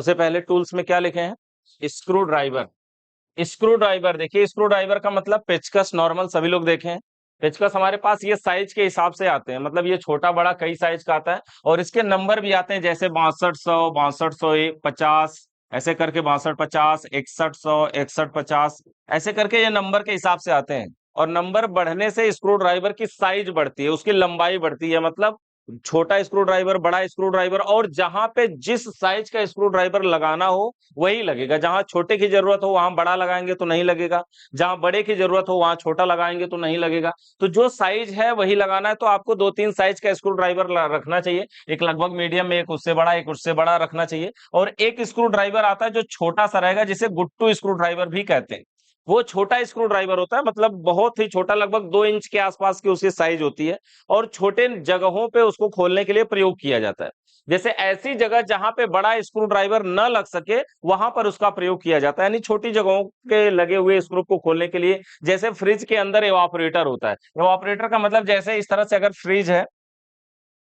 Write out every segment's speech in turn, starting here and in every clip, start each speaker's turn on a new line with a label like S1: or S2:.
S1: सबसे पहले टूल्स में क्या लिखे हैं, स्क्रू ड्राइवर। स्क्रू ड्राइवर देखिए, स्क्रू ड्राइवर का मतलब पेचकस, नॉर्मल सभी लोग देखे हैं। पेचकस हमारे पास ये साइज के हिसाब से आते हैं, मतलब ये छोटा बड़ा कई साइज का आता है और इसके नंबर भी आते हैं, जैसे 6200, 6200 50, ऐसे करके 62 50, 6100, 61 50, ऐसे करके ये नंबर के हिसाब से आते हैं। और नंबर बढ़ने से स्क्रू ड्राइवर की साइज बढ़ती है, उसकी लंबाई बढ़ती है, मतलब छोटा स्क्रू ड्राइवर, बड़ा स्क्रू ड्राइवर, और जहां पे जिस साइज का स्क्रू ड्राइवर लगाना हो वही लगेगा। जहां छोटे की जरूरत हो वहां बड़ा लगाएंगे तो नहीं लगेगा, जहां बड़े की जरूरत हो वहां छोटा लगाएंगे तो नहीं लगेगा। तो जो साइज है वही लगाना है। तो आपको 2-3 साइज का स्क्रू ड्राइवर रखना चाहिए, एक लगभग मीडियम में, एक उससे बड़ा, एक उससे बड़ा रखना चाहिए। और एक स्क्रू ड्राइवर आता है जो छोटा सा रहेगा, जिसे गुट्टू स्क्रू ड्राइवर भी कहते हैं। वो छोटा स्क्रू ड्राइवर होता है, मतलब बहुत ही छोटा, लगभग 2 इंच के आसपास की उसकी साइज होती है और छोटे जगहों पे उसको खोलने के लिए प्रयोग किया जाता है। जैसे ऐसी जगह जहां पे बड़ा स्क्रू ड्राइवर न लग सके वहां पर उसका प्रयोग किया जाता है, यानी छोटी जगहों के लगे हुए स्क्रू को खोलने के लिए। जैसे फ्रिज के अंदर एवापोरेटर होता है, एवापोरेटर का मतलब जैसे इस तरह से अगर फ्रिज है,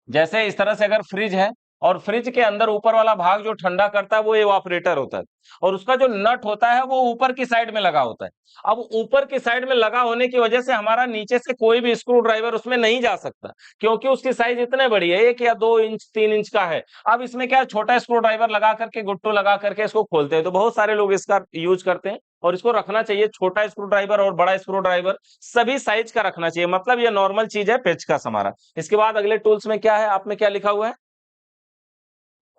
S1: जैसे इस तरह से अगर फ्रिज है और फ्रिज के अंदर ऊपर वाला भाग जो ठंडा करता है वो इवापोरेटर होता है, और उसका जो नट होता है वो ऊपर की साइड में लगा होता है। अब ऊपर की साइड में लगा होने की वजह से हमारा नीचे से कोई भी स्क्रू ड्राइवर उसमें नहीं जा सकता, क्योंकि उसकी साइज इतने बड़ी है, 1 या 2 इंच 3 इंच का है। अब इसमें क्या है, छोटा स्क्रू ड्राइवर लगा करके, गुट्टू लगा करके इसको खोलते हैं। तो बहुत सारे लोग इसका यूज करते हैं, और इसको रखना चाहिए, छोटा स्क्रू ड्राइवर और बड़ा स्क्रू ड्राइवर सभी साइज का रखना चाहिए, मतलब ये नॉर्मल चीज है पेचकस हमारा। इसके बाद अगले टूल्स में क्या है, आप में क्या लिखा हुआ है,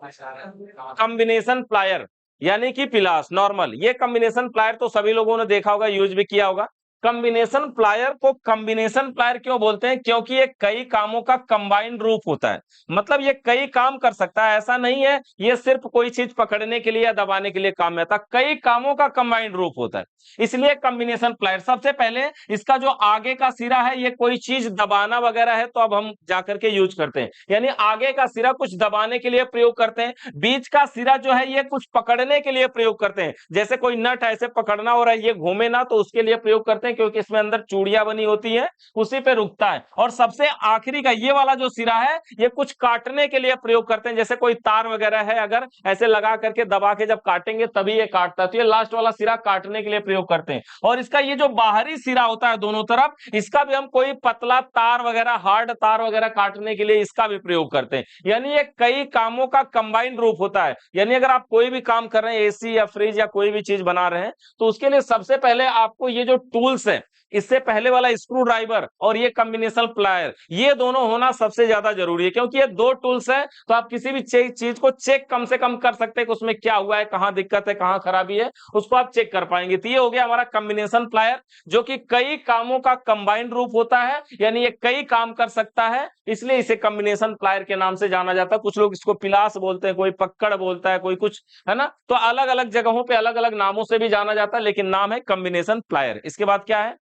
S1: कॉम्बिनेशन प्लायर, यानी कि पिलास। नॉर्मल ये कॉम्बिनेशन प्लायर तो सभी लोगों ने देखा होगा, यूज भी किया होगा। कॉम्बिनेशन प्लायर को कॉम्बिनेशन प्लायर क्यों बोलते हैं, क्योंकि ये कई कामों का कंबाइंड रूप होता है, मतलब ये कई काम कर सकता है। ऐसा नहीं है ये सिर्फ कोई चीज पकड़ने के लिए या दबाने के लिए काम में आता, कई कामों का कंबाइंड रूप होता है, इसलिए कॉम्बिनेशन प्लायर। सबसे पहले इसका जो आगे का सिरा है, ये कोई चीज दबाना वगैरह है तो अब हम जाकर के यूज करते हैं, यानी आगे का सिरा कुछ दबाने के लिए प्रयोग करते हैं। बीच का सिरा जो है ये कुछ पकड़ने के लिए प्रयोग करते हैं, जैसे कोई नट ऐसे पकड़ना हो रहा है, ये घूमे ना, तो उसके लिए प्रयोग करते हैं, क्योंकि इसमें अंदर चूड़ियां बनी होती है, उसी पे रुकता है। और सबसे आखिरी का ये वाला जो सिरा है, ये कुछ काटने के लिए प्रयोग करते हैं, जैसे कोई तार वगैरह है, अगर ऐसे लगा करके दबा के जब काटेंगे तभी ये काटता है, तो ये लास्ट वाला सिरा काटने के लिए प्रयोग करते हैं। और इसका ये जो बाहरी सिरा होता है दोनों तरफ, इसका भी हम कोई पतला तार वगैरह, हार्ड तार वगैरह काटने के लिए इसका भी प्रयोग करते हैं। यानी ये कई कामों का कंबाइंड रूप होता है। यानी अगर आप कोई भी काम कर रहे हैं, एसी या फ्रिज या कोई भी चीज बना रहे हैं, तो उसके लिए सबसे पहले आपको ये जो टूल्स है, इससे पहले वाला स्क्रू ड्राइवर और ये कॉम्बिनेशन प्लायर, ये दोनों होना सबसे ज्यादा जरूरी है, क्योंकि ये दो टूल्स हैं तो आप किसी भी चीज को चेक कम से कम कर सकते हैं कि उसमें क्या हुआ है, कहां दिक्कत है, कहां खराबी है, उसको आप चेक कर पाएंगे। तो ये हो गया हमारा कॉम्बिनेशन प्लायर, जो कि कई कामों का कंबाइंड रूप होता है, यानी ये कई काम कर सकता है, इसलिए इसे कॉम्बिनेशन प्लायर के नाम से जाना जाता है। कुछ लोग इसको पिलास बोलते हैं, कोई पक्कड़ बोलता है, कोई कुछ, है ना। तो अलग अलग जगहों पे अलग अलग नामों से भी जाना जाता है, लेकिन नाम है कॉम्बिनेशन प्लायर। इसके बाद क्या है,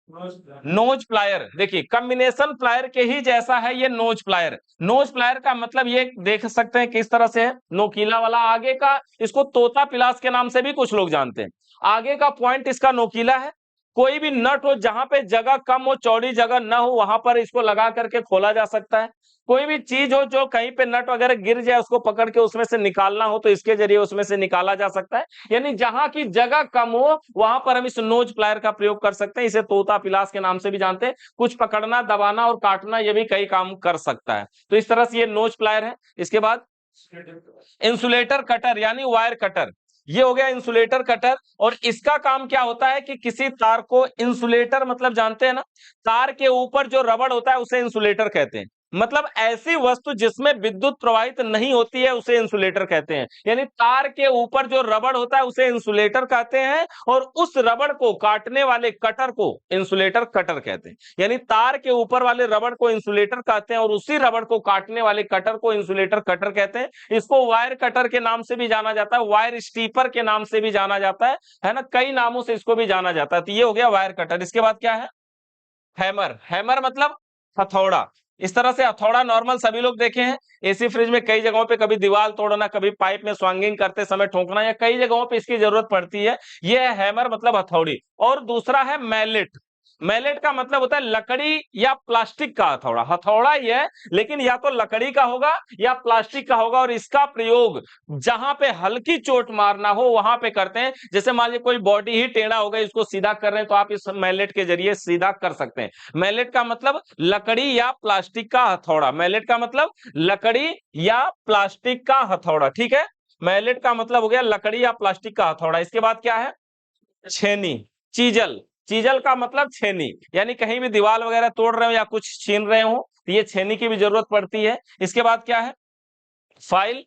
S1: नोज प्लायर। देखिए कॉम्बिनेशन प्लायर के ही जैसा है ये नोज प्लायर। नोज प्लायर का मतलब ये देख सकते हैं किस तरह से है, नोकीला वाला आगे का, इसको तोता पिलास के नाम से भी कुछ लोग जानते हैं। आगे का पॉइंट इसका नोकीला है, कोई भी नट हो जहां पे जगह कम हो, चौड़ी जगह ना हो, वहां पर इसको लगा करके खोला जा सकता है। कोई भी चीज हो जो कहीं पे नट वगैरह गिर जाए, उसको पकड़ के उसमें से निकालना हो तो इसके जरिए उसमें से निकाला जा सकता है। यानी जहां की जगह कम हो वहां पर हम इस नोज प्लायर का प्रयोग कर सकते हैं। इसे तोता पिलास के नाम से भी जानते हैं। कुछ पकड़ना, दबाना और काटना, ये भी कई काम कर सकता है। तो इस तरह से ये नोज प्लायर है। इसके बाद इंसुलेटर कटर यानी वायर कटर, ये हो गया इंसुलेटर कटर। और इसका काम क्या होता है कि किसी तार को, इंसुलेटर मतलब जानते हैं ना, तार के ऊपर जो रबड़ होता है उसे इंसुलेटर कहते हैं। मतलब ऐसी वस्तु जिसमें विद्युत प्रवाहित नहीं होती है उसे इंसुलेटर कहते हैं। यानी तार के ऊपर जो रबड़ होता है उसे इंसुलेटर कहते हैं, और उस रबड़ को काटने वाले कटर को इंसुलेटर कटर कहते हैं। यानी तार के ऊपर वाले रबड़ को इंसुलेटर कहते हैं और उसी रबड़ को काटने वाले कटर को इंसुलेटर कटर कहते हैं। इसको वायर कटर के नाम से भी जाना जाता है, वायर स्टीपर के नाम से भी जाना जाता है ना, कई नामों से इसको भी जाना जाता है। तो ये हो गया वायर कटर। इसके बाद क्या है, हैमर। हैमर मतलब हथौड़ा। इस तरह से हथौड़ा नॉर्मल सभी लोग देखे हैं, एसी फ्रिज में कई जगहों पे कभी दीवार तोड़ना, कभी पाइप में स्वांगिंग करते समय ठोकना, या कई जगहों पे इसकी जरूरत पड़ती है। ये है हैमर मतलब हथौड़ी। और दूसरा है मैलेट। मैलेट का मतलब होता है लकड़ी या प्लास्टिक का हथौड़ा। हथौड़ा ही है लेकिन या तो लकड़ी का होगा या प्लास्टिक का होगा, और इसका प्रयोग जहां पे हल्की चोट मारना हो वहां पे करते हैं। जैसे मान लीजिए कोई बॉडी ही टेढ़ा हो गई, इसको सीधा कर रहे हैं, तो आप इस मैलेट के जरिए सीधा कर सकते हैं। मैलेट का मतलब लकड़ी या प्लास्टिक का हथौड़ा। मैलेट का मतलब लकड़ी या प्लास्टिक का हथौड़ा, ठीक है। मैलेट का मतलब हो गया लकड़ी या प्लास्टिक का हथौड़ा। इसके बाद क्या है? छेनी, चीजल। चीजल का मतलब छेनी, यानी कहीं भी दीवार वगैरह तोड़ रहे हो या कुछ छीन रहे हो तो ये छेनी की भी जरूरत पड़ती है। इसके बाद क्या है? फाइल।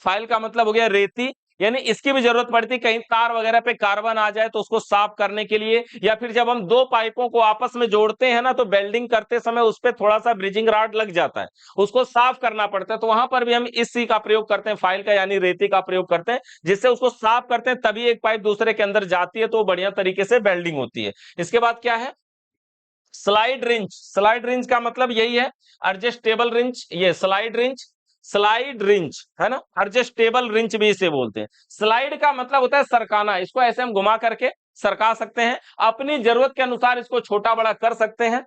S1: फाइल का मतलब हो गया रेती, यानी इसकी भी जरूरत पड़ती है, कहीं तार वगैरह पे कार्बन आ जाए तो उसको साफ करने के लिए, या फिर जब हम दो पाइपों को आपस में जोड़ते हैं ना तो वेल्डिंग करते समय उस पर थोड़ा सा ब्रिजिंग रॉड लग जाता है, उसको साफ करना पड़ता है, तो वहां पर भी हम इसी का प्रयोग करते हैं, फाइल का यानी रेती का प्रयोग करते हैं, जिससे उसको साफ करते हैं, तभी एक पाइप दूसरे के अंदर जाती है तो वो बढ़िया तरीके से वेल्डिंग होती है। इसके बाद क्या है? Slide wrench. स्लाइड रिंच का मतलब यही है, एडजस्टेबल रिंच, ये स्लाइड रिंच। स्लाइड रिंच है ना, एडजस्टेबल रिंच भी इसे बोलते हैं। स्लाइड का मतलब होता है सरकाना, इसको ऐसे हम घुमा करके सरका सकते हैं, अपनी जरूरत के अनुसार इसको छोटा बड़ा कर सकते हैं।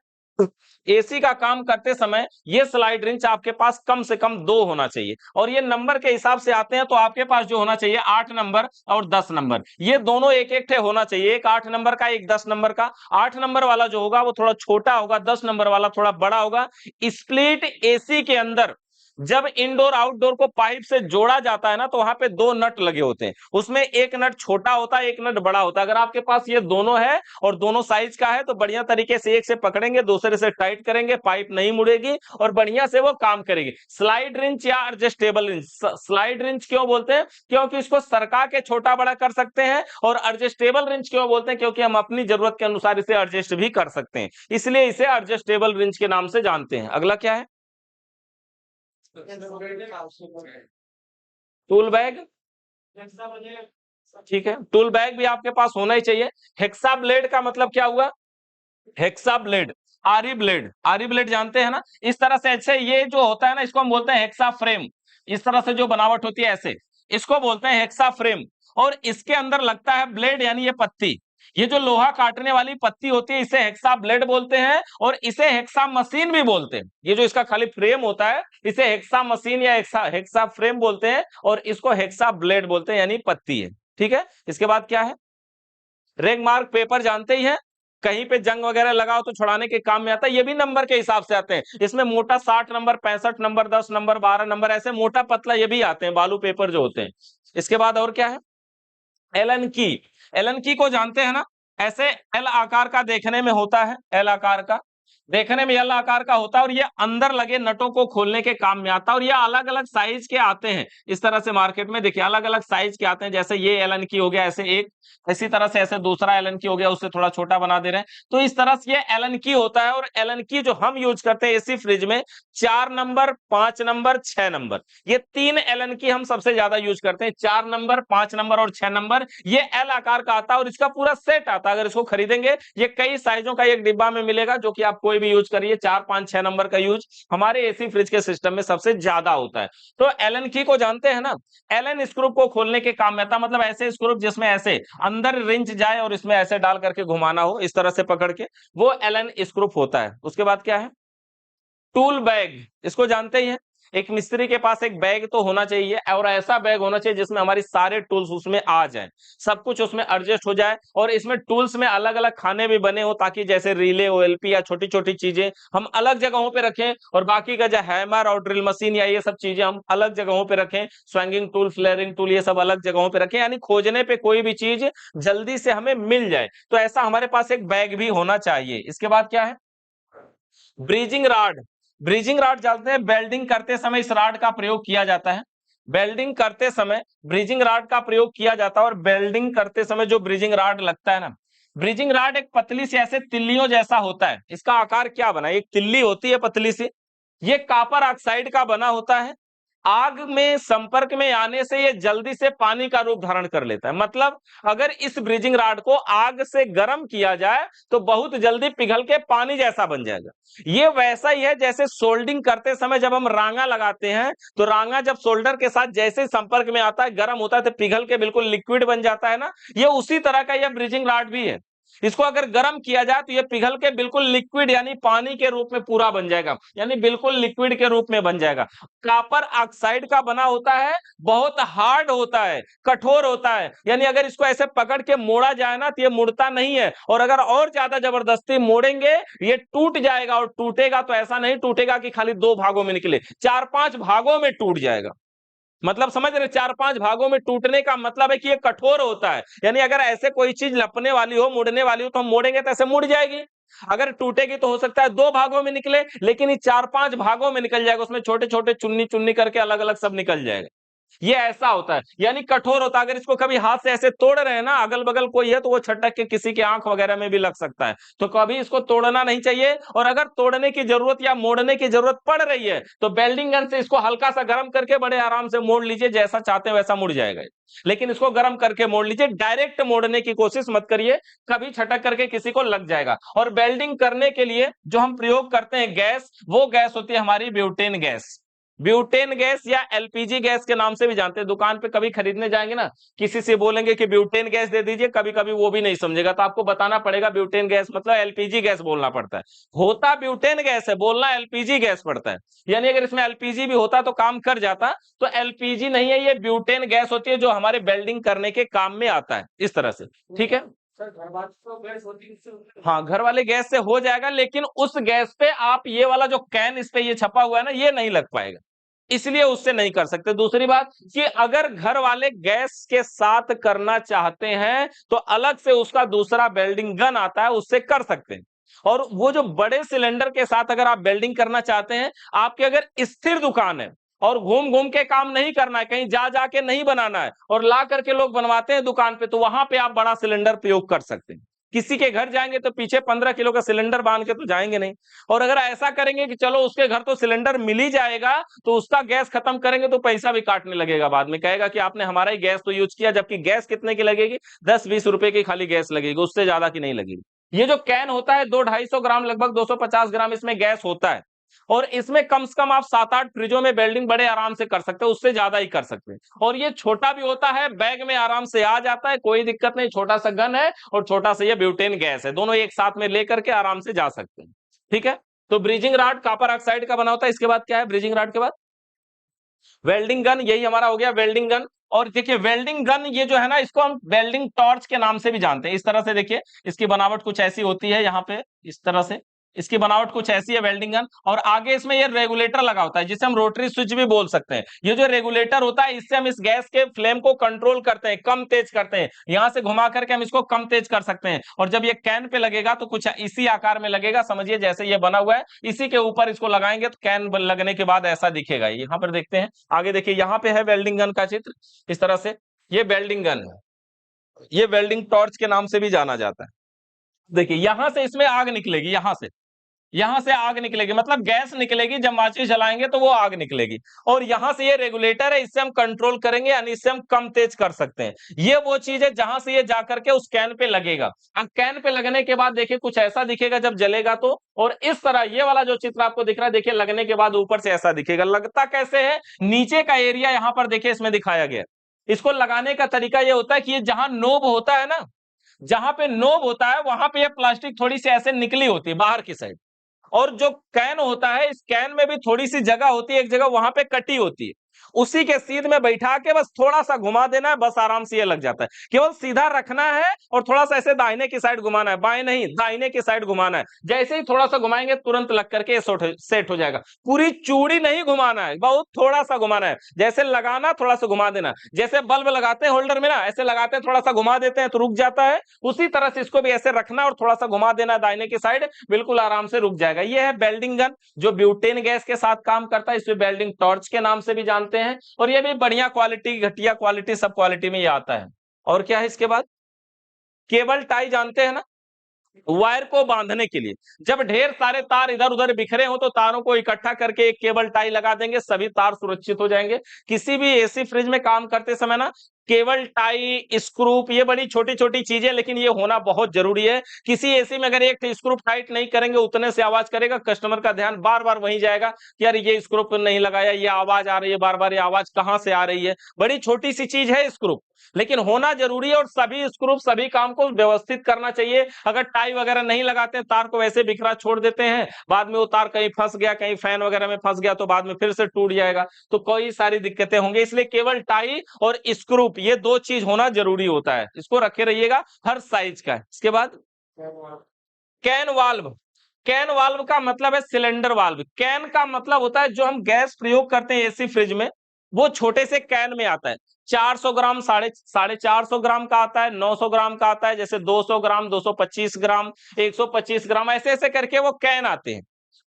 S1: एसी का काम करते समय ये स्लाइड रिंच आपके पास कम से कम 2 होना चाहिए, और ये नंबर के हिसाब से आते हैं, तो आपके पास जो होना चाहिए 8 नंबर और 10 नंबर, ये दोनों एक एक ठे होना चाहिए, एक 8 नंबर का एक 10 नंबर का। 8 नंबर वाला जो होगा वो थोड़ा छोटा होगा, 10 नंबर वाला थोड़ा बड़ा होगा। स्प्लिट एसी के अंदर जब इंडोर आउटडोर को पाइप से जोड़ा जाता है ना तो वहां पे 2 नट लगे होते हैं, उसमें एक नट छोटा होता है, एक नट बड़ा होता है। अगर आपके पास ये दोनों है और दोनों साइज का है तो बढ़िया तरीके से एक से पकड़ेंगे, दूसरे से टाइट करेंगे, पाइप नहीं मुड़ेगी और बढ़िया से वो काम करेगी। स्लाइड रिंच या एडजस्टेबल रिंच। स्लाइड रिंच क्यों बोलते हैं? क्योंकि इसको सरका के छोटा बड़ा कर सकते हैं। और एडजस्टेबल रिंच क्यों बोलते हैं? क्योंकि हम अपनी जरूरत के अनुसार इसे एडजस्ट भी कर सकते हैं, इसलिए इसे एडजस्टेबल रिंच के नाम से जानते हैं। अगला क्या है? Tool bag. ठीक है, टूल बैग भी आपके पास होना ही चाहिए। हेक्सा ब्लेड का मतलब क्या हुआ? हेक्सा ब्लेड, आरी ब्लेड। आरी ब्लेड जानते हैं ना, इस तरह से ऐसे ये जो होता है ना इसको हम बोलते हैं हेक्सा फ्रेम। इस तरह से जो बनावट होती है ऐसे, इसको बोलते हैं हेक्सा फ्रेम। और इसके अंदर लगता है ब्लेड, यानी ये पत्ती, ये जो लोहा काटने वाली पत्ती होती है इसे हेक्सा ब्लेड बोलते हैं, और इसे हेक्सा मशीन भी बोलते हैं। ये जो इसका खाली फ्रेम होता है इसे हेक्सा मशीन या हेक्सा फ्रेम बोलते हैं, और इसको हेक्सा ब्लेड बोलते हैं, यानी पत्ती है। ठीक है, इसके बाद क्या है? रेग मार्क पेपर जानते ही हैं, कहीं पे जंग वगैरह लगाओ तो छुड़ाने के काम में आता है, ये भी नंबर के हिसाब से आते हैं। इसमें मोटा 60 नंबर, 65 नंबर, 10 नंबर, 12 नंबर, ऐसे मोटा पतला ये भी आते हैं, बालू पेपर जो होते हैं। इसके बाद और क्या है? एलन की। एलन की को जानते हैं ना, ऐसे एल आकार का देखने में होता है, एल आकार का देखने में एल आकार का होता है, और ये अंदर लगे नटों को खोलने के काम में आता है, और ये अलग अलग साइज के आते हैं। इस तरह से मार्केट में देखिए अलग अलग साइज के आते हैं, जैसे ये एलन की हो गया ऐसे एक, इसी तरह से ऐसे दूसरा एलन की हो गया, उससे थोड़ा छोटा बना दे रहे हैं, तो इस तरह से ये एलन की होता है। और एलन की जो हम यूज करते हैं एसी फ्रिज में 4 नंबर, 5 नंबर, 6 नंबर, ये 3 एलन की हम सबसे ज्यादा यूज करते हैं। 4 नंबर, 5 नंबर और 6 नंबर, ये एल आकार का आता है और इसका पूरा सेट आता है। अगर इसको खरीदेंगे ये कई साइजों का एक डिब्बा में मिलेगा, जो कि आप कोई भी यूज करिए, 4, 5, 6 नंबर का यूज हमारे एसी फ्रिज के सिस्टम में सबसे ज्यादा होता है। तो एलन की को जानते हैं ना, एलन स्क्रू को खोलने के काम में आता, मतलब ऐसे स्क्रू जिसमें ऐसे अंदर रिंच जाए और इसमें ऐसे डाल करके घुमाना हो, इस तरह से पकड़ के, वो एलन स्क्रू होता है। उसके बाद क्या है? टूल बैग, इसको जानते ही हैं। एक मिस्त्री के पास एक बैग तो होना चाहिए, और ऐसा बैग होना चाहिए जिसमें हमारी सारे टूल्स उसमें आ जाएं, सब कुछ उसमें एडजस्ट हो जाए, और इसमें टूल्स में अलग अलग खाने भी बने हो, ताकि जैसे रीले, ओएलपी या छोटी छोटी चीजें हम अलग जगहों पे रखें, और बाकी का जो हैमर और ड्रिल मशीन या ये सब चीजें हम अलग जगहों पे रखें, स्विंगिंग टूल, फ्लेयरिंग टूल, ये सब अलग जगहों पे रखें, यानी खोजने पे कोई भी चीज जल्दी से हमें मिल जाए, तो ऐसा हमारे पास एक बैग भी होना चाहिए। इसके बाद क्या है? Bridging rod. ब्रीजिंग रॉड जानते हैं, वेल्डिंग करते समय इस रॉड का प्रयोग किया जाता है। वेल्डिंग करते समय ब्रीजिंग रॉड का प्रयोग किया जाता है, और वेल्डिंग करते समय जो ब्रीजिंग रॉड लगता है ना, ब्रीजिंग रॉड एक पतली सी ऐसे तिल्लियों जैसा होता है। इसका आकार क्या बना है? एक तिल्ली होती है पतली सी, ये कॉपर ऑक्साइड का बना होता है। आग में संपर्क में आने से ये जल्दी से पानी का रूप धारण कर लेता है, मतलब अगर इस ब्रीजिंग रॉड को आग से गर्म किया जाए तो बहुत जल्दी पिघल के पानी जैसा बन जाएगा। ये वैसा ही है जैसे सोल्डिंग करते समय जब हम रांगा लगाते हैं, तो रांगा जब सोल्डर के साथ जैसे ही संपर्क में आता है, गर्म होता है, तो पिघल के बिल्कुल लिक्विड बन जाता है ना, ये उसी तरह का यह ब्रीजिंग रॉड भी है। इसको अगर गर्म किया जाए तो ये पिघल के बिल्कुल लिक्विड यानी पानी के रूप में पूरा बन जाएगा, यानी बिल्कुल लिक्विड के रूप में बन जाएगा। कॉपर ऑक्साइड का बना होता है, बहुत हार्ड होता है, कठोर होता है, यानी अगर इसको ऐसे पकड़ के मोड़ा जाए ना तो ये मुड़ता नहीं है, और अगर और ज्यादा जबरदस्ती मोड़ेंगे ये टूट जाएगा, और टूटेगा तो ऐसा नहीं टूटेगा कि खाली 2 भागों में निकले, 4-5 भागों में टूट जाएगा। मतलब समझ रहे, 4-5 भागों में टूटने का मतलब है कि ये कठोर होता है, यानी अगर ऐसे कोई चीज लपने वाली हो, मुड़ने वाली हो, तो हम मोड़ेंगे तो ऐसे मुड़ जाएगी। अगर टूटेगी तो हो सकता है 2 भागों में निकले, लेकिन ये 4-5 भागों में निकल जाएगा, उसमें छोटे छोटे चुन्नी चुन्नी करके अलग अलग सब निकल जाएगा। ये ऐसा होता है, यानी कठोर होता है। अगर इसको कभी हाथ से ऐसे तोड़ रहे हैं ना, अगल बगल कोई है तो वो छटक के किसी की आंख वगैरह में भी लग सकता है, तो कभी इसको तोड़ना नहीं चाहिए। और अगर तोड़ने की जरूरत या मोड़ने की जरूरत पड़ रही है तो वेल्डिंग गन से इसको हल्का सा गर्म करके बड़े आराम से मोड़ लीजिए, जैसा चाहते हैं वैसा मुड़ जाएगा। लेकिन इसको गर्म करके मोड़ लीजिए, डायरेक्ट मोड़ने की कोशिश मत करिए, कभी छटक करके किसी को लग जाएगा। और वेल्डिंग करने के लिए जो हम प्रयोग करते हैं गैस, वो गैस होती है हमारी ब्यूटेन गैस। ब्यूटेन गैस या एलपीजी गैस के नाम से भी जानते हैं। दुकान पे कभी खरीदने जाएंगे ना, किसी से बोलेंगे कि ब्यूटेन गैस दे दीजिए, कभी कभी वो भी नहीं समझेगा, तो आपको बताना पड़ेगा ब्यूटेन गैस मतलब एलपीजी गैस बोलना पड़ता है। होता ब्यूटेन गैस है, बोलना एलपीजी गैस पड़ता है। यानी अगर इसमें एलपीजी भी होता तो काम कर जाता, तो एलपीजी नहीं है, ये ब्यूटेन गैस होती है जो हमारे वेल्डिंग करने के काम में आता है, इस तरह से। ठीक है
S2: सर, घर वाले तो गैस होती है।
S1: हाँ, घर वाले गैस से हो जाएगा, लेकिन उस गैस पे आप ये वाला जो कैन इस पे ये छपा हुआ है ना, ये नहीं लग पाएगा, इसलिए उससे नहीं कर सकते। दूसरी बात कि अगर घर वाले गैस के साथ करना चाहते हैं तो अलग से उसका दूसरा वेल्डिंग गन आता है, उससे कर सकते हैं। और वो जो बड़े सिलेंडर के साथ अगर आप वेल्डिंग करना चाहते हैं, आपकी अगर स्थिर दुकान है और घूम घूम के काम नहीं करना है, कहीं जा जाके नहीं बनाना है, और ला करके लोग बनवाते हैं दुकान पे, तो वहां पे आप बड़ा सिलेंडर प्रयोग कर सकते हैं। किसी के घर जाएंगे तो पीछे 15 किलो का सिलेंडर बांध के तो जाएंगे नहीं। और अगर ऐसा करेंगे कि चलो उसके घर तो सिलेंडर मिल ही जाएगा, तो उसका गैस खत्म करेंगे तो पैसा भी काटने लगेगा, बाद में कहेगा कि आपने हमारा ही गैस तो यूज किया, जबकि गैस कितने की लगेगी, 10-20 रुपए की खाली गैस लगेगी, उससे ज्यादा की नहीं लगेगी। ये जो कैन होता है 200-250 ग्राम, लगभग 250 ग्राम इसमें गैस होता है, और इसमें कम से कम आप 7-8 फ्रिजों में वेल्डिंग बड़े आराम से कर सकते हैं, उससे ज्यादा ही कर सकते हैं। और ये छोटा भी होता है, बैग में आराम से आ जाता है, कोई दिक्कत नहीं, छोटा सा गन है और छोटा सा ये ब्यूटेन गैस है, दोनों एक साथ में लेकर के आराम से जा सकते हैं। ठीक है, तो ब्रिजिंग रॉड कॉपर ऑक्साइड का बना होता है। इसके बाद क्या है ब्रिजिंग रॉड के बाद? वेल्डिंग गन, यही हमारा हो गया वेल्डिंग गन। और देखिए वेल्डिंग गन ये जो है ना, इसको हम वेल्डिंग टॉर्च के नाम से भी जानते हैं। इस तरह से देखिए, इसकी बनावट कुछ ऐसी होती है, यहाँ पे इस तरह से इसकी बनावट कुछ ऐसी है वेल्डिंग गन, और आगे इसमें ये रेगुलेटर लगा होता है, जिसे हम रोटरी स्विच भी बोल सकते हैं। ये जो रेगुलेटर होता है, इससे हम इस गैस के फ्लेम को कंट्रोल करते हैं, कम तेज करते हैं, यहां से घुमा करके हम इसको कम तेज कर सकते हैं। और जब ये कैन पे लगेगा तो कुछ इसी आकार में लगेगा, समझिए जैसे ये बना हुआ है, इसी के ऊपर इसको लगाएंगे तो कैन लगने के बाद ऐसा दिखेगा। यहाँ पर देखते हैं, आगे देखिए, यहाँ पे है वेल्डिंग गन का चित्र, इस तरह से ये वेल्डिंग गन है, ये वेल्डिंग टॉर्च के नाम से भी जाना जाता है। देखिए यहां से इसमें आग निकलेगी, यहां से आग निकलेगी, मतलब गैस निकलेगी, जब माचिस जलाएंगे तो वो आग निकलेगी। और यहां से ये रेगुलेटर है, इससे हम कंट्रोल करेंगे, यानी इससे हम कम तेज कर सकते हैं। ये वो चीज है जहां से ये जाकर के उस कैन पे लगेगा। अब कैन पे लगने के बाद देखिए कुछ ऐसा दिखेगा जब जलेगा तो, और इस तरह ये वाला जो चित्र आपको दिख रहा है, देखिए लगने के बाद ऊपर से ऐसा दिखेगा। लगता कैसे है, नीचे का एरिया यहां पर देखिए इसमें दिखाया गया। इसको लगाने का तरीका ये होता है कि ये जहां नोब होता है ना, जहां पे नोब होता है वहां पे ये प्लास्टिक थोड़ी सी ऐसे निकली होती है बाहर की साइड, और जो कैन होता है, इस कैन में भी थोड़ी सी जगह होती है, एक जगह वहां पे कटी होती है, उसी के सीध में बैठा के बस थोड़ा सा घुमा देना है, बस आराम से ये लग जाता है। केवल सीधा रखना है और थोड़ा सा ऐसे दाहिने की साइड घुमाना है, बाएं नहीं दाहिने की साइड घुमाना है। जैसे ही थोड़ा सा घुमाएंगे तुरंत लग करके सेट हो जाएगा। पूरी चूड़ी नहीं घुमाना है, बहुत थोड़ा सा घुमाना है, जैसे लगाना थोड़ा सा घुमा देना, जैसे बल्ब लगाते हैं होल्डर में ना, ऐसे लगाते हैं थोड़ा सा घुमा देते हैं तो रुक जाता है, उसी तरह से इसको भी ऐसे रखना और थोड़ा सा घुमा देना दाहिने की साइड, बिल्कुल आराम से रुक जाएगा। ये है वेल्डिंग गन जो ब्यूटेन गैस के साथ काम करता है, इसे वेल्डिंग टॉर्च के नाम से भी जानते हैं। और ये भी बढ़िया क्वालिटी, घटिया क्वालिटी, सब क्वालिटी में ये आता है। और क्या है इसके बाद? केबल टाई जानते हैं ना, वायर को बांधने के लिए जब ढेर सारे तार इधर उधर बिखरे हो तो तारों को इकट्ठा करके एक केबल टाई लगा देंगे, सभी तार सुरक्षित हो जाएंगे। किसी भी एसी फ्रिज में काम करते समय ना केबल टाई, स्क्रू, ये बड़ी छोटी छोटी चीजें, लेकिन ये होना बहुत जरूरी है। किसी एसी में अगर एक स्क्रू टाइट नहीं करेंगे, उतने से आवाज करेगा, कस्टमर का ध्यान बार बार वहीं जाएगा कि यार ये स्क्रू नहीं लगाया, ये आवाज आ रही है बार बार, ये आवाज कहां से आ रही है। बड़ी छोटी सी चीज है स्क्रू, लेकिन होना जरूरी है। और सभी स्क्रू सभी काम को व्यवस्थित करना चाहिए। अगर टाई वगैरह नहीं लगाते हैं, तार को वैसे बिखरा छोड़ देते हैं, बाद में वो तार कहीं फंस गया, कहीं फैन वगैरह में फंस गया, तो बाद में फिर से टूट जाएगा, तो कई सारी दिक्कतें होंगी। इसलिए केवल टाई और स्क्रू, ये दो चीज होना जरूरी होता है, इसको रखे रहिएगा हर साइज का। इसके बाद कैन वाल्व। कैन वाल्व का मतलब है सिलेंडर वाल्व। कैन का मतलब होता है जो हम गैस प्रयोग करते हैं एसी फ्रिज में, वो छोटे से कैन में आता है। 400 ग्राम, साढ़े 450 ग्राम का आता है, 900 ग्राम का आता है, जैसे 200 ग्राम, 225 ग्राम, 125 ग्राम, ऐसे ऐसे करके वो कैन आते हैं।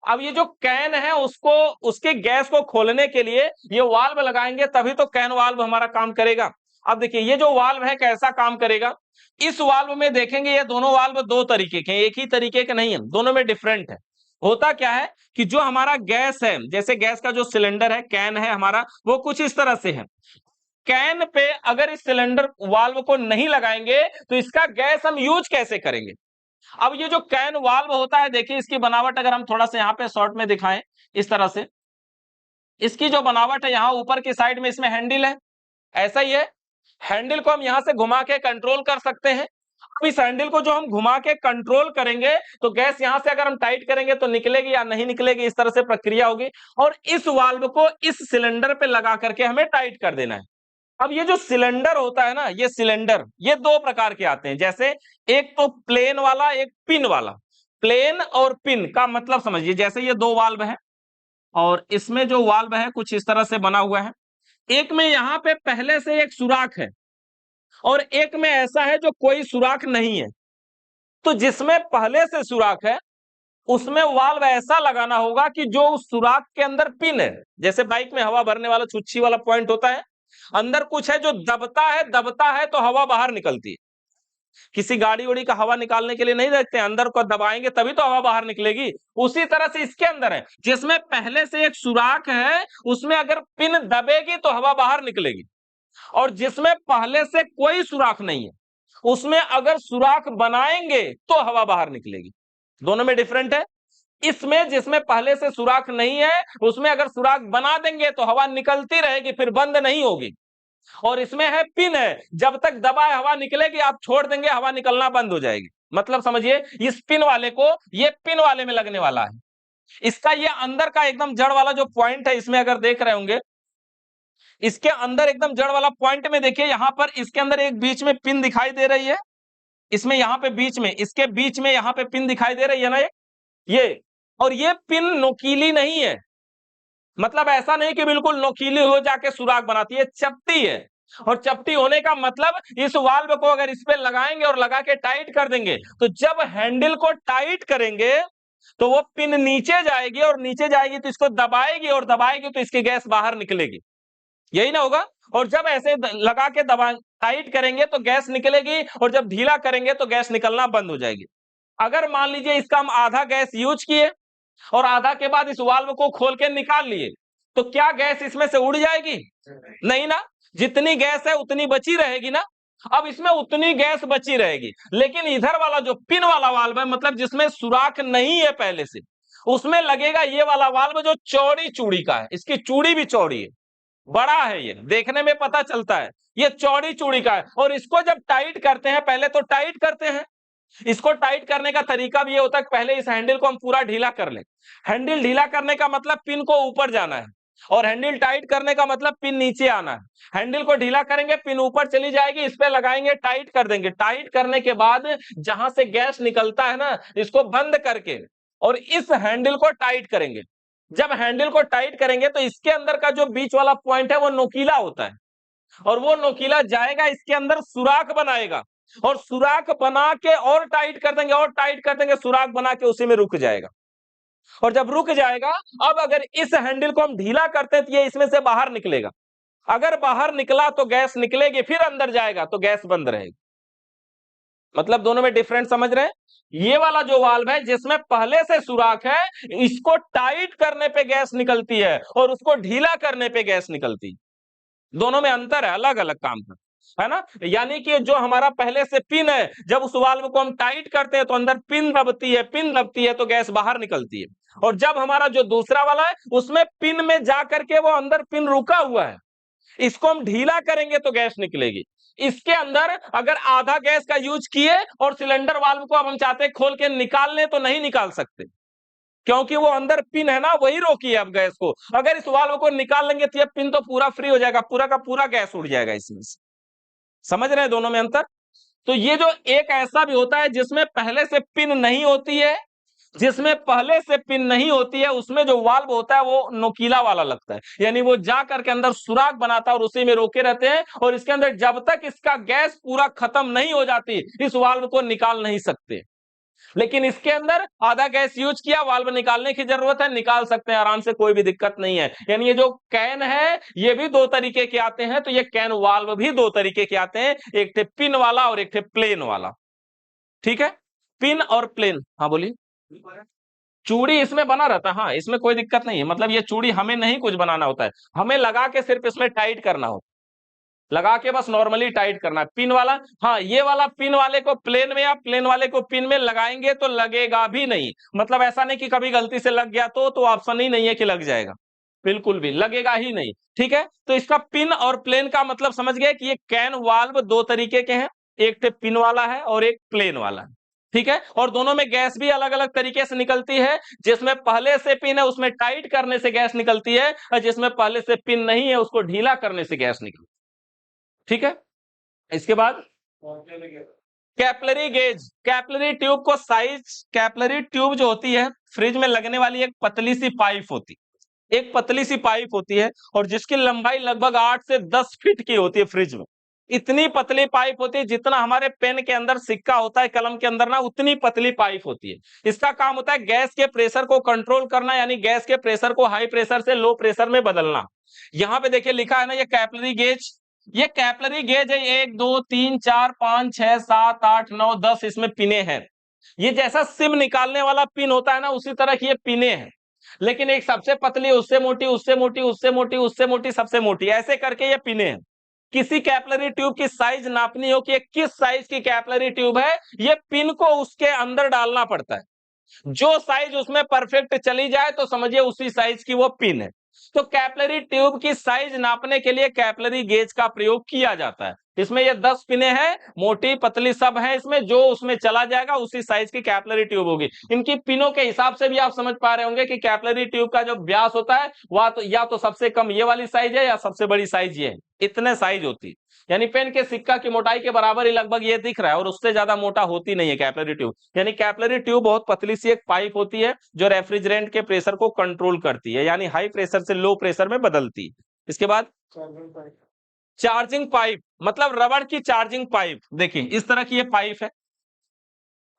S1: अब ये जो कैन है, उसको, उसके गैस को खोलने के लिए ये वाल्व लगाएंगे, तभी तो कैन वाल्व हमारा काम करेगा। अब देखिए ये जो वाल्व है कैसा काम करेगा। इस वाल्व में देखेंगे, ये दोनों वाल्व दो तरीके के, एक ही तरीके के नहीं है, दोनों में डिफरेंट है। होता क्या है कि जो हमारा गैस है, जैसे गैस का जो सिलेंडर है, कैन है हमारा, वो कुछ इस तरह से है। कैन पे अगर इस सिलेंडर वाल्व को नहीं लगाएंगे, तो इसका गैस हम यूज कैसे करेंगे। अब ये जो कैन वाल्व होता है, देखिए इसकी बनावट अगर हम थोड़ा सा यहाँ पे शॉर्ट में दिखाएं, इस तरह से इसकी जो बनावट है, यहाँ ऊपर की साइड में इसमें हैंडल है, ऐसा ही है। हैंडल को हम यहां से घुमा के कंट्रोल कर सकते हैं। अब इस हैंडल को जो हम घुमा के कंट्रोल करेंगे, तो गैस यहां से अगर हम टाइट करेंगे तो निकलेगी या नहीं निकलेगी, इस तरह से प्रक्रिया होगी। और इस वाल्व को इस सिलेंडर पे लगा करके हमें टाइट कर देना है। अब ये जो सिलेंडर होता है ना, ये सिलेंडर, ये दो प्रकार के आते हैं, जैसे एक तो प्लेन वाला, एक पिन वाला। प्लेन और पिन का मतलब समझिए, जैसे ये दो वाल्व है, और इसमें जो वाल्व है कुछ इस तरह से बना हुआ है। एक में यहां पे पहले से एक सुराख है, और एक में ऐसा है जो कोई सुराख नहीं है। तो जिसमें पहले से सुराख है, उसमें वाल्व ऐसा लगाना होगा कि जो उस सुराख के अंदर पिन है, जैसे बाइक में हवा भरने वाला छुच्छी वाला पॉइंट होता है, अंदर कुछ है जो दबता है तो हवा बाहर निकलती है। किसी गाड़ी उड़ी का हवा निकालने के लिए नहीं देखते, अंदर को दबाएंगे तभी तो हवा बाहर निकलेगी। उसी तरह से इसके अंदर है, जिसमें पहले से एक सुराख है, उसमें अगर पिन दबेगी तो हवा बाहर निकलेगी। और जिसमें पहले से कोई सुराख नहीं है, उसमें अगर सुराख बनाएंगे तो हवा बाहर निकलेगी। दोनों में डिफरेंट है। इसमें जिसमें पहले से सुराख नहीं है, उसमें अगर सुराख बना देंगे तो हवा निकलती रहेगी, फिर बंद नहीं होगी। और इसमें है पिन है, जब तक दबाए हवा निकलेगी, आप छोड़ देंगे हवा निकलना बंद हो जाएगी। मतलब समझिए, इस पिन वाले को ये पिन वाले में लगने वाला है। इसका ये अंदर का एकदम जड़ वाला जो पॉइंट है, इसमें अगर देख रहे होंगे, इसके अंदर एकदम जड़ वाला पॉइंट में देखिए, यहां पर इसके अंदर एक बीच में पिन दिखाई दे रही है। इसमें यहां पे बीच में, इसके बीच में यहां पे पिन दिखाई दे रही है ना, ये और ये पिन नोकीली नहीं है। मतलब ऐसा नहीं कि बिल्कुल नोकीली हो जाके सुराख बनाती है, चपटी है। और चपटी होने का मतलब, इस वाल्व को अगर इस पे लगाएंगे और लगा के टाइट कर देंगे, तो जब हैंडल को टाइट करेंगे तो वो पिन नीचे जाएगी, और नीचे जाएगी तो इसको दबाएगी, और दबाएगी तो इसकी गैस बाहर निकलेगी। यही ना होगा। और जब ऐसे लगा के दबा टाइट करेंगे तो गैस निकलेगी, और जब ढीला करेंगे तो गैस निकलना बंद हो जाएगी। अगर मान लीजिए इसका हम आधा गैस यूज किए, और आधा के बाद इस वाल्व को खोल के निकाल लिए, तो क्या गैस इसमें से उड़ जाएगी? नहीं ना। जितनी गैस है उतनी बची रहेगी ना। अब इसमें उतनी गैस बची रहेगी, लेकिन इधर वाला जो पिन वाला वाल्व है, मतलब जिसमें सुराख नहीं है पहले से, उसमें लगेगा ये वाला वाल्व जो चौड़ी चूड़ी का है। इसकी चूड़ी भी चौड़ी है, बड़ा है, ये देखने में पता चलता है, ये चौड़ी चूड़ी का है। और इसको जब टाइट करते हैं, पहले तो टाइट करते हैं, इसको टाइट करने का तरीका भी ये होता है कि पहले इस हैंडल को हम पूरा ढीला कर लें। हैंडल ढीला करने का मतलब पिन को ऊपर जाना है, और हैंडल टाइट करने का मतलब पिन नीचे आना है। हैंडल को ढीला करेंगे, पिन ऊपर चली जाएगी, इस पे लगाएंगे, टाइट कर देंगे। टाइट करने के बाद जहां से गैस निकलता है ना, इसको बंद करके और इस हैंडल को टाइट करेंगे। जब हैंडल को टाइट करेंगे तो इसके अंदर का जो बीच वाला पॉइंट है वो नोकीला होता है, और वो नोकीला जाएगा इसके अंदर, सुराख बनाएगा, और सुराख बना के और टाइट कर देंगे, और टाइट कर देंगे, सुराख बना के उसी में रुक जाएगा। और जब रुक जाएगा, अब अगर इस हैंडल को हम ढीला करते हैं तो ये इसमें से बाहर निकलेगा। अगर बाहर निकला तो गैस निकलेगी, फिर अंदर जाएगा तो गैस बंद रहेगी। मतलब दोनों में डिफरेंस समझ रहे हैं। ये वाला जो वाल्व है, जिसमें पहले से सुराख है, इसको टाइट करने पे गैस निकलती है, और उसको ढीला करने पे गैस निकलती है। दोनों में अंतर है, अलग अलग काम का। है ना। यानी कि जो हमारा पहले से पिन है, जब उस वाल्व को हम टाइट करते हैं तो अंदर पिन दबती है तो गैस बाहर निकलती है। और जब हमारा जो दूसरा वाला है उसमें पिन में जा करके वो अंदर पिन रुका हुआ है, इसको हम ढीला करेंगे तो गैस निकलेगी। इसके अंदर अगर आधा गैस का यूज किए और सिलेंडर वाल्व को अब हम चाहते हैं खोल के निकाल लें तो नहीं निकाल सकते, क्योंकि वो अंदर पिन है ना, वही रोकी है अब गैस को। अगर इस वाल्व को निकाल लेंगे तो ये पिन तो पूरा फ्री हो जाएगा, पूरा का पूरा गैस उड़ जाएगा इसमें से। समझ रहे हैं दोनों में अंतर। तो ये जो एक ऐसा भी होता है जिसमें पहले से पिन नहीं होती है, जिसमें पहले से पिन नहीं होती है उसमें जो वाल्व होता है वो नोकीला वाला लगता है, यानी वो जा करके अंदर सुराख बनाता है और उसी में रोके रहते हैं, और इसके अंदर जब तक इसका गैस पूरा खत्म नहीं हो जाती इस वाल्व को निकाल नहीं सकते। लेकिन इसके अंदर आधा गैस यूज किया, वाल्व निकालने की जरूरत है, निकाल सकते हैं आराम से, कोई भी दिक्कत नहीं है। यानी ये जो कैन है ये भी दो तरीके के आते हैं, तो ये कैन वाल्व भी दो तरीके के आते हैं, एक थे पिन वाला और एक थे प्लेन वाला। ठीक है, पिन और प्लेन। हाँ बोलिए। चूड़ी इसमें बना रहता है, हाँ इसमें कोई दिक्कत नहीं है, मतलब ये चूड़ी हमें नहीं कुछ बनाना होता है, हमें लगा के सिर्फ इसमें टाइट करना होता है, लगा के बस नॉर्मली टाइट करना है। पिन वाला, हाँ ये वाला पिन वाले को प्लेन में या प्लेन वाले को पिन में लगाएंगे तो लगेगा भी नहीं, मतलब ऐसा नहीं कि कभी गलती से लग गया तो ऑप्शन ही नहीं है कि लग जाएगा, बिल्कुल भी लगेगा ही नहीं। ठीक है, तो इसका पिन और प्लेन का मतलब समझ गए कि ये कैन वाल्व दो तरीके के हैं, एक तो पिन वाला है और एक प्लेन वाला है। ठीक है, और दोनों में गैस भी अलग अलग तरीके से निकलती है, जिसमें पहले से पिन है उसमें टाइट करने से गैस निकलती है, और जिसमें पहले से पिन नहीं है उसको ढीला करने से गैस निकलती है। ठीक है, इसके बाद कैपलरी गेज, कैपलरी ट्यूब को साइज, कैपलरी ट्यूब जो होती है फ्रिज में लगने वाली एक पतली सी पाइप होती है, एक पतली सी पाइप होती है, और जिसकी लंबाई लगभग 8 से 10 फीट की होती है फ्रिज में। इतनी पतली पाइप होती है जितना हमारे पेन के अंदर सिक्का होता है, कलम के अंदर ना, उतनी पतली पाइप होती है। इसका काम होता है गैस के प्रेशर को कंट्रोल करना, यानी गैस के प्रेशर को हाई प्रेशर से लो प्रेशर में बदलना। यहां पे देखिए लिखा है ना ये कैपलरी गेज, ये कैपलरी गेज है, 1 2 3 4 5 6 7 8 9 10 इसमें पिने हैं। ये जैसा सिम निकालने वाला पिन होता है ना उसी तरह की ये पिने हैं, लेकिन एक सबसे पतली, उससे मोटी, उससे मोटी, उससे मोटी, उससे मोटी, सबसे मोटी, ऐसे करके ये पिने हैं। किसी कैपलरी ट्यूब की साइज नापनी हो कि ये किस साइज की कैपलरी ट्यूब है, ये पिन को उसके अंदर डालना पड़ता है। जो साइज उसमें परफेक्ट चली जाए तो समझिए उसी साइज की वो पिन है। तो कैपलरी ट्यूब की साइज नापने के लिए कैपलरी गेज का प्रयोग किया जाता है। इसमें ये 10 पिने हैं, मोटी पतली सब है इसमें, जो उसमें चला जाएगा उसी साइज की कैपलरी ट्यूब होगी। इनकी पिनों के हिसाब से भी आप समझ पा रहे होंगे कि कैपलरी ट्यूब का जो व्यास होता है वह तो या तो सबसे कम ये वाली साइज है या सबसे बड़ी साइज ये है, इतने साइज होती है। यानी पेन के सिक्का की मोटाई के बराबर ही लगभग ये दिख रहा है, और उससे ज्यादा मोटा होती नहीं है कैपलरी ट्यूब। यानी कैपलरी ट्यूब बहुत पतली सी एक पाइप होती है जो रेफ्रिजरेंट के प्रेशर को कंट्रोल करती है, यानी हाई प्रेशर से लो प्रेशर में बदलती है। इसके बाद चार्जिंग पाइप, मतलब रबड़ की चार्जिंग पाइप। देखिए इस तरह की ये पाइप है,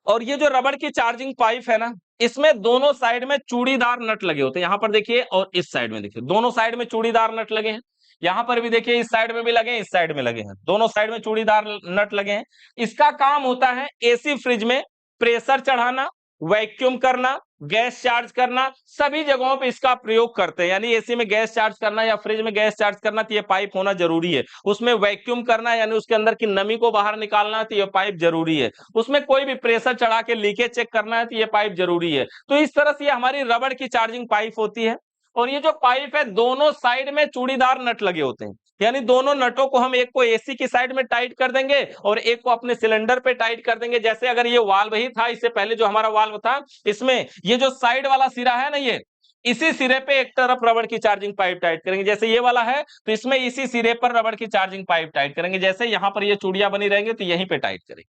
S1: और ये जो रबड़ की चार्जिंग पाइप है ना, इसमें दोनों साइड में चूड़ीदार नट लगे होते हैं। यहां पर देखिए और इस साइड में देखिए, दोनों साइड में चूड़ीदार नट लगे हैं। यहां पर भी देखिए इस साइड में भी लगे हैं, इस साइड में लगे हैं, दोनों साइड में चूड़ीदार नट लगे हैं। इसका काम होता है एसी फ्रिज में प्रेशर चढ़ाना, वैक्यूम करना, गैस चार्ज करना, सभी जगहों पे इसका प्रयोग करते हैं। यानी एसी में गैस चार्ज करना या फ्रिज में गैस चार्ज करना तो ये पाइप होना जरूरी है। उसमें वैक्यूम करना यानी उसके अंदर की नमी को बाहर निकालना तो ये पाइप जरूरी है। उसमें कोई भी प्रेशर चढ़ा के लीकेज चेक करना है तो ये पाइप जरूरी है। तो इस तरह से ये हमारी रबड़ की चार्जिंग पाइप होती है। और ये जो पाइप है दोनों साइड में चूड़ीदार नट लगे होते हैं, यानी दोनों नटों को हम एक को एसी की साइड में टाइट कर देंगे और एक को अपने सिलेंडर पे टाइट कर देंगे। जैसे अगर ये वाल्व ही था, इससे पहले जो हमारा वाल्व था, इसमें ये जो साइड वाला सिरा है ना, ये इसी सिरे पे एक तरफ रबड़ की चार्जिंग पाइप टाइट करेंगे। जैसे ये वाला है तो इसमें इसी सिरे पर रबड़ की चार्जिंग पाइप टाइट करेंगे। जैसे यहां पर ये चूड़ियां बनी रहेंगे तो यहीं पे टाइट करेंगे।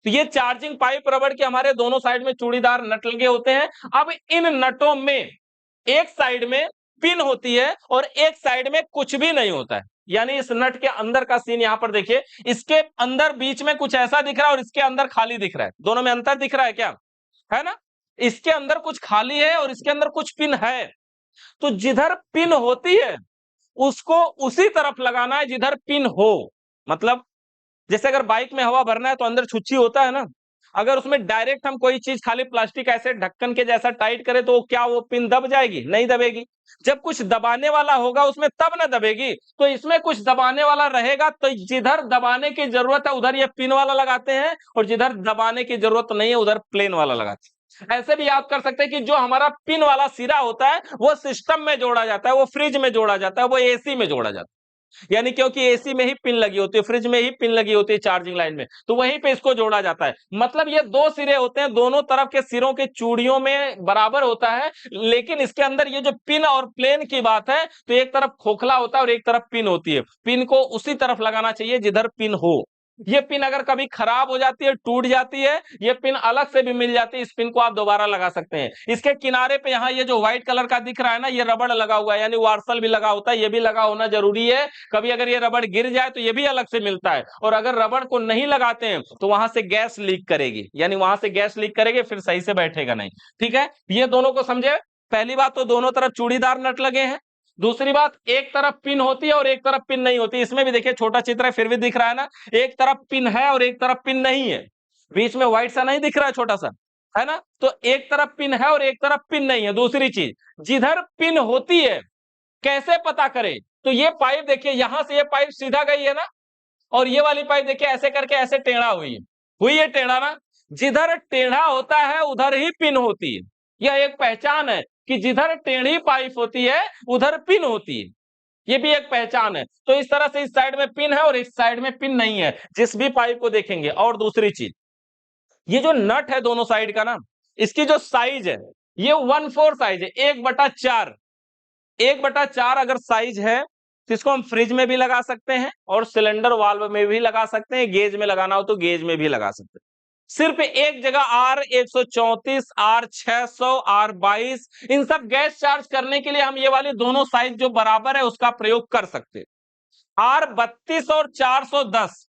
S1: तो ये चार्जिंग पाइप रबड़ के हमारे दोनों साइड में चूड़ीदार नट लगे होते हैं। अब इन नटों में एक साइड में पिन होती है और एक साइड में कुछ भी नहीं होता है। यानी इस नट के अंदर का सीन यहां पर देखिए, इसके अंदर बीच में कुछ ऐसा दिख रहा है और इसके अंदर खाली दिख रहा है। दोनों में अंतर दिख रहा है क्या? है ना, इसके अंदर कुछ खाली है और इसके अंदर कुछ पिन है। तो जिधर पिन होती है उसको उसी तरफ लगाना है जिधर पिन हो। मतलब जैसे अगर बाइक में हवा भरना है तो अंदर छुच्ची होता है ना, अगर उसमें डायरेक्ट हम कोई चीज खाली प्लास्टिक ऐसे ढक्कन के जैसा टाइट करें तो क्या वो पिन दब जाएगी? नहीं दबेगी। जब कुछ दबाने वाला होगा उसमें तब ना दबेगी। तो इसमें कुछ दबाने वाला रहेगा तो जिधर दबाने की जरूरत है उधर ये पिन वाला लगाते हैं, और जिधर दबाने की जरूरत नहीं है उधर प्लेन वाला लगाते हैं। ऐसे भी याद कर सकते हैं कि जो हमारा पिन वाला सिरा होता है वो सिस्टम में जोड़ा जाता है, वो फ्रिज में जोड़ा जाता है, वो एसी में जोड़ा जाता है। यानी क्योंकि एसी में ही पिन लगी होती है, फ्रिज में ही पिन लगी होती है चार्जिंग लाइन में, तो वहीं पे इसको जोड़ा जाता है। मतलब ये दो सिरे होते हैं, दोनों तरफ के सिरों के चूड़ियों में बराबर होता है, लेकिन इसके अंदर ये जो पिन और प्लेन की बात है तो एक तरफ खोखला होता है और एक तरफ पिन होती है। पिन को उसी तरफ लगाना चाहिए जिधर पिन हो। ये पिन अगर कभी खराब हो जाती है, टूट जाती है, ये पिन अलग से भी मिल जाती है, इस पिन को आप दोबारा लगा सकते हैं। इसके किनारे पे यहाँ ये जो व्हाइट कलर का दिख रहा है ना, ये रबड़ लगा हुआ है, यानी वार्सल भी लगा होता है, ये भी लगा होना जरूरी है। कभी अगर ये रबड़ गिर जाए तो ये भी अलग से मिलता है, और अगर रबड़ को नहीं लगाते हैं तो वहां से गैस लीक करेगी, यानी वहां से गैस लीक करेगी, फिर सही से बैठेगा नहीं। ठीक है, ये दोनों को समझे। पहली बात तो दोनों तरफ चूड़ीदार नट लगे हैं। दूसरी बात, एक तरफ पिन होती है और एक तरफ पिन नहीं होती। इसमें भी देखिए छोटा चित्र है फिर भी दिख रहा है ना, एक तरफ पिन है और एक तरफ पिन नहीं है। बीच में व्हाइट सा नहीं दिख रहा है छोटा सा, है ना? तो एक तरफ पिन है और एक तरफ पिन नहीं है। दूसरी चीज, जिधर पिन होती है कैसे पता करें? तो ये पाइप देखिए, यहां से ये पाइप सीधा गई है ना, और ये वाली पाइप देखिए ऐसे करके ऐसे टेढ़ा हुई है टेढ़ा ना। जिधर टेढ़ा होता है उधर ही पिन होती है। यह एक पहचान है कि जिधर टेढ़ी पाइप होती है उधर पिन होती है। ये भी एक पहचान है। तो इस तरह से इस साइड में पिन है और इस साइड में पिन नहीं है, जिस भी पाइप को देखेंगे। और दूसरी चीज, ये जो नट है दोनों साइड का ना, इसकी जो साइज है ये 1/4 साइज है, 1/4। 1/4 अगर साइज है तो इसको हम फ्रिज में भी लगा सकते हैं और सिलेंडर वाल्व में भी लगा सकते हैं, गेज में लगाना हो तो गेज में भी लगा सकते हैं। सिर्फ एक जगह R134, R600, R22, इन सब गैस चार्ज करने के लिए हम ये वाली दोनों साइज जो बराबर है उसका प्रयोग कर सकते हैं। R32 और 410,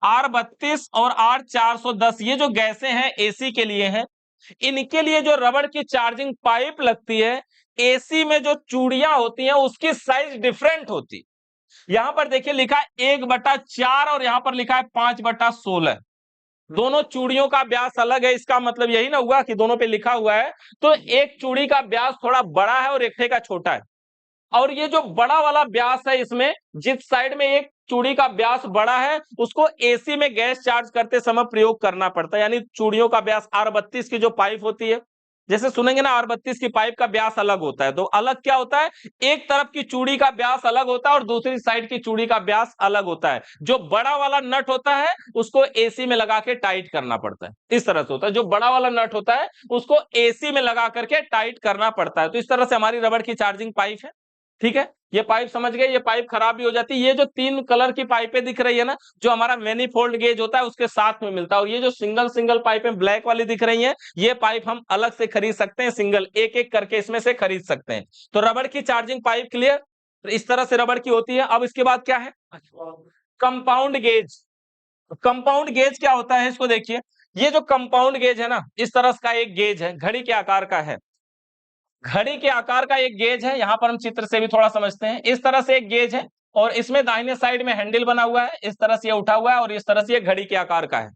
S1: R32 और R410 ये जो गैसें हैं एसी के लिए हैं। इनके लिए जो रबड़ की चार्जिंग पाइप लगती है, एसी में जो चूड़ियां होती हैं उसकी साइज डिफरेंट होती है। यहां पर देखिए लिखा है 1/4 और यहां पर लिखा है 5/16। दोनों चूड़ियों का व्यास अलग है, इसका मतलब यही ना हुआ कि दोनों पे लिखा हुआ है तो एक चूड़ी का व्यास थोड़ा बड़ा है और एक का छोटा है। और ये जो बड़ा वाला व्यास है, इसमें जिस साइड में एक चूड़ी का व्यास बड़ा है उसको एसी में गैस चार्ज करते समय प्रयोग करना पड़ता है। यानी चूड़ियों का व्यास R32 की जो पाइप होती है, जैसे सुनेंगे ना R32 की पाइप का व्यास अलग होता है, तो अलग क्या होता है, एक तरफ की चूड़ी का व्यास अलग होता है और दूसरी साइड की चूड़ी का व्यास अलग होता है। जो बड़ा वाला नट होता है उसको एसी में लगा के टाइट करना पड़ता है, इस तरह से होता है। जो बड़ा वाला नट होता है उसको एसी में लगा करके टाइट करना पड़ता है। तो इस तरह से हमारी रबड़ की चार्जिंग पाइप है। ठीक है, ये पाइप समझ गए, ये पाइप खराब भी हो जाती है। ये जो 3 कलर की पाइपें दिख रही है ना, जो हमारा मैनीफोल्ड गेज होता है उसके साथ में मिलता है। और ये जो सिंगल सिंगल पाइपें ब्लैक वाली दिख रही हैं, ये पाइप हम अलग से खरीद सकते हैं, सिंगल एक एक करके इसमें से खरीद सकते हैं। तो रबड़ की चार्जिंग पाइप क्लियर, तो इस तरह से रबड़ की होती है। अब इसके बाद क्या है, कंपाउंड गेज। कंपाउंड गेज क्या होता है इसको देखिए। ये जो कंपाउंड गेज है ना, इस तरह का एक गेज है, घड़ी के आकार का है। घड़ी के आकार का एक गेज है, यहां पर हम चित्र से भी थोड़ा समझते हैं। इस तरह से एक गेज है और इसमें दाहिने साइड में हैंडल बना हुआ है, इस तरह से ये उठा हुआ है और इस तरह से ये घड़ी के आकार का है,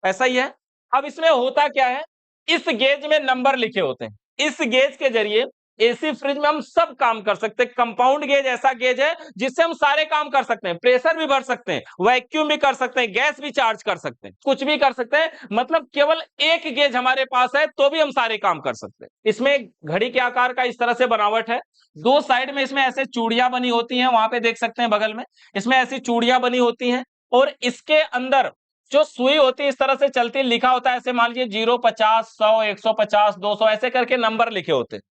S1: ऐसा ही है। अब इसमें होता क्या है, इस गेज में नंबर लिखे होते हैं। इस गेज के जरिए एसी फ्रिज में हम सब काम कर सकते हैं। कंपाउंड गेज ऐसा गेज है जिससे हम सारे काम कर सकते हैं, प्रेशर भी भर सकते हैं, वैक्यूम भी कर सकते हैं, गैस भी चार्ज कर सकते हैं, कुछ भी कर सकते हैं। मतलब केवल एक गेज हमारे पास है तो भी हम सारे काम कर सकते हैं। इसमें घड़ी के आकार का इस तरह से बनावट है, दो साइड में इसमें ऐसे चूड़ियां बनी होती हैं, वहां पे देख सकते हैं बगल में इसमें ऐसी चूड़ियां बनी होती हैं। और इसके अंदर जो सुई होती है इस तरह से चलती है, लिखा होता है ऐसे, मान लीजिए 0, 50, 100, 150, 200 ऐसे करके नंबर लिखे होते हैं।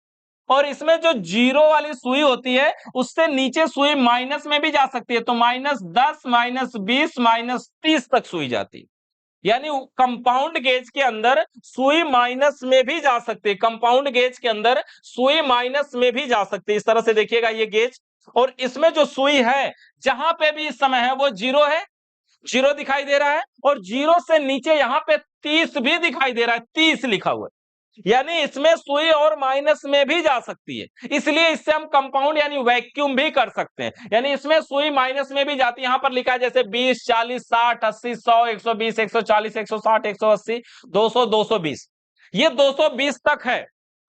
S1: और इसमें जो जीरो वाली सुई होती है उससे नीचे सुई माइनस में भी जा सकती है, तो -10, -20, -30 तक सुई जाती है। यानी कंपाउंड गेज के अंदर सुई माइनस में भी जा सकती है, कंपाउंड गेज के अंदर सुई माइनस में भी जा सकती है। इस तरह से देखिएगा ये गेज, और इसमें जो सुई है जहां पे भी इस समय है वो 0 है, 0 दिखाई दे रहा है, और 0 से नीचे यहां पे 30 भी दिखाई दे रहा है, 30 लिखा हुआ है। यानी इसमें सुई और माइनस में भी जा सकती है, इसलिए इससे हम कंपाउंड यानी वैक्यूम भी कर सकते हैं। यानी इसमें सुई माइनस में भी जाती है। यहां पर लिखा है जैसे 20, 40, 60, 80, 100, 120, 140, 160, 180, 200, 220, ये 220 तक है।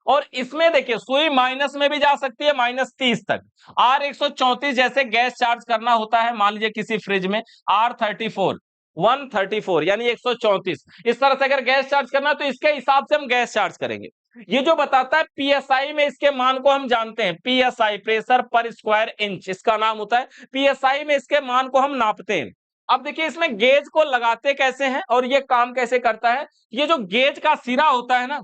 S1: और इसमें देखिए सुई माइनस में भी जा सकती है, -30 तक। R134 जैसे गैस चार्ज करना होता है, मान लीजिए किसी फ्रिज में R34 134 यानी 134, इस तरह से अगर गैस चार्ज करना है तो इसके हिसाब से हम गैस चार्ज करेंगे। ये जो बताता है पीएसआई में, इसके मान को हम जानते हैं, पीएसआई प्रेशर पर स्क्वायर इंच इसका नाम होता है। पीएसआई में इसके मान को हम नापते हैं। अब देखिए इसमें गेज को लगाते कैसे हैं और ये काम कैसे करता है। ये जो गेज का सिरा होता है ना,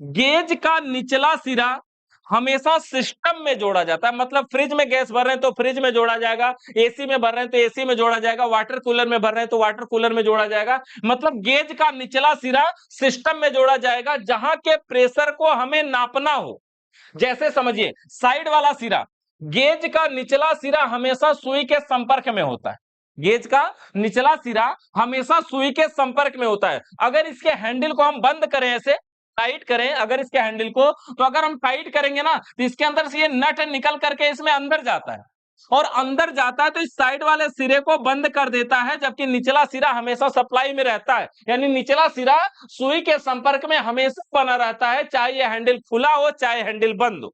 S1: गेज का निचला सिरा हमेशा सिस्टम में जोड़ा जाता है। मतलब फ्रिज में गैस भर रहे हैं तो फ्रिज में जोड़ा जाएगा, एसी में भर रहे हैं तो एसी में जोड़ा जाएगा, वाटर कूलर में भर रहे हैं तो वाटर कूलर में जोड़ा जाएगा। मतलब गेज का निचला सिरा सिस्टम में जोड़ा जाएगा जहां के प्रेशर को हमें नापना हो। जैसे समझिए साइड वाला सिरा, गेज का निचला सिरा हमेशा सुई के संपर्क में होता है। गेज का निचला सिरा हमेशा सुई के संपर्क में होता है। अगर इसके हैंडल को हम बंद करें, ऐसे टाइट करें अगर इसके हैंडल को, तो अगर हम टाइट करेंगे ना तो इसके अंदर से ये नट निकल करके इसमें अंदर जाता है, और अंदर जाता है तो इस साइड वाले सिरे को बंद कर देता है, जबकि निचला सिरा हमेशा सप्लाई में रहता है। यानी निचला सिरा सुई के संपर्क में हमेशा बना रहता है, चाहे ये हैंडल खुला हो चाहे हैंडल बंद हो,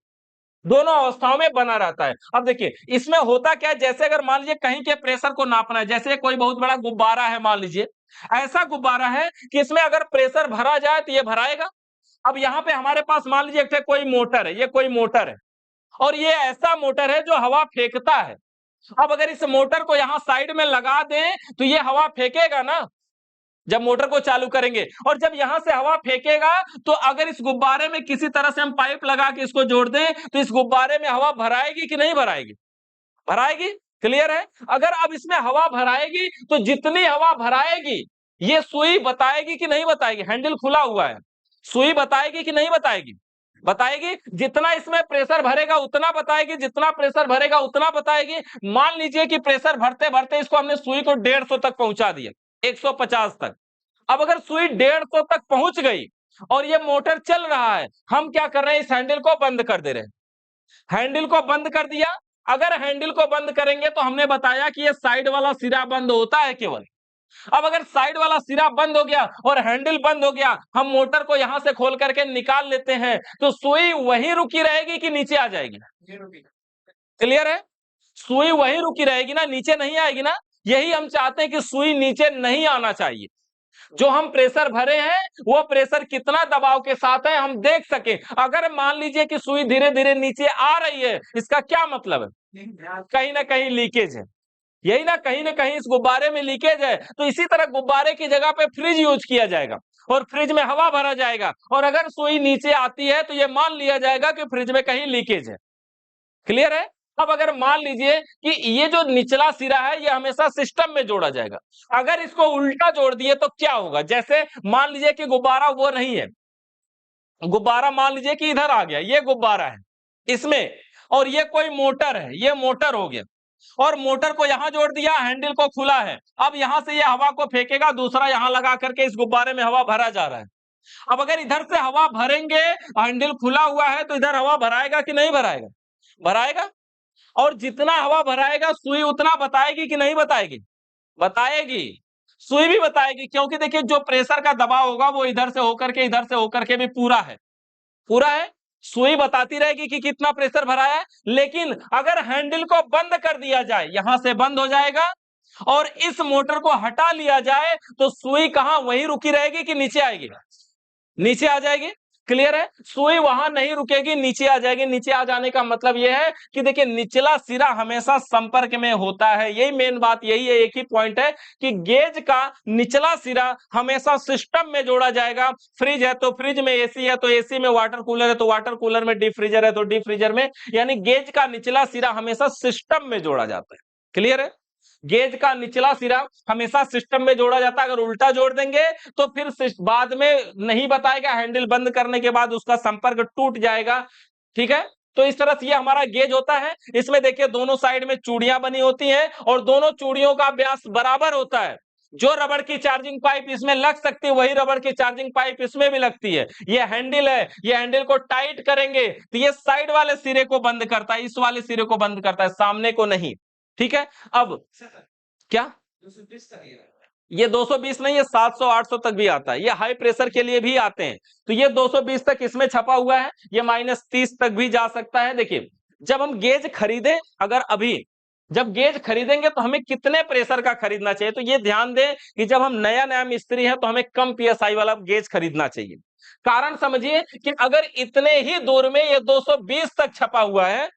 S1: दोनों अवस्थाओं में बना रहता है। अब देखिए इसमें होता क्या है, जैसे अगर मान लीजिए कहीं के प्रेशर को नापना है, जैसे कोई बहुत बड़ा गुब्बारा है, मान लीजिए ऐसा गुब्बारा है कि इसमें अगर प्रेशर भरा जाए तो ये भराएगा। अब यहाँ पे हमारे पास मान लीजिए एक कोई मोटर है, ये कोई मोटर है और ये ऐसा मोटर है जो हवा फेंकता है। अब अगर इस मोटर को यहाँ साइड में लगा दें तो ये हवा फेंकेगा ना जब मोटर को चालू करेंगे, और जब यहां से हवा फेंकेगा तो अगर इस गुब्बारे में किसी तरह से हम पाइप लगा के इसको जोड़ दें तो इस गुब्बारे में हवा भराएगी कि नहीं भराएगी? भराएगी। क्लियर है? अगर अब इसमें हवा भराएगी तो जितनी हवा भराएगी ये सुई बताएगी कि नहीं बताएगी? हैंडल खुला हुआ है, सुई बताएगी कि नहीं बताएगी? बताएगी। जितना इसमें प्रेशर भरेगा उतना बताएगी, जितना प्रेशर भरेगा उतना बताएगी। मान लीजिए कि प्रेशर भरते भरते इसको हमने सुई को 150 तक पहुंचा दिया, 150 तक। अब अगर सुई 150 तक पहुंच गई और ये मोटर चल रहा है, हम क्या कर रहे हैं, इस हैंडल को बंद कर दे रहे हैं। हैंडल को बंद कर दिया। अगर हैंडल को बंद करेंगे तो हमने बताया कि ये साइड वाला सिरा बंद होता है केवल। अब अगर साइड वाला सिरा बंद हो गया और हैंडल बंद हो गया, हम मोटर को यहां से खोल करके निकाल लेते हैं, तो सुई वहीं रुकी रहेगी कि नीचे आ जाएगी? क्लियर है? सुई वहीं रुकी रहेगी ना, नीचे नहीं आएगी ना। यही हम चाहते हैं कि सुई नीचे नहीं आना चाहिए। जो हम प्रेशर भरे हैं वो प्रेशर कितना दबाव के साथ है हम देख सके। अगर मान लीजिए कि सुई धीरे धीरे नीचे आ रही है, इसका क्या मतलब है? कहीं ना कहीं लीकेज है। यही ना, कहीं ना कहीं इस गुब्बारे में लीकेज है। तो इसी तरह गुब्बारे की जगह पे फ्रिज यूज किया जाएगा और फ्रिज में हवा भरा जाएगा, और अगर सुई नीचे आती है तो ये मान लिया जाएगा कि फ्रिज में कहीं लीकेज है। क्लियर है? अब अगर मान लीजिए कि ये जो निचला सिरा है ये हमेशा सिस्टम में जोड़ा जाएगा। अगर इसको उल्टा जोड़ दिए तो क्या होगा? जैसे मान लीजिए कि गुब्बारा वो नहीं है, गुब्बारा मान लीजिए कि इधर आ गया, ये गुब्बारा है इसमें, और ये कोई मोटर है, ये मोटर हो गया, और मोटर को यहां जोड़ दिया, हैंडल को खुला है। अब यहां से ये हवा को फेंकेगा, दूसरा यहां लगा करके इस गुब्बारे में हवा भरा जा रहा है। अब अगर इधर से हवा भरेंगे, हैंडल खुला हुआ है, तो इधर हवा भराएगा कि नहीं भराएगा? भराएगा। और जितना हवा भराएगा सुई उतना बताएगी कि नहीं बताएगी? बताएगी। सुई भी बताएगी, क्योंकि देखिए जो प्रेशर का दबाव होगा वो इधर से होकर के इधर से होकर के भी पूरा है, पूरा है। सुई बताती रहेगी कि कितना प्रेशर भरा है। लेकिन अगर हैंडल को बंद कर दिया जाए, यहां से बंद हो जाएगा, और इस मोटर को हटा लिया जाए, तो सुई कहां वहीं रुकी रहेगी कि नीचे आएगी? नीचे आ जाएगी। क्लियर है? सुई वहां नहीं रुकेगी, नीचे आ जाएगी। नीचे आ जाने का मतलब यह है कि देखिए निचला सिरा हमेशा संपर्क में होता है। यही मेन बात, यही है, एक ही पॉइंट है कि गेज का निचला सिरा हमेशा सिस्टम में जोड़ा जाएगा। फ्रिज है तो फ्रिज में, एसी है तो एसी में, वाटर कूलर है तो वाटर कूलर में, डीप फ्रीजर है तो डीप फ्रीजर में। यानी गेज का निचला सिरा हमेशा सिस्टम में जोड़ा जाता है। क्लियर है? गेज का निचला सिरा हमेशा सिस्टम में जोड़ा जाता है। अगर उल्टा जोड़ देंगे तो फिर बाद में नहीं बताएगा, हैंडल बंद करने के बाद उसका संपर्क टूट जाएगा। ठीक है? तो इस तरह से ये हमारा गेज होता है। इसमें देखिए दोनों साइड में चूड़ियां बनी होती हैं और दोनों चूड़ियों का व्यास बराबर होता है। जो रबड़ की चार्जिंग पाइप इसमें लग सकती है वही रबड़ की चार्जिंग पाइप इसमें भी लगती है। ये हैंडल है, ये हैंडल को टाइट करेंगे तो ये साइड वाले सिरे को बंद करता है, इस वाले सिरे को बंद करता है, सामने को नहीं। ठीक है, अब क्या
S2: 220 तक ये रहता
S1: ये 220 नहीं, ये 700 800 तक भी आता है, ये हाई प्रेशर के लिए भी आते हैं। तो ये 220 तक इसमें छपा हुआ है, ये -30 तक भी जा सकता है। देखिए जब हम गेज खरीदें, अगर अभी जब गेज खरीदेंगे तो हमें कितने प्रेशर का खरीदना चाहिए, तो ये ध्यान दें कि जब हम नया नया मिस्त्री है तो हमें कम पीएसआई वाला गेज खरीदना चाहिए। कारण समझिए कि अगर इतने ही दूर में ये 220 तक छपा हुआ है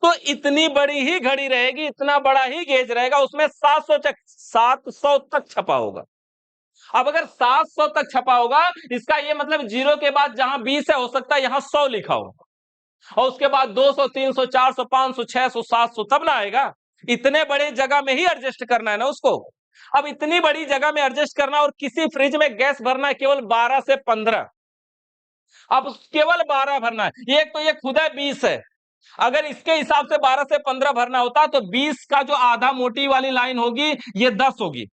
S1: तो इतनी बड़ी ही घड़ी रहेगी, इतना बड़ा ही गेज रहेगा, उसमें 700 तक छपा होगा। अब अगर 700 तक छपा होगा, इसका ये मतलब 0 के बाद जहां 20 है, हो सकता है यहां 100 लिखा हो, और उसके बाद 200 300 400 500 600 700 तब ना आएगा। इतने बड़े जगह में ही एडजस्ट करना है ना उसको। अब इतनी बड़ी जगह में एडजस्ट करना, और किसी फ्रिज में गैस भरना है केवल 12 से 15। अब केवल 12 भरना है, एक तो ये खुद है 20 है, अगर इसके हिसाब से 12 से 15 भरना होता तो 20 का जो आधा मोटी वाली लाइन होगी ये 10 होगी,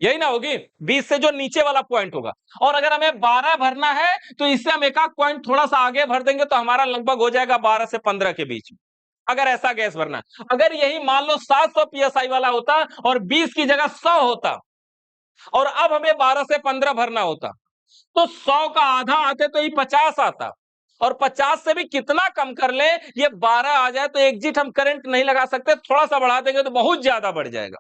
S1: यही ना होगी, 20 से जो नीचे वाला पॉइंट होगा। और अगर हमें 12 भरना है तो इससे हम एक आध पॉइंट थोड़ा सा आगे भर देंगे तो हमारा लगभग हो जाएगा 12 से 15 के बीच में, अगर ऐसा गैस भरना है। अगर यही मान लो 700 पीएसआई वाला होता और 20 की जगह 100 होता, और अब हमें 12 से 15 भरना होता, तो 100 का आधा आते तो ये 50 आता, और 50 से भी कितना कम कर ले, ये 12 आ जाए तो एग्जिट हम करंट नहीं लगा सकते, थोड़ा सा बढ़ा देंगे तो बहुत ज्यादा बढ़ जाएगा।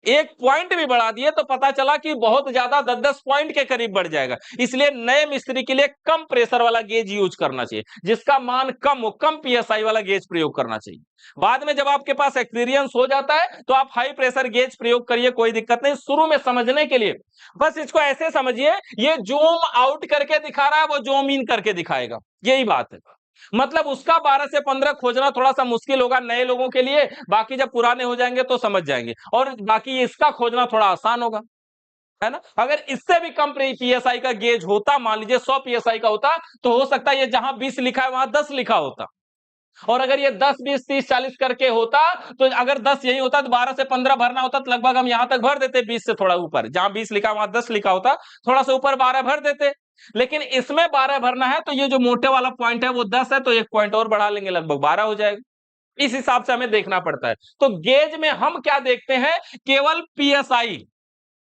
S1: एक पॉइंट भी बढ़ा दिए तो पता चला कि बहुत ज्यादा 10-10 पॉइंट के करीब बढ़ जाएगा। इसलिए नए मिस्त्री के लिए कम प्रेशर वाला गेज यूज करना चाहिए, जिसका मान कम हो, कम पीएसआई वाला गेज प्रयोग करना चाहिए। बाद में जब आपके पास एक्सपीरियंस हो जाता है तो आप हाई प्रेशर गेज प्रयोग करिए, कोई दिक्कत नहीं। शुरू में समझने के लिए बस इसको ऐसे समझिए, ये जूम आउट करके दिखा रहा है, वो जूम इन करके दिखाएगा, यही बात है। मतलब उसका 12 से 15 खोजना थोड़ा सा मुश्किल होगा नए लोगों के लिए, बाकी जब पुराने हो जाएंगे तो समझ जाएंगे, और बाकी इसका खोजना थोड़ा आसान होगा, है ना। अगर इससे भी कम पीएसआई का गेज होता, मान लीजिए 100 पीएसआई का होता, तो हो सकता है ये जहां 20 लिखा है वहां 10 लिखा होता, और अगर ये 10 20 30 40 करके होता, तो अगर 10 यही होता तो 12 से 15 भरना होता तो लगभग हम यहां तक भर देते, 20 से थोड़ा ऊपर, जहां 20 लिखा वहां 10 लिखा होता, थोड़ा सा ऊपर 12 भर देते। लेकिन इसमें 12 भरना है तो ये जो मोटे वाला पॉइंट है वो 10 है, तो एक पॉइंट और बढ़ा लेंगे, लगभग 12 हो जाएगा। इस हिसाब से हमें देखना पड़ता है। तो गेज में हम क्या देखते हैं, केवल पीएसआई,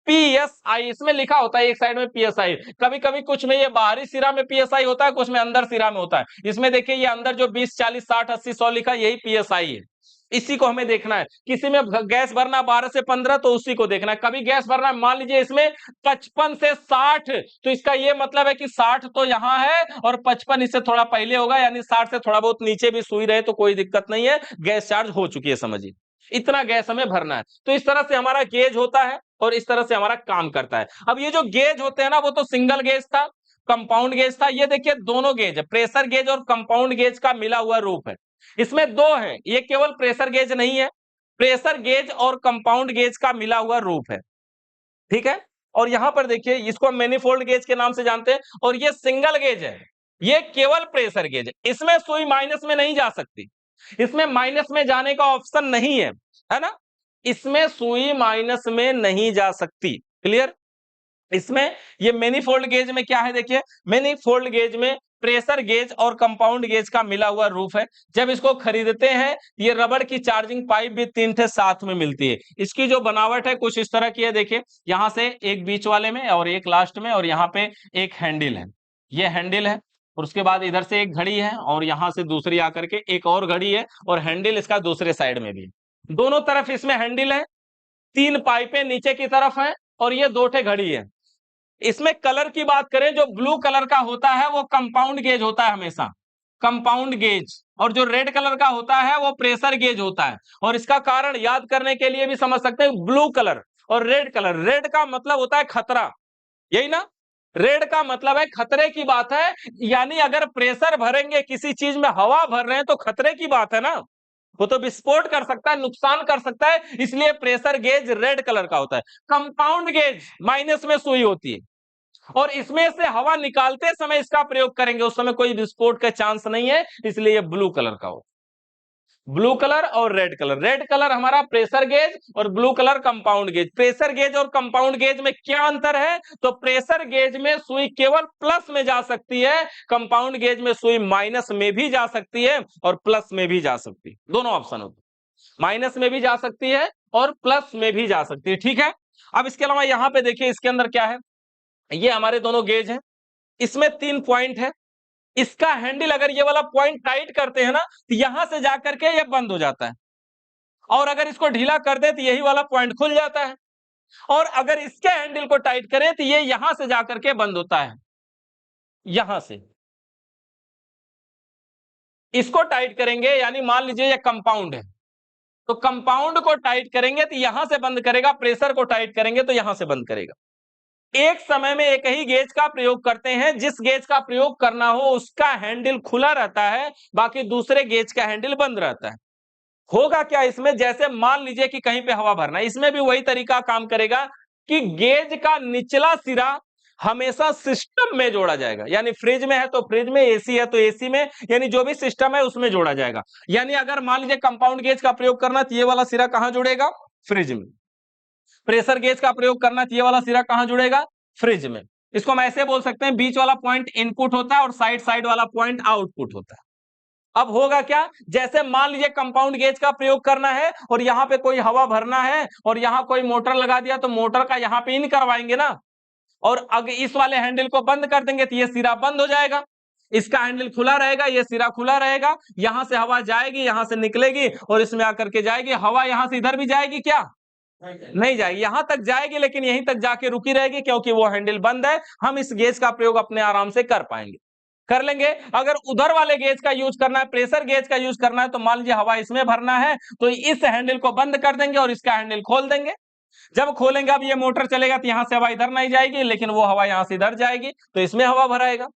S1: पीएसआई इसमें लिखा होता है एक साइड में पीएसआई। कभी कभी कुछ में ये बाहरी सिरा में पीएसआई होता है, कुछ में अंदर सिरा में होता है। इसमें देखिए ये अंदर जो 20 40 60 80 100 लिखा है, यही पीएसआई है, इसी को हमें देखना है। किसी में गैस भरना 12 से 15 तो उसी को देखना है। कभी गैस भरना मान लीजिए इसमें 55 से 60, तो इसका ये मतलब है कि 60 तो यहां है और 55 इससे थोड़ा पहले होगा, यानी 60 से थोड़ा बहुत नीचे भी सुई रहे तो कोई दिक्कत नहीं है, गैस चार्ज हो चुकी है, समझिए इतना गैस हमें भरना है। तो इस तरह से हमारा गेज होता है और इस तरह से हमारा काम करता है। अब ये जो गेज होते हैं ना, वो तो सिंगल गेज था, कंपाउंड गेज था। ये देखिए दोनों गेज है, प्रेशर गेज और कंपाउंड गेज का मिला हुआ रूप है। इसमें दो है, ये केवल प्रेशर गेज नहीं है, प्रेशर गेज और कंपाउंड गेज का मिला हुआ रूप है, ठीक है। और यहां पर देखिए इसको मैनिफोल्ड गेज के नाम से जानते हैं, और ये सिंगल गेज है, ये केवल प्रेशर गेज है। इसमें सुई माइनस में नहीं जा सकती, इसमें माइनस में जाने का ऑप्शन नहीं है ना, इसमें सुई माइनस में नहीं जा सकती, क्लियर। इसमें ये मैनिफोल्ड गेज में क्या है, देखिए मैनिफोल्ड गेज में प्रेशर गेज और कंपाउंड गेज का मिला हुआ रूप है। जब इसको खरीदते हैं, ये रबड़ की चार्जिंग पाइप भी 3 ठे साथ में मिलती है। इसकी जो बनावट है कुछ इस तरह की है, देखिए यहां से एक बीच वाले में और एक लास्ट में, और यहाँ पे एक हैंडल है, ये हैंडल है, और उसके बाद इधर से एक घड़ी है, और यहां से दूसरी आकर के एक और घड़ी है, और हैंडल इसका दूसरे साइड में भी है। दोनों तरफ इसमें हैंडल है, 3 पाइपें नीचे की तरफ हैं, और ये 2 ठे घड़ी है। इसमें कलर की बात करें, जो ब्लू कलर का होता है वो कंपाउंड गेज होता है हमेशा, कंपाउंड गेज, और जो रेड कलर का होता है वो प्रेशर गेज होता है। और इसका कारण याद करने के लिए भी समझ सकते हैं, ब्लू कलर और रेड कलर, रेड का मतलब होता है खतरा, यही ना, रेड का मतलब है खतरे की बात है, यानी अगर प्रेशर भरेंगे किसी चीज में, हवा भर रहे हैं तो खतरे की बात है ना, वो तो विस्फोट कर सकता है, नुकसान कर सकता है, इसलिए प्रेशर गेज रेड कलर का होता है। कंपाउंड गेज माइनस में सुई होती है, और इसमें से हवा निकालते समय इसका प्रयोग करेंगे, उस समय कोई विस्फोट का चांस नहीं है, इसलिए ये ब्लू कलर का हो। ब्लू कलर और रेड कलर। रेड कलर हमारा प्रेशर गेज और blue colour compound gauge. Pressure gauge और कंपाउंड गेज में क्या अंतर है? तो प्रेशर गेज में सुई केवल प्लस में जा सकती है, कंपाउंड गेज में सुई माइनस में भी जा सकती है और प्लस में भी जा सकती है। दोनों ऑप्शन होते हैं, माइनस में भी जा सकती है और प्लस में भी जा सकती है। ठीक है, अब इसके अलावा यहां पे देखिए इसके अंदर क्या है, ये हमारे दोनों गेज हैं, इसमें 3 पॉइंट है। इसका हैंडल अगर ये वाला पॉइंट टाइट करते हैं ना तो यहां से जाकर के ये बंद हो जाता है, और अगर इसको ढीला कर दे तो यही वाला पॉइंट खुल जाता है, और अगर इसके हैंडल को टाइट करें तो ये यहां से जाकर के बंद होता है, यहां से इसको टाइट करेंगे, यानी मान लीजिए ये कंपाउंड है, तो कंपाउंड को टाइट करेंगे तो यहां से बंद करेगा, प्रेशर को टाइट करेंगे तो यहां से बंद करेगा। एक समय में एक ही गेज का प्रयोग करते हैं, जिस गेज का प्रयोग करना हो उसका हैंडल खुला रहता है, बाकी दूसरे गेज का हैंडल बंद रहता है। होगा क्या इसमें, जैसे मान लीजिए कि कहीं पे हवा भरना है, इसमें भी वही तरीका काम करेगा कि गेज का निचला सिरा हमेशा सिस्टम में जोड़ा जाएगा, यानी फ्रिज में है तो फ्रिज में, एसी है तो एसी में, यानी जो भी सिस्टम है उसमें जोड़ा जाएगा। यानी अगर मान लीजिए कंपाउंड गेज का प्रयोग करना तो ये वाला सिरा कहां जुड़ेगा? फ्रिज में। प्रेशर गेज का प्रयोग करना तो ये वाला सिरा कहां जुड़ेगा? फ्रिज में। इसको हम ऐसे बोल सकते हैं, बीच वाला पॉइंट इनपुट होता है और साइड वाला पॉइंट आउटपुट होता है। अब होगा क्या, जैसे मान लीजिए कंपाउंड गेज का प्रयोग करना है और यहां पे कोई हवा भरना है और यहां कोई मोटर लगा दिया, तो मोटर का यहां पे इन करवाएंगे ना, और अगर इस वाले हैंडल को बंद कर देंगे तो ये सिरा बंद हो जाएगा, इसका हैंडल खुला रहेगा, ये सिरा खुला रहेगा, यहां से हवा जाएगी, यहां से निकलेगी और इसमें आकर के जाएगी। हवा यहां से इधर भी जाएगी क्या? नहीं जाएगी, यहां तक जाएगी लेकिन यहीं तक जाके रुकी रहेगी, क्योंकि वो हैंडल बंद है। हम इस गेज का प्रयोग अपने आराम से कर पाएंगे, कर लेंगे। अगर उधर वाले गेज का यूज करना है, प्रेशर गेज का यूज करना है, तो मान लीजिए हवा इसमें भरना है तो इस हैंडल को बंद कर देंगे और इसका हैंडल खोल देंगे। जब खोलेंगे, अब ये मोटर चलेगा तो यहां से हवा इधर नहीं जाएगी, लेकिन वो हवा यहां से इधर जाएगी, तो इसमें हवा भराएगा।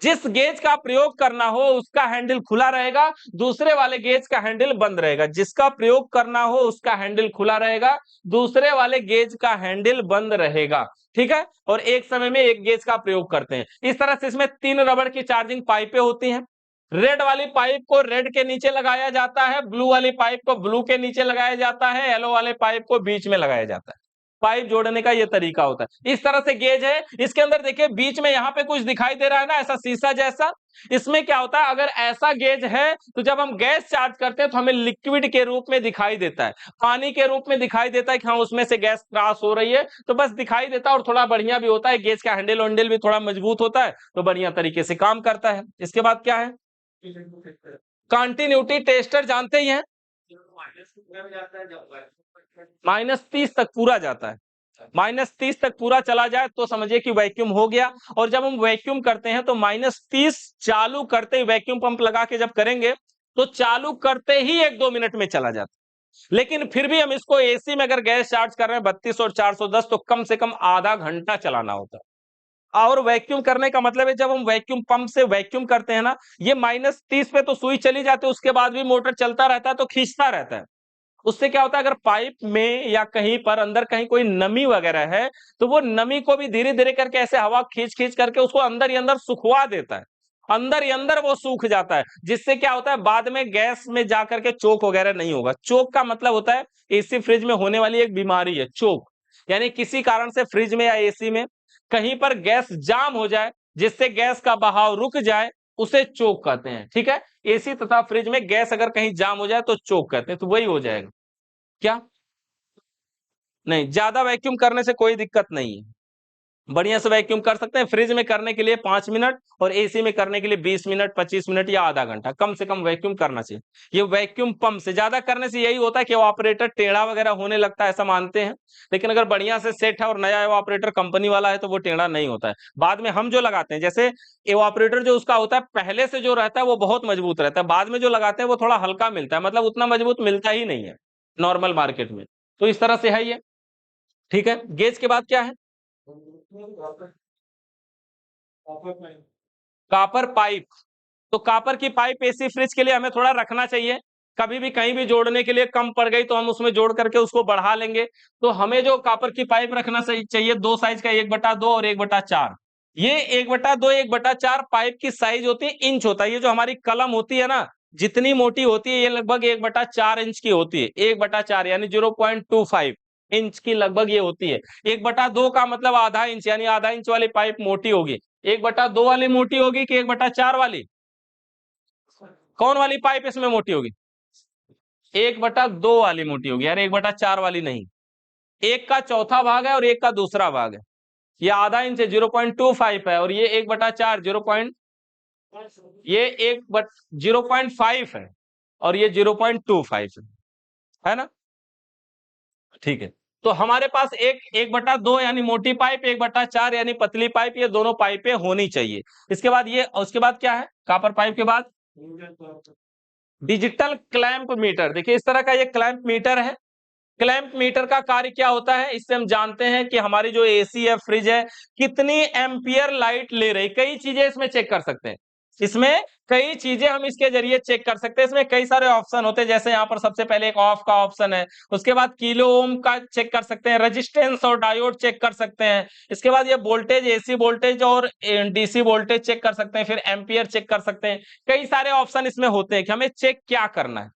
S1: जिस गेज का प्रयोग करना हो उसका हैंडल खुला रहेगा, दूसरे वाले गेज का हैंडल बंद रहेगा। जिसका प्रयोग करना हो उसका हैंडल खुला रहेगा, दूसरे वाले गेज का हैंडल बंद रहेगा। ठीक है, और एक समय में एक गेज का प्रयोग करते हैं। इस तरह से इसमें 3 रबड़ की चार्जिंग पाइपें होती हैं। रेड वाली पाइप को रेड के नीचे लगाया जाता है, ब्लू वाली पाइप को ब्लू के नीचे लगाया जाता है, येलो वाले पाइप को बीच में लगाया जाता है। पाइप जोड़ने का ये तरीका होता है। इस तरह से गेज है। इसके अंदर देखिए बीच में यहां पे कुछ दिखाई दे रहा है ना, ऐसा शीशा जैसा। इसमें क्या होता है, अगर ऐसा गेज है तो जब हम गैस चार्ज करते हैं तो हमें लिक्विड के रूप में दिखाई देता है, पानी के रूप में दिखाई देता है कि हाँ उसमें से गैस क्रॉस हो रही है, तो बस दिखाई देता है और थोड़ा बढ़िया भी होता है। गेज का हैंडल भी थोड़ा मजबूत होता है, तो बढ़िया तरीके से काम करता है। इसके बाद क्या है, कंटिन्यूटी टेस्टर जानते ही हैं, -30 तक पूरा जाता है। -30 तक पूरा चला जाए तो समझिए कि वैक्यूम हो गया। और जब हम वैक्यूम करते हैं तो -30 चालू करते ही, वैक्यूम पंप लगा के जब करेंगे तो चालू करते ही 1-2 मिनट में चला जाता है। लेकिन फिर भी हम इसको एसी में अगर गैस चार्ज कर रहे हैं 32 और 410, तो कम से कम आधा घंटा चलाना होता है। और वैक्यूम करने का मतलब है, जब हम वैक्यूम पंप से वैक्यूम करते हैं ना, ये -30 पे तो सुई चली जाती है, उसके बाद भी मोटर चलता रहता है, तो खींचता रहता है। उससे क्या होता है, अगर पाइप में या कहीं पर अंदर कहीं कोई नमी वगैरह है, तो वो नमी को भी धीरे धीरे करके ऐसे हवा खींच खींच करके उसको अंदर ही अंदर सुखवा देता है, अंदर ही अंदर वो सूख जाता है। जिससे क्या होता है, बाद में गैस में जाकर के चोक वगैरह नहीं होगा। चोक का मतलब होता है एसी फ्रिज में होने वाली एक बीमारी है चोक, यानी किसी कारण से फ्रिज में या एसी में कहीं पर गैस जाम हो जाए, जिससे गैस का बहाव रुक जाए, उसे चोक कहते हैं। ठीक है, एसी तथा फ्रिज में गैस अगर कहीं जाम हो जाए तो चोक कहते हैं, तो वही हो जाएगा। क्या नहीं, ज्यादा वैक्यूम करने से कोई दिक्कत नहीं है, बढ़िया से वैक्यूम कर सकते हैं। फ्रिज में करने के लिए 5 मिनट और एसी में करने के लिए 20 मिनट, 25 मिनट या आधा घंटा कम से कम वैक्यूम करना चाहिए। ये वैक्यूम पंप से ज्यादा करने से यही होता है कि ऑपरेटर टेढ़ा वगैरह होने लगता है, ऐसा मानते हैं। लेकिन अगर बढ़िया से सेट है और नया ऑपरेटर कंपनी वाला है तो वो टेढ़ा नहीं होता है। बाद में हम जो लगाते हैं, जैसे ऑपरेटर जो उसका होता है पहले से जो रहता है वो बहुत मजबूत रहता है, बाद में जो लगाते हैं वो थोड़ा हल्का मिलता है, मतलब उतना मजबूत मिलता ही नहीं है नॉर्मल मार्केट में। तो इस तरह से है ये। ठीक है, गेज के बाद क्या है, कॉपर पाइप। तो कॉपर की पाइप एसी फ्रिज के लिए हमें थोड़ा रखना चाहिए, कभी भी कहीं भी जोड़ने के लिए कम पड़ गई तो हम उसमें जोड़ करके उसको बढ़ा लेंगे। तो हमें जो कॉपर की पाइप रखना चाहिए 2 साइज का, 1/2 और 1/4। ये 1/2 1/4 पाइप की साइज होती है, इंच होता है। ये जो हमारी कलम होती है ना, जितनी मोटी होती है ये लगभग 1/4 इंच की होती है, 1/4 यानी 0.25 इंच की लगभग ये होती है। 1/2 का मतलब आधा इंच, यानी आधा इंच वाली पाइप मोटी होगी। 1/2 वाली मोटी होगी कि 1/4 वाली? कौन वाली पाइप इसमें मोटी होगी? 1/2 वाली मोटी होगी, यानी 1/4 वाली नहीं। एक का चौथा भाग है और एक का दूसरा भाग है। ये आधा इंच है, 0.25 है, और ये 1/4 ये 0.5 है, और ये 0.25 है ना? ठीक है, तो हमारे पास 1/2 यानी मोटी पाइप, 1/4 यानी पतली पाइप, ये दोनों पाइपें होनी चाहिए। इसके बाद ये, उसके बाद क्या है कॉपर पाइप के बाद? Digital clamp meter. देखिए इस तरह का ये क्लैंप मीटर है। क्लैंप मीटर का कार्य क्या होता है, इससे हम जानते हैं कि हमारी जो एसी है, फ्रिज है, कितनी एम्पियर लाइट ले रही। कई चीजें इसमें चेक कर सकते हैं, इसमें कई चीजें हम इसके जरिए चेक कर सकते हैं। इसमें कई सारे ऑप्शन होते हैं, जैसे यहाँ पर सबसे पहले एक ऑफ का ऑप्शन है, उसके बाद किलो ओम का चेक कर सकते हैं, रेजिस्टेंस और डायोड चेक कर सकते हैं, इसके बाद ये वोल्टेज, एसी वोल्टेज और डीसी वोल्टेज चेक कर सकते हैं, फिर एम्पियर चेक कर सकते हैं। कई सारे ऑप्शन इसमें होते हैं कि हमें चेक क्या करना है।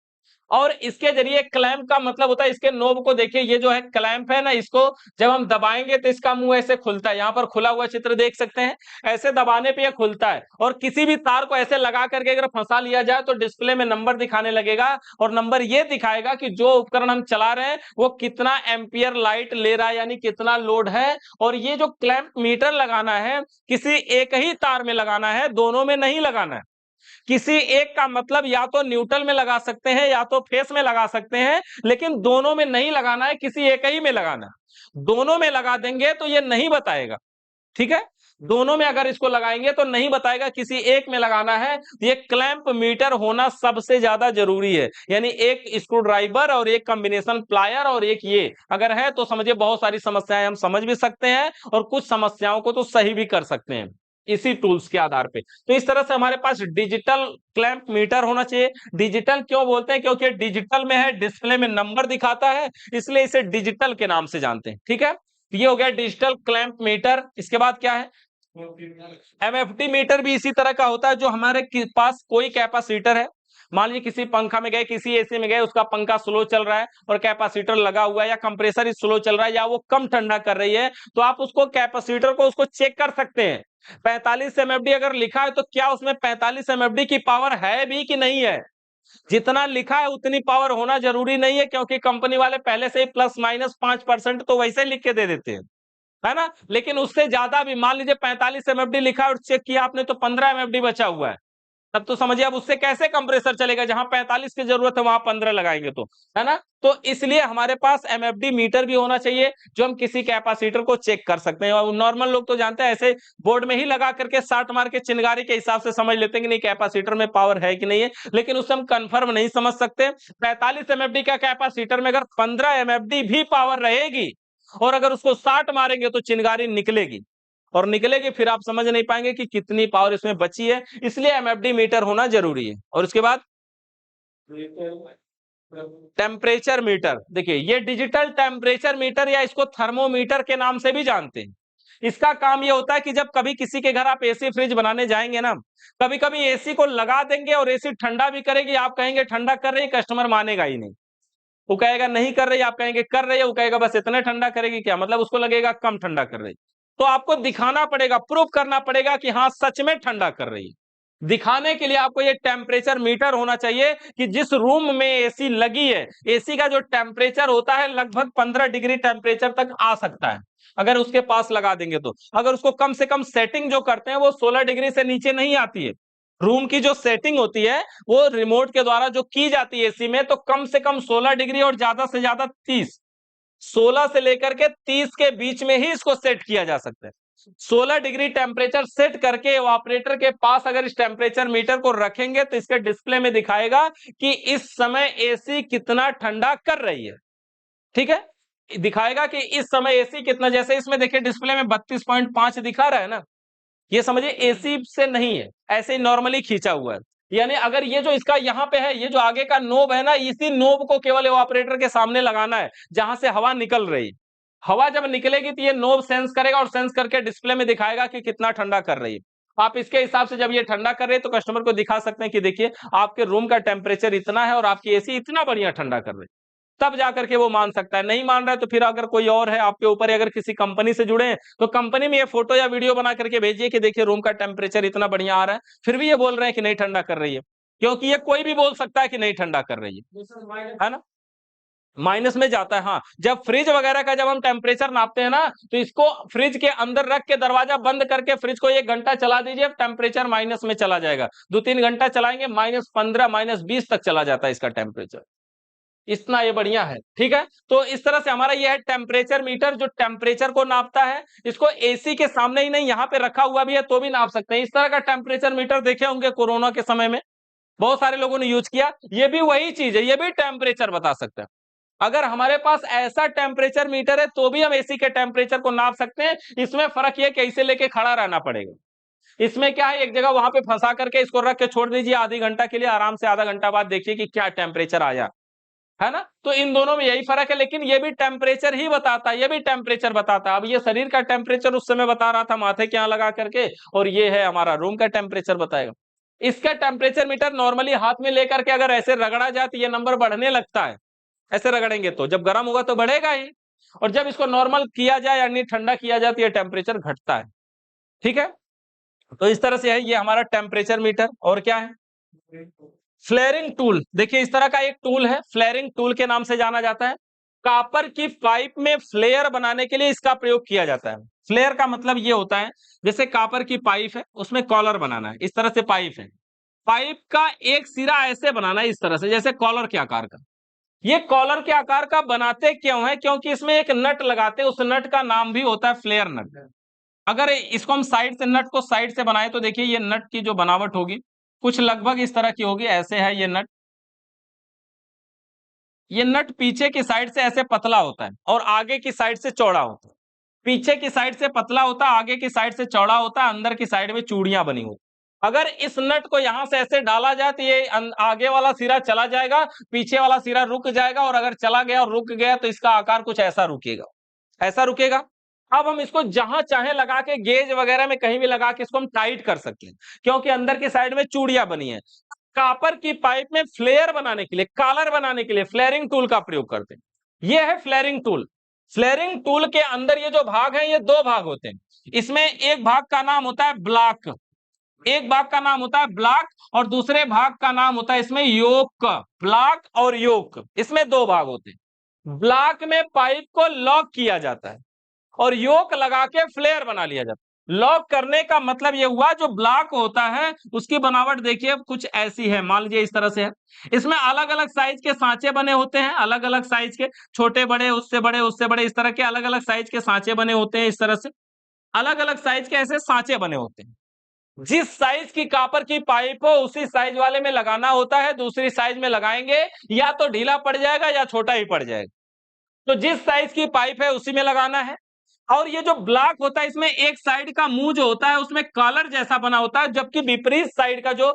S1: और इसके जरिए क्लैंप का मतलब होता है, इसके नोब को देखिए, ये जो है क्लैंप है ना, इसको जब हम दबाएंगे तो इसका मुंह ऐसे खुलता है। यहाँ पर खुला हुआ चित्र देख सकते हैं, ऐसे दबाने पे ये खुलता है, और किसी भी तार को ऐसे लगा करके अगर फंसा लिया जाए तो डिस्प्ले में नंबर दिखाने लगेगा, और नंबर ये दिखाएगा कि जो उपकरण हम चला रहे हैं वो कितना एम्पियर लाइट ले रहा है, यानी कितना लोड है। और ये जो क्लैंप मीटर लगाना है, किसी एक ही तार में लगाना है, दोनों में नहीं लगाना है। किसी एक का मतलब या तो न्यूट्रल में लगा सकते हैं या तो फेस में लगा सकते हैं, लेकिन दोनों में नहीं लगाना है, किसी एक ही में लगाना है। दोनों में लगा देंगे तो ये नहीं बताएगा, ठीक है? दोनों में अगर इसको लगाएंगे तो नहीं बताएगा, किसी एक में लगाना है। ये क्लैंप मीटर होना सबसे ज्यादा जरूरी है, यानी एक स्क्रू ड्राइवर और एक कॉम्बिनेशन प्लायर और एक ये अगर है तो समझिए बहुत सारी समस्याएं हम समझ भी सकते हैं, और कुछ समस्याओं को तो सही भी कर सकते हैं इसी टूल्स के आधार पे। तो इस तरह से हमारे पास डिजिटल क्लैंप मीटर होना चाहिए। डिजिटल क्यों बोलते हैं? क्योंकि डिजिटल में है, डिस्प्ले में नंबर दिखाता है, इसलिए इसे डिजिटल के नाम से जानते हैं, ठीक है? ये हो गया डिजिटल क्लैंप मीटर। इसके बाद क्या है? एमएफटी मीटर भी इसी तरह का होता है, जो हमारे पास कोई कैपेसिटर है, मान लीजिए किसी पंखा में गए, किसी एसी में गए, उसका पंखा स्लो चल रहा है और कैपेसिटर लगा हुआ है, या कंप्रेसर ही स्लो चल रहा है, या वो कम ठंडा कर रही है, तो आप उसको कैपेसिटर को उसको चेक कर सकते हैं। 45 एमएफडी अगर लिखा है तो क्या उसमें 45 एमएफडी की पावर है भी कि नहीं है? जितना लिखा है उतनी पावर होना जरूरी नहीं है, क्योंकि कंपनी वाले पहले से ही प्लस माइनस 5% तो वैसे लिख के दे देते हैं, है ना? लेकिन उससे ज्यादा भी, मान लीजिए 45 एमएफडी लिखा और चेक किया आपने तो 15 एमएफडी बचा हुआ है, तब तो समझिए अब उससे कैसे कंप्रेसर चलेगा? जहां 45 की जरूरत है वहां 15 लगाएंगे तो, है ना? तो इसलिए हमारे पास एमएफडी मीटर भी होना चाहिए, जो हम किसी कैपेसिटर को चेक कर सकते हैं। और नॉर्मल लोग तो जानते हैं, ऐसे बोर्ड में ही लगा करके साट मार के चिनगारी के हिसाब से समझ लेते हैं कि नहीं कैपेसिटर में पावर है कि नहीं है, लेकिन उससे हम कंफर्म नहीं समझ सकते। 45 एमएफडी का कैपेसिटर में अगर 15 एमएफडी भी पावर रहेगी, और अगर उसको 60 मारेंगे तो चिनगारी निकलेगी, और निकलेगी फिर आप समझ नहीं पाएंगे कि कितनी पावर इसमें बची है। इसलिए एमएफडी मीटर होना जरूरी है। और उसके बाद टेम्परेचर मीटर। देखिए ये डिजिटल टेम्परेचर मीटर, या इसको थर्मोमीटर के नाम से भी जानते हैं। इसका काम ये होता है कि जब कभी किसी के घर आप एसी फ्रिज बनाने जाएंगे ना, कभी कभी एसी को लगा देंगे और एसी ठंडा भी करेगी, आप कहेंगे ठंडा कर रही, कस्टमर मानेगा ही नहीं, वो कहेगा नहीं कर रही, आप कहेंगे कर रही है, वो कहेगा बस इतने ठंडा करेगी क्या, मतलब उसको लगेगा कम ठंडा कर रही। तो आपको दिखाना पड़ेगा, प्रूफ करना पड़ेगा कि हाँ सच में ठंडा कर रही है। दिखाने के लिए आपको ये टेम्परेचर मीटर होना चाहिए कि जिस रूम में एसी लगी है, एसी का जो टेम्परेचर होता है लगभग 15 डिग्री टेम्परेचर तक आ सकता है अगर उसके पास लगा देंगे तो। अगर उसको कम से कम सेटिंग जो करते हैं वो 16 डिग्री से नीचे नहीं आती है। रूम की जो सेटिंग होती है वो रिमोट के द्वारा जो की जाती है एसी में, तो कम से कम 16 डिग्री और ज्यादा से ज्यादा 30, 16 से लेकर के 30 के बीच में ही इसको सेट किया जा सकता है। 16 डिग्री टेम्परेचर सेट करके ऑपरेटर के पास अगर इस टेम्परेचर मीटर को रखेंगे तो इसके डिस्प्ले में दिखाएगा कि इस समय एसी कितना ठंडा कर रही है, ठीक है? दिखाएगा कि इस समय एसी कितना, जैसे इसमें देखिए डिस्प्ले में 32.5 दिखा रहा है ना, ये समझिए एसी से नहीं है, ऐसे ही नॉर्मली खींचा हुआ है। यानी अगर ये जो इसका यहाँ पे है, ये जो आगे का नोब है ना, इसी नोब को केवल ऑपरेटर के सामने लगाना है जहां से हवा निकल रही। हवा जब निकलेगी तो ये नोब सेंस करेगा और सेंस करके डिस्प्ले में दिखाएगा कि कितना ठंडा कर रही है। आप इसके हिसाब से जब ये ठंडा कर रहे हैं तो कस्टमर को दिखा सकते हैं कि देखिए आपके रूम का टेम्परेचर इतना है और आपकी एसी इतना बढ़िया ठंडा कर रही है, तब जाकर के वो मान सकता है। नहीं मान रहा है तो फिर अगर कोई और है आपके ऊपर, अगर किसी कंपनी से जुड़े हैं तो कंपनी में ये फोटो या वीडियो बना करके भेजिए कि देखिए रूम का टेम्परेचर इतना बढ़िया आ रहा है, फिर भी ये बोल रहे हैं कि नहीं ठंडा कर रही है, क्योंकि ये कोई भी बोल सकता है कि नहीं ठंडा कर रही है ना, माइनस में जाता है। हाँ, जब फ्रिज वगैरह का जब हम टेम्परेचर नापते हैं ना, तो इसको फ्रिज के अंदर रख के दरवाजा बंद करके फ्रिज को 1 घंटा चला दीजिए, टेम्परेचर माइनस में चला जाएगा। 2-3 घंटा चलाएंगे -15 -20 तक चला जाता है इसका टेम्परेचर, इतना ये बढ़िया है। ठीक है, तो इस तरह से हमारा ये है टेम्परेचर मीटर, जो टेम्परेचर को नापता है। इसको एसी के सामने ही नहीं, यहाँ पे रखा हुआ भी है तो भी नाप सकते हैं। इस तरह का टेम्परेचर मीटर देखे होंगे कोरोना के समय में, बहुत सारे लोगों ने यूज किया। ये भी वही चीज है, ये भी टेम्परेचर बता सकते हैं। अगर हमारे पास ऐसा टेम्परेचर मीटर है तो भी हम एसी के टेम्परेचर को नाप सकते हैं। इसमें फर्क ये कि इसे लेके खड़ा रहना पड़ेगा। इसमें क्या है, एक जगह वहां पे फंसा करके इसको रख के छोड़ दीजिए आधी घंटा के लिए, आराम से आधा घंटा बाद देखिए कि क्या टेम्परेचर आया है ना। तो इन दोनों में यही फर्क है, लेकिन ये भी टेम्परेचर ही बताता है, ये भी टेम्परेचर बताता है। अब ये शरीर का टेम्परेचर उस समय बता रहा था माथे के यहाँ लगा करके, और ये है हमारा रूम का टेम्परेचर बताएगा। इसका टेम्परेचर मीटर नॉर्मली हाथ में लेकर के अगर ऐसे रगड़ा जाए तो ये नंबर बढ़ने लगता है। ऐसे रगड़ेंगे तो जब गर्म होगा तो बढ़ेगा ही, और जब इसको नॉर्मल किया जाए यानी ठंडा किया जाए तो ये टेम्परेचर घटता है। ठीक है, तो इस तरह से है ये हमारा टेम्परेचर मीटर। और क्या है, फ्लेयरिंग टूल। देखिए इस तरह का एक टूल है, फ्लेयरिंग टूल के नाम से जाना जाता है। कॉपर की पाइप में फ्लेयर बनाने के लिए इसका प्रयोग किया जाता है। फ्लेयर का मतलब ये होता है, जैसे कॉपर की पाइप है उसमें कॉलर बनाना है, इस तरह से पाइप है, पाइप का एक सिरा ऐसे बनाना है इस तरह से, जैसे कॉलर के आकार का। ये कॉलर के आकार का बनाते क्यों है, क्योंकि इसमें एक नट लगाते हैं, उस नट का नाम भी होता है फ्लेयर नट। अगर इसको हम साइड से, नट को साइड से बनाए तो देखिए ये नट की जो बनावट होगी कुछ लगभग इस तरह की होगी, ऐसे है ये नट। ये नट पीछे की साइड से ऐसे पतला होता है और आगे की साइड से चौड़ा होता है। पीछे की साइड से पतला होता है, आगे की साइड से चौड़ा होता है, अंदर की साइड में चूड़ियां बनी होती। अगर इस नट को यहां से ऐसे डाला जाए तो ये आगे वाला सिरा चला जाएगा, पीछे वाला सिरा रुक जाएगा, और अगर चला गया और रुक गया तो इसका आकार कुछ ऐसा रुकेगा, ऐसा रुकेगा। अब हम इसको जहां चाहे लगा के, गेज वगैरह में कहीं भी लगा के इसको हम टाइट कर सकते हैं, क्योंकि अंदर की साइड में चूड़ियां बनी है। कॉपर की पाइप में फ्लेयर बनाने के लिए, कॉलर बनाने के लिए फ्लेयरिंग टूल का प्रयोग करते हैं। ये है फ्लेयरिंग टूल। फ्लेयरिंग टूल के अंदर ये जो भाग है, ये 2 भाग होते हैं। इसमें एक भाग का नाम होता है ब्लॉक, एक भाग का नाम होता है ब्लॉक, और दूसरे भाग का नाम होता है इसमें योक। ब्लॉक और योक, इसमें 2 भाग होते हैं। ब्लॉक में पाइप को लॉक किया जाता है और योक लगा के फ्लेयर बना लिया जाता है। लॉक करने का मतलब ये हुआ, जो ब्लॉक होता है उसकी बनावट देखिए कुछ ऐसी है, मान लीजिए इस तरह से है। इसमें अलग अलग साइज के सांचे बने होते हैं, अलग अलग साइज के, छोटे बड़े, उससे बड़े, उससे बड़े, इस तरह के अलग अलग साइज के सांचे बने होते हैं। इस तरह से अलग अलग साइज के ऐसे सांचे बने होते हैं। जिस साइज की कॉपर की पाइप हो उसी साइज वाले में लगाना होता है। दूसरी साइज में लगाएंगे या तो ढीला पड़ जाएगा या छोटा ही पड़ जाएगा। तो जिस साइज की पाइप है उसी में लगाना है। और ये जो ब्लॉक होता है, इसमें एक साइड का मुंह जो होता है उसमें कॉलर जैसा बना होता है, जबकि विपरीत साइड का जो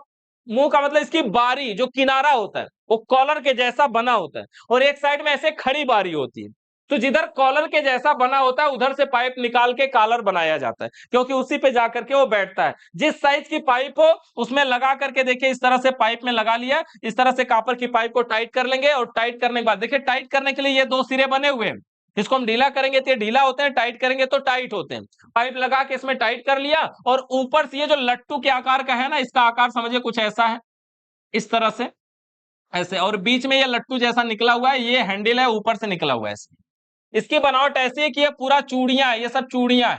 S1: मुंह का मतलब इसकी बारी, जो किनारा होता है वो कॉलर के जैसा बना होता है, और एक साइड में ऐसे खड़ी बारी होती है। तो जिधर कॉलर के जैसा बना होता है उधर से पाइप निकाल के कॉलर बनाया जाता है, क्योंकि उसी पे जाकर के वो बैठता है। जिस साइज की पाइप हो उसमें लगा करके देखिए, इस तरह से पाइप में लगा लिया, इस तरह से कॉपर की पाइप को टाइट कर लेंगे, और टाइट करने के बाद देखिए, टाइट करने के लिए ये 2 सिरे बने हुए हैं। इसको हम ढीला करेंगे तो ये ढीला होते हैं, टाइट करेंगे तो टाइट होते हैं। पाइप लगा के इसमें टाइट कर लिया, और ऊपर से ये जो लट्टू के आकार का है ना, इसका आकार समझिए कुछ ऐसा है, इस तरह से ऐसे, और बीच में ये लट्टू जैसा निकला हुआ है, ये हैंडल है, ऊपर से निकला हुआ है। इसकी बनावट ऐसी है कि ये पूरा चूड़ियां है, ये सब चूड़ियां है।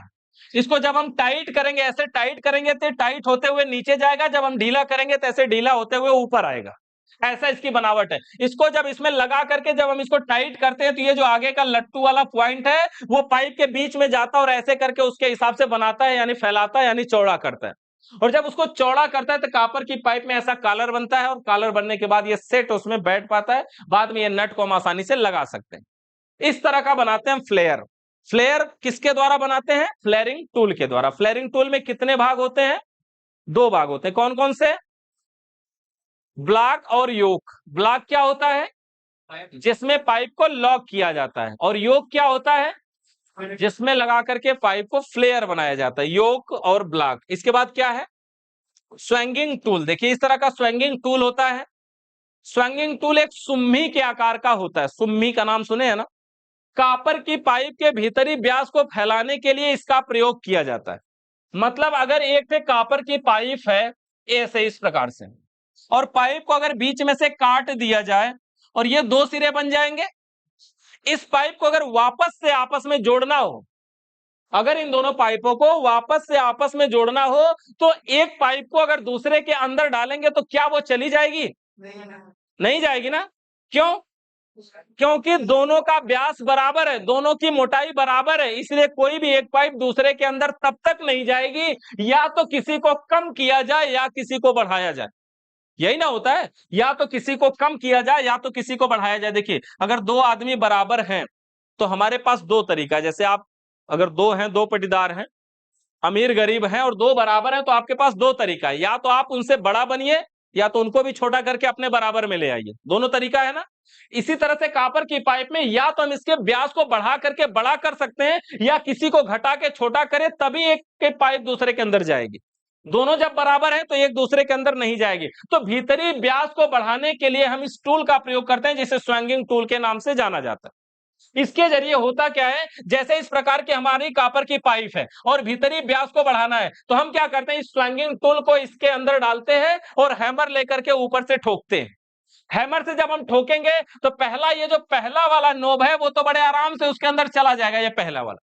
S1: इसको जब हम टाइट करेंगे, ऐसे टाइट करेंगे तो टाइट होते हुए नीचे जाएगा, जब हम ढीला करेंगे तो ऐसे ढीला होते हुए ऊपर आएगा। ऐसा इसकी बनावट है। इसको जब इसमें लगा करके जब हम इसको टाइट करते हैं तो ये जो आगे का लट्टू वाला पॉइंट है वो पाइप के बीच में जाता है, और ऐसे करके उसके हिसाब से बनाता है, यानी फैलाता है, यानी चौड़ा करता है। और जब उसको चौड़ा करता है तो कॉपर की पाइप में ऐसा कॉलर बनता है, और कॉलर बनने के बाद ये सेट उसमें बैठ पाता है। बाद में ये नट को हम आसानी से लगा सकते हैं। इस तरह का बनाते हैं फ्लेयर। फ्लेयर किसके द्वारा बनाते हैं, फ्लेयरिंग टूल के द्वारा। फ्लेयरिंग टूल में कितने भाग होते हैं, 2 भाग होते हैं। कौन कौन से, ब्लॉक और योक। ब्लॉक क्या होता है, जिसमें पाइप को लॉक किया जाता है, और योक क्या होता है, जिसमें लगा करके पाइप को फ्लेयर बनाया जाता है, योक और ब्लॉक। इसके बाद क्या है, स्विंगिंग टूल। देखिए इस तरह का स्विंगिंग टूल होता है। स्विंगिंग टूल एक सुम्मी के आकार का होता है, सुम्मी का नाम सुने हैं ना। कॉपर की पाइप के भीतरी व्यास को फैलाने के लिए इसका प्रयोग किया जाता है। मतलब अगर एक से कॉपर की पाइप है ऐसे इस प्रकार से, और पाइप को अगर बीच में से काट दिया जाए और ये दो सिरे बन जाएंगे। इस पाइप को अगर वापस से आपस में जोड़ना हो, अगर इन दोनों पाइपों को वापस से आपस में जोड़ना हो, तो एक पाइप को अगर दूसरे के अंदर डालेंगे तो क्या वो चली जाएगी? नहीं जाएगी ना। क्यों? क्योंकि दोनों का व्यास बराबर है, दोनों की मोटाई बराबर है, इसलिए कोई भी एक पाइप दूसरे के अंदर तब तक नहीं जाएगी या तो किसी को कम किया जाए या किसी को बढ़ाया जाए। यही ना होता है, या तो किसी को कम किया जाए या तो किसी को बढ़ाया जाए। देखिए अगर दो आदमी बराबर हैं तो हमारे पास दो तरीका है। जैसे आप अगर दो हैं, दो पटीदार हैं, अमीर गरीब हैं और दो बराबर हैं, तो आपके पास दो तरीका है, या तो आप उनसे बड़ा बनिए या तो उनको भी छोटा करके अपने बराबर में ले आइए। दोनों तरीका है ना। इसी तरह से कॉपर की पाइप में या तो हम इसके व्यास को बढ़ा करके बड़ा कर सकते हैं या किसी को घटा के छोटा करें, तभी एक के पाइप दूसरे के अंदर जाएगी। दोनों जब बराबर हैं तो एक दूसरे के अंदर नहीं जाएगी। तो भीतरी व्यास को बढ़ाने के लिए हम इस टूल का प्रयोग करते हैं जिसे स्विंगिंग टूल के नाम से जाना जाता है। इसके जरिए होता क्या है, जैसे इस प्रकार की हमारी कॉपर की पाइप है और भीतरी व्यास को बढ़ाना है, तो हम क्या करते हैं, इस स्विंगिंग टूल को इसके अंदर डालते हैं और हैमर लेकर के ऊपर से ठोकते हैं। हैमर से जब हम ठोकेंगे तो पहला ये जो पहला वाला नोब है वो तो बड़े आराम से उसके अंदर चला जाएगा, ये पहला वाला।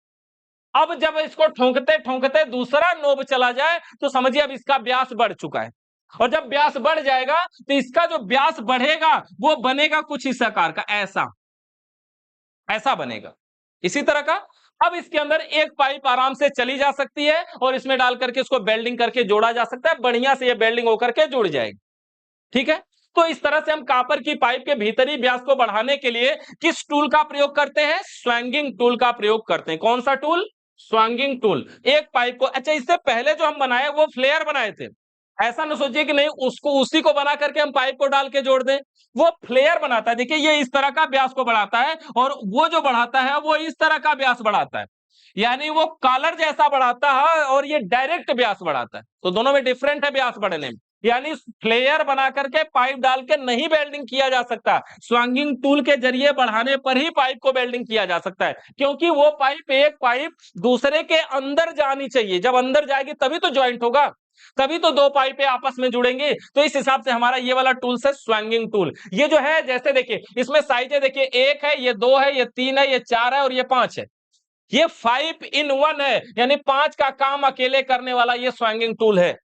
S1: अब जब इसको ठोकते ठोकते दूसरा नोब चला जाए तो समझिए अब इसका व्यास बढ़ चुका है, और जब व्यास बढ़ जाएगा तो इसका जो व्यास बढ़ेगा वो बनेगा कुछ इस आकार का, ऐसा ऐसा बनेगा, इसी तरह का। अब इसके अंदर एक पाइप आराम से चली जा सकती है और इसमें डाल करके इसको वेल्डिंग करके जोड़ा जा सकता है, बढ़िया से ये वेल्डिंग होकर के जुड़ जाएगी। ठीक है। तो इस तरह से हम कॉपर की पाइप के भीतरी व्यास को बढ़ाने के लिए किस टूल का प्रयोग करते हैं? स्विंगिंग टूल का प्रयोग करते हैं। कौन सा टूल? Swinging tool. एक पाइप को, अच्छा इससे पहले जो हम बनाए वो फ्लेयर बनाए थे, ऐसा न सोचिए कि नहीं उसको उसी को बना करके हम पाइप को डाल के जोड़ दें। वो फ्लेयर बनाता है। देखिए ये इस तरह का व्यास को बढ़ाता है और वो जो बढ़ाता है वो इस तरह का व्यास बढ़ाता है, यानी वो कॉलर जैसा बढ़ाता है और ये डायरेक्ट व्यास बढ़ाता है। तो दोनों में डिफरेंट है व्यास बढ़ने में। यानी फ्लेयर बना करके पाइप डाल के नहीं वेल्डिंग किया जा सकता, स्विंगिंग टूल के जरिए बढ़ाने पर ही पाइप को वेल्डिंग किया जा सकता है, क्योंकि वो पाइप, एक पाइप दूसरे के अंदर जानी चाहिए। जब अंदर जाएगी तभी तो ज्वाइंट होगा, तभी तो दो पाइपें आपस में जुड़ेंगे। तो इस हिसाब से हमारा ये वाला टूल है स्विंगिंग टूल। ये जो है, जैसे देखिए इसमें साइज है, देखिए एक है, ये दो है, ये तीन है, ये चार है और ये पांच है। ये 5 in 1 है, यानी 5 का काम अकेले करने वाला ये स्विंगिंग टूल है।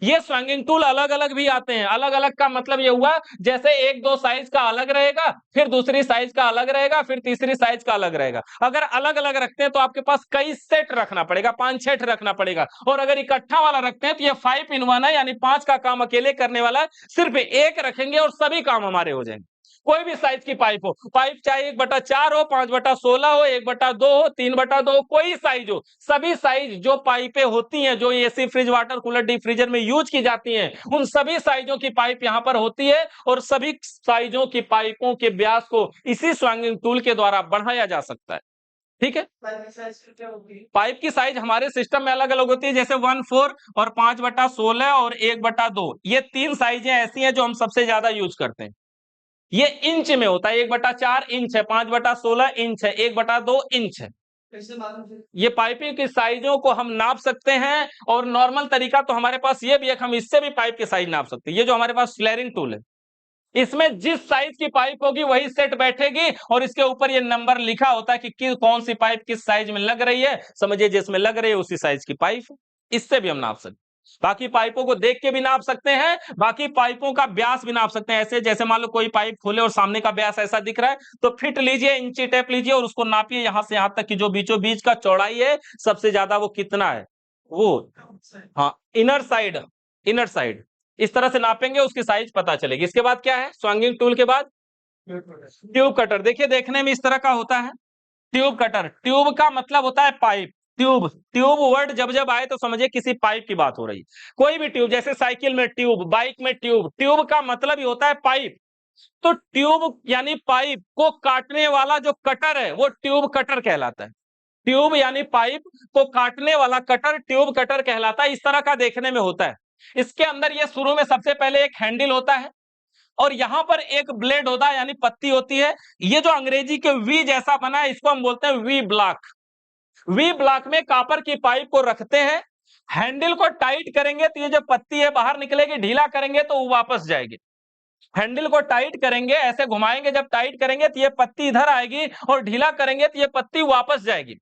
S1: ये स्विंगिंग टूल अलग अलग भी आते हैं। अलग अलग का मतलब ये हुआ, जैसे एक दो साइज का अलग रहेगा, फिर दूसरी साइज का अलग रहेगा, फिर तीसरी साइज का अलग रहेगा। अगर अलग अलग रखते हैं तो आपके पास कई सेट रखना पड़ेगा, 5-6 रखना पड़ेगा। और अगर इकट्ठा वाला रखते हैं तो ये 5 in 1 है, यानी 5 का काम अकेले करने वाला सिर्फ एक रखेंगे और सभी काम हमारे हो जाएंगे। कोई भी साइज की पाइप हो, पाइप चाहे 1/4 हो, 5/16 हो, 1/2 हो, 3/2 हो, कोई साइज हो, सभी साइज जो पाइपें होती हैं, जो AC, fridge, water cooler, deep freezer में यूज की जाती हैं, उन सभी साइजों की पाइप यहाँ पर होती है और सभी साइजों की पाइपों के व्यास को इसी स्विंगिंग टूल के द्वारा बढ़ाया जा सकता है। ठीक है। पाइप की साइज हमारे सिस्टम में अलग अलग होती है, जैसे 1/4 और 5/16 और 1/2, ये तीन साइजें ऐसी हैं जो हम सबसे ज्यादा यूज करते हैं। ये इंच में होता है, 1/4 इंच है, 5/16 इंच है, 1/2 इंच है। ये पाइपिंग की साइजों को हम नाप सकते हैं, और नॉर्मल तरीका तो हमारे पास ये भी है, हम इससे भी पाइप की साइज नाप सकते हैं। ये जो हमारे पास फ्लेयरिंग टूल है, इसमें जिस साइज की पाइप होगी वही सेट बैठेगी और इसके ऊपर ये नंबर लिखा होता है कि कौन सी पाइप किस साइज में लग रही है। समझिए जिसमें लग रही है उसी साइज की पाइप, इससे भी हम नाप सकते हैं। बाकी पाइपों को देख के भी नाप सकते हैं, बाकी पाइपों का व्यास भी नाप सकते हैं। ऐसे जैसे मान लो कोई पाइप खोले और सामने का व्यास ऐसा दिख रहा है, तो फिट लीजिए, इंची टेप लीजिए और उसको नापिए यहां से यहां तक कि जो बीचों बीच का चौड़ाई है सबसे ज्यादा वो कितना है, वो, हाँ, इनर साइड, इनर साइड, इस तरह से नापेंगे, उसकी साइज पता चलेगी। इसके बाद क्या है, स्विंगिंग टूल के बाद ट्यूब कटर। देखिए देखने में इस तरह का होता है ट्यूब कटर। ट्यूब का मतलब होता है पाइप। ट्यूब, ट्यूब वर्ड जब जब आए तो समझिए किसी पाइप की बात हो रही है। कोई भी ट्यूब, जैसे साइकिल में ट्यूब, बाइक में ट्यूब, ट्यूब का मतलब ही होता है पाइप। तो ट्यूब यानी पाइप को काटने वाला जो कटर है वो ट्यूब कटर कहलाता है। ट्यूब यानी पाइप को काटने वाला कटर ट्यूब कटर कहलाता है। इस तरह का देखने में होता है। इसके अंदर ये शुरू में सबसे पहले एक हैंडल होता है और यहां पर एक ब्लेड होता है यानी पत्ती होती है। ये जो अंग्रेजी के वी जैसा बना है इसको हम बोलते हैं वी ब्लॉक। वी ब्लॉक में कॉपर की पाइप को रखते हैं। हैंडल को टाइट करेंगे तो ये जो पत्ती है बाहर निकलेगी, ढीला करेंगे तो वो वापस जाएगी। हैंडल को टाइट करेंगे, ऐसे घुमाएंगे, जब टाइट करेंगे तो ये पत्ती इधर आएगी और ढीला करेंगे तो ये पत्ती वापस जाएगी।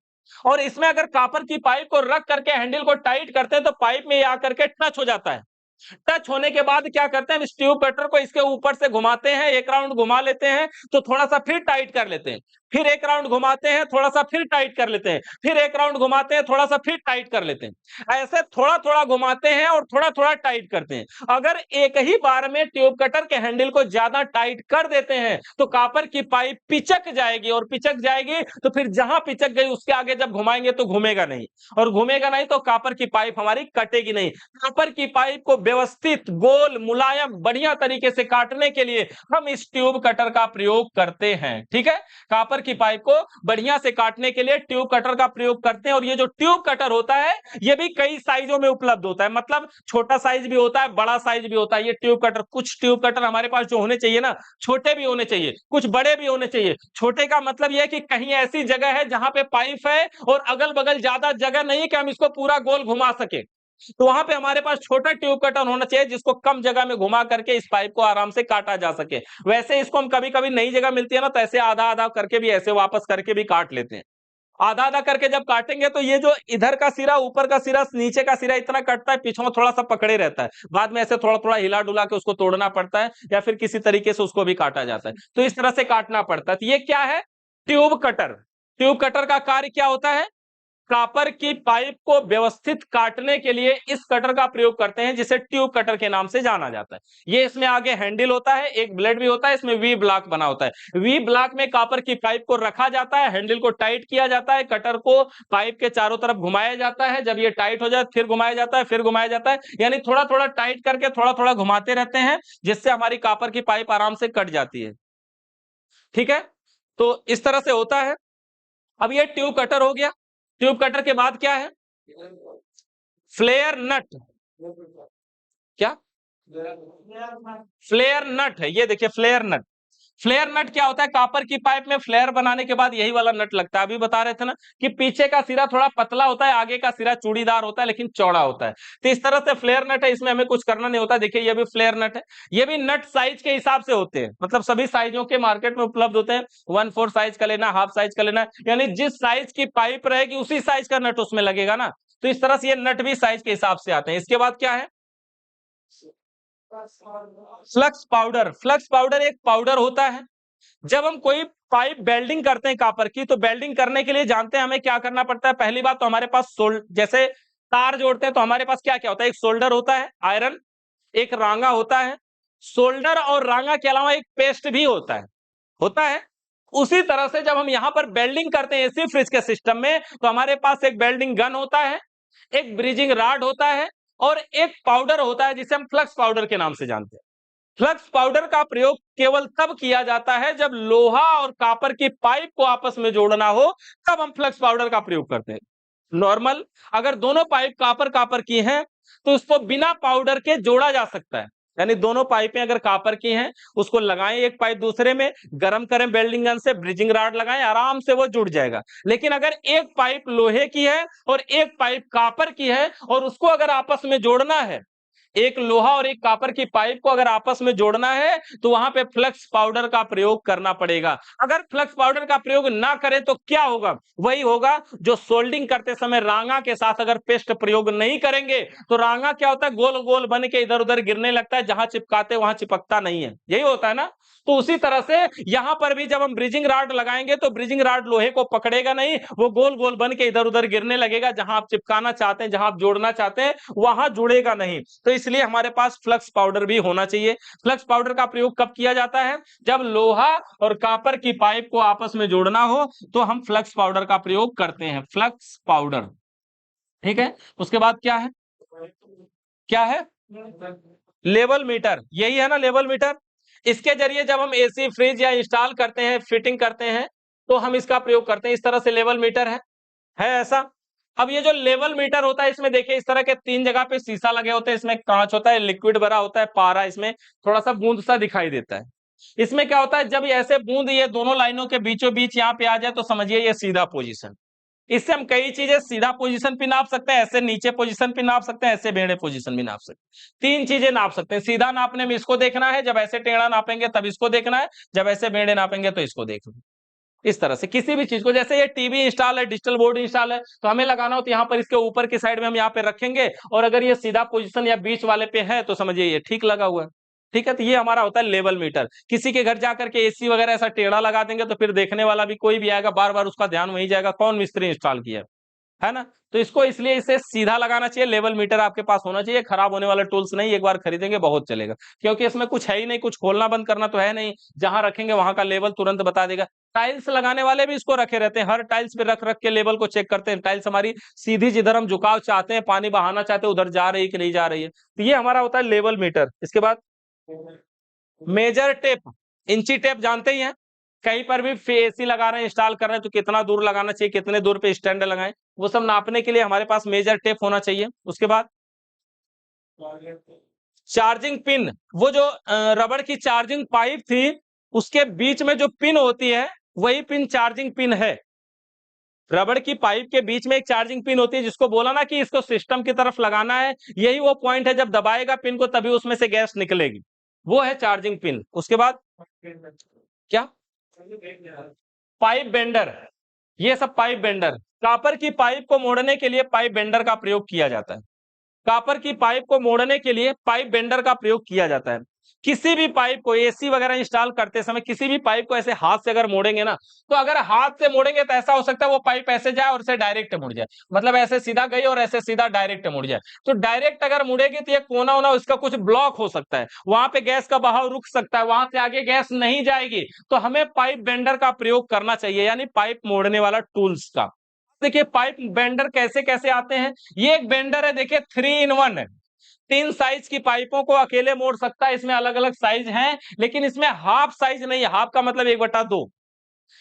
S1: और इसमें अगर कॉपर की पाइप को रख करके हैंडल को टाइट करते हैं तो पाइप में ये आकर के टच हो जाता है। टच होने के बाद क्या करते हैं, इस ट्यूब कटर को इसके ऊपर से घुमाते हैं, एक राउंड घुमा लेते हैं तो थोड़ा सा फिर टाइट कर लेते हैं, फिर एक राउंड घुमाते हैं, थोड़ा सा फिर टाइट कर लेते हैं, फिर एक राउंड घुमाते हैं, थोड़ा सा फिर टाइट कर लेते हैं। ऐसे थोड़ा थोड़ा घुमाते हैं और थोड़ा थोड़ा टाइट करते हैं। अगर एक ही बार में ट्यूब कटर के हैंडल को ज्यादा टाइट कर देते हैं तो कॉपर की पाइप पिचक जाएगी, और पिचक जाएगी तो फिर जहां पिचक गई उसके आगे जब घुमाएंगे तो घूमेगा नहीं, और घूमेगा नहीं तो कॉपर की पाइप हमारी कटेगी नहीं। कॉपर की पाइप को व्यवस्थित, गोल, मुलायम, बढ़िया तरीके से काटने के लिए हम इस ट्यूब कटर का प्रयोग करते हैं। ठीक है, कॉपर की पाइप को बढ़िया से काटने के लिए ट्यूब कटर का प्रयोग करते हैं। और ये जो ट्यूब कटर होता है ये भी कई साइजों में उपलब्ध होता है, मतलब छोटा साइज भी होता है, बड़ा साइज भी होता है। ये ट्यूब कटर, कुछ ट्यूब कटर हमारे पास जो होने चाहिए ना, छोटे भी होने चाहिए, कुछ बड़े भी होने चाहिए। छोटे का मतलब यह है कि कहीं ऐसी जगह है जहां पे पाइप है और अगल बगल ज्यादा जगह नहीं कि हम इसको पूरा गोल घुमा सके, तो वहां पे हमारे पास छोटा ट्यूब कटर होना चाहिए जिसको कम जगह में घुमा करके इस पाइप को आराम से काटा जा सके। वैसे इसको हम कभी कभी नई जगह मिलती है ना तो ऐसे आधा आधा करके भी, ऐसे वापस करके भी काट लेते हैं। आधा आधा करके जब काटेंगे तो ये जो इधर का सिरा, ऊपर का सिरा, नीचे का सिरा इतना कटता है, पीछे में थोड़ा सा पकड़े रहता है, बाद में ऐसे थोड़ा थोड़ा हिला डुला के उसको तोड़ना पड़ता है या फिर किसी तरीके से उसको भी काटा जाता है। तो इस तरह से काटना पड़ता है। तो ये क्या है, ट्यूब कटर। ट्यूब कटर का कार्य क्या होता है, कॉपर की पाइप को व्यवस्थित काटने के लिए इस कटर का प्रयोग करते हैं जिसे ट्यूब कटर के नाम से जाना जाता है। ये इसमें आगे हैंडल होता है, एक ब्लेड भी होता है, इसमें वी ब्लॉक बना होता है। वी ब्लॉक में कॉपर की पाइप को रखा जाता है, हैंडल को टाइट किया जाता है, कटर को पाइप के चारों तरफ घुमाया जाता है। जब ये टाइट हो जाए फिर घुमाया जाता है, फिर घुमाया जाता है, यानी थोड़ा थोड़ा टाइट करके थोड़ा थोड़ा घुमाते रहते हैं जिससे हमारी कॉपर की पाइप आराम से कट जाती है। ठीक है, तो इस तरह से होता है। अब ये ट्यूब कटर हो गया। ट्यूब कटर के बाद क्या है, फ्लेयर नट। क्या, फ्लेयर नट है, ये देखिए फ्लेयर नट। फ्लेयर नट क्या होता है, कॉपर की पाइप में फ्लेयर बनाने के बाद यही वाला नट लगता है। अभी बता रहे थे ना कि पीछे का सिरा थोड़ा पतला होता है, आगे का सिरा चूड़ीदार होता है लेकिन चौड़ा होता है। तो इस तरह से फ्लेयर नट है, इसमें हमें कुछ करना नहीं होता। देखिए ये भी फ्लेयर नट है। ये भी नट साइज के हिसाब से होते हैं, मतलब सभी साइजों के मार्केट में उपलब्ध होते हैं। 1/4 साइज का लेना, हाफ साइज का लेना, यानी जिस साइज की पाइप रहेगी उसी साइज का नट उसमें लगेगा ना। तो इस तरह से ये नट भी साइज के हिसाब से आते हैं। इसके बाद क्या है, फ्लक्स पाउडर। फ्लक्स पाउडर एक पाउडर होता है। जब हम कोई पाइप वेल्डिंग करते हैं कॉपर की, तो वेल्डिंग करने के लिए जानते हैं हमें क्या करना पड़ता है। पहली बात तो हमारे पास जैसे तार जोड़ते हैं तो हमारे पास क्या क्या होता है, एक सोल्डर होता है आयरन, एक रांगा होता है। सोल्डर और रांगा के अलावा एक पेस्ट भी होता है। उसी तरह से जब हम यहां पर वेल्डिंग करते हैं एसी फ्रिज के सिस्टम में, तो हमारे पास एक वेल्डिंग गन होता है, एक ब्रिजिंग रॉड होता है और एक पाउडर होता है जिसे हम फ्लक्स पाउडर के नाम से जानते हैं। फ्लक्स पाउडर का प्रयोग केवल तब किया जाता है जब लोहा और कॉपर की पाइप को आपस में जोड़ना हो, तब हम फ्लक्स पाउडर का प्रयोग करते हैं। नॉर्मल अगर दोनों पाइप कॉपर कॉपर की हैं तो उसको बिना पाउडर के जोड़ा जा सकता है। यानी दोनों पाइपें अगर कॉपर की हैं, उसको लगाएं एक पाइप दूसरे में, गर्म करें वेल्डिंग गन से, ब्रिजिंग रॉड लगाएं, आराम से वो जुड़ जाएगा। लेकिन अगर एक पाइप लोहे की है और एक पाइप कॉपर की है और उसको अगर आपस में जोड़ना है, एक लोहा और एक कॉपर की पाइप को अगर आपस में जोड़ना है, तो वहां पे फ्लक्स पाउडर का प्रयोग करना पड़ेगा। अगर फ्लक्स पाउडर का प्रयोग ना करें तो क्या होगा, वही होगा जो सोल्डिंग करते समय रांगा के साथ अगर पेस्ट प्रयोग नहीं करेंगे तो रांगा क्या होता है, गोल गोल बन के इधर उधर गिरने लगता है, जहां चिपकाते वहां चिपकता नहीं है, यही होता है ना। तो उसी तरह से यहां पर भी जब हम ब्रिजिंग रॉड लगाएंगे तो ब्रिजिंग रॉड लोहे को पकड़ेगा नहीं, वो गोल गोल बन के इधर उधर गिरने लगेगा, जहां आप चिपकाना चाहते हैं, जहां आप जोड़ना चाहते हैं वहां जुड़ेगा नहीं। तो इसलिए हमारे पास फ्लक्स पाउडर भी होना चाहिए। फ्लक्स पाउडर का प्रयोग कब किया जाता है, जब लोहा और कॉपर की पाइप को आपस में जोड़ना हो तो हम फ्लक्स पाउडर का प्रयोग करते हैं, फ्लक्स पाउडर। ठीक है, उसके बाद क्या है, क्या है, लेवल मीटर। यही है ना लेवल मीटर। इसके जरिए जब हम एसी फ्रिज या इंस्टॉल करते हैं, फिटिंग करते हैं, तो हम इसका प्रयोग करते हैं। इस तरह से लेवल मीटर है। है ऐसा। अब ये जो लेवल मीटर होता है इसमें देखिए इस तरह के 3 जगह पे शीशा लगे होते हैं, इसमें कांच होता है, लिक्विड भरा होता है, पारा इसमें थोड़ा सा बूंद सा दिखाई देता है। इसमें क्या होता है, जब ये ऐसे बूंद ये दोनों लाइनों के बीचों बीच यहाँ पे आ जाए तो समझिए ये सीधा पोजीशन। इससे हम कई चीजें सीधा पोजीशन भी नाप सकते हैं, ऐसे नीचे पोजीशन भी नाप सकते हैं, ऐसे बेड़े पोजीशन भी नाप सकते हैं। 3 चीजें नाप सकते हैं। सीधा नापने में इसको देखना है, जब ऐसे टेढ़ा नापेंगे तब इसको देखना है, जब ऐसे बेड़े नापेंगे तो इसको देखना है। इस तरह से किसी भी चीज को, जैसे ये टीवी इंस्टॉल है, डिजिटल बोर्ड इंस्टॉल है, तो हमें लगाना हो तो यहाँ पर इसके ऊपर की साइड में हम यहाँ पे रखेंगे, और अगर ये सीधा पोजीशन या बीच वाले पे है तो समझिए ये ठीक लगा हुआ है। ठीक है, तो ये हमारा होता है लेवल मीटर। किसी के घर जाकर के एसी वगैरह ऐसा टेढ़ा लगा देंगे तो फिर देखने वाला भी कोई भी आएगा, बार बार उसका ध्यान वहीं जाएगा, कौन मिस्त्री इंस्टॉल किया है ना। तो इसको इसलिए इसे सीधा लगाना चाहिए, लेवल मीटर आपके पास होना चाहिए। खराब होने वाला टूल्स नहीं, एक बार खरीदेंगे बहुत चलेगा, क्योंकि इसमें कुछ है ही नहीं, कुछ खोलना बंद करना तो है नहीं, जहां रखेंगे वहां का लेवल तुरंत बता देगा। टाइल्स लगाने वाले भी इसको रखे रहते हैं, हर टाइल्स पे रख रख के लेवल को चेक करते हैं, टाइल्स हमारी सीधी जिधर हम झुकाव चाहते हैं, पानी बहाना चाहते हैं, उधर जा रही है कि नहीं जा रही है। तो ये हमारा होता है लेवल मीटर। इसके बाद मेजर टेप, इंची टेप जानते ही हैं, कहीं पर भी एसी लगा रहे हैं, इंस्टॉल कर रहे हैं तो कितना दूर लगाना चाहिए, कितने दूर पे स्टैंड लगाएं, वो सब नापने के लिए हमारे पास मेजर टेप होना चाहिए। उसके बाद चार्जिंग पिन, वो जो रबड़ की चार्जिंग पाइप थी उसके बीच में जो पिन होती है वही पिन चार्जिंग पिन है। रबड़ की पाइप के बीच में एक चार्जिंग पिन होती है, जिसको बोला ना कि इसको सिस्टम की तरफ लगाना है, यही वो पॉइंट है, जब दबाएगा पिन को तभी उसमें से गैस निकलेगी, वो है चार्जिंग पिन। उसके बाद क्या, पाइप बेंडर, ये सब पाइप बेंडर, कापर की पाइप को मोड़ने के लिए पाइप बेंडर का प्रयोग किया जाता है। कापर की पाइप को मोड़ने के लिए पाइप बेंडर का प्रयोग किया जाता है। किसी भी पाइप को एसी वगैरह इंस्टॉल करते समय किसी भी पाइप को ऐसे हाथ से अगर मोड़ेंगे ना, तो अगर हाथ से मोड़ेंगे तो ऐसा हो सकता है वो पाइप ऐसे जाए और ऐसे डायरेक्ट मुड़ जाए, मतलब ऐसे सीधा गई और ऐसे सीधा डायरेक्ट मुड़ जाए। तो डायरेक्ट अगर मुड़ेगी तो ये कोना होना उसका कुछ ब्लॉक हो सकता है, वहां पे गैस का बहाव रुक सकता है, वहां से आगे गैस नहीं जाएगी। तो हमें पाइप बेंडर का प्रयोग करना चाहिए, यानी पाइप मोड़ने वाला टूल्स का। देखिए पाइप बेंडर कैसे कैसे आते हैं, ये एक बेंडर है, देखिए 3 in 1 है, 3 साइज की पाइपों को अकेले मोड़ सकता है। इसमें अलग अलग साइज हैं, लेकिन इसमें हाफ साइज नहीं है, हाफ का मतलब 1/2,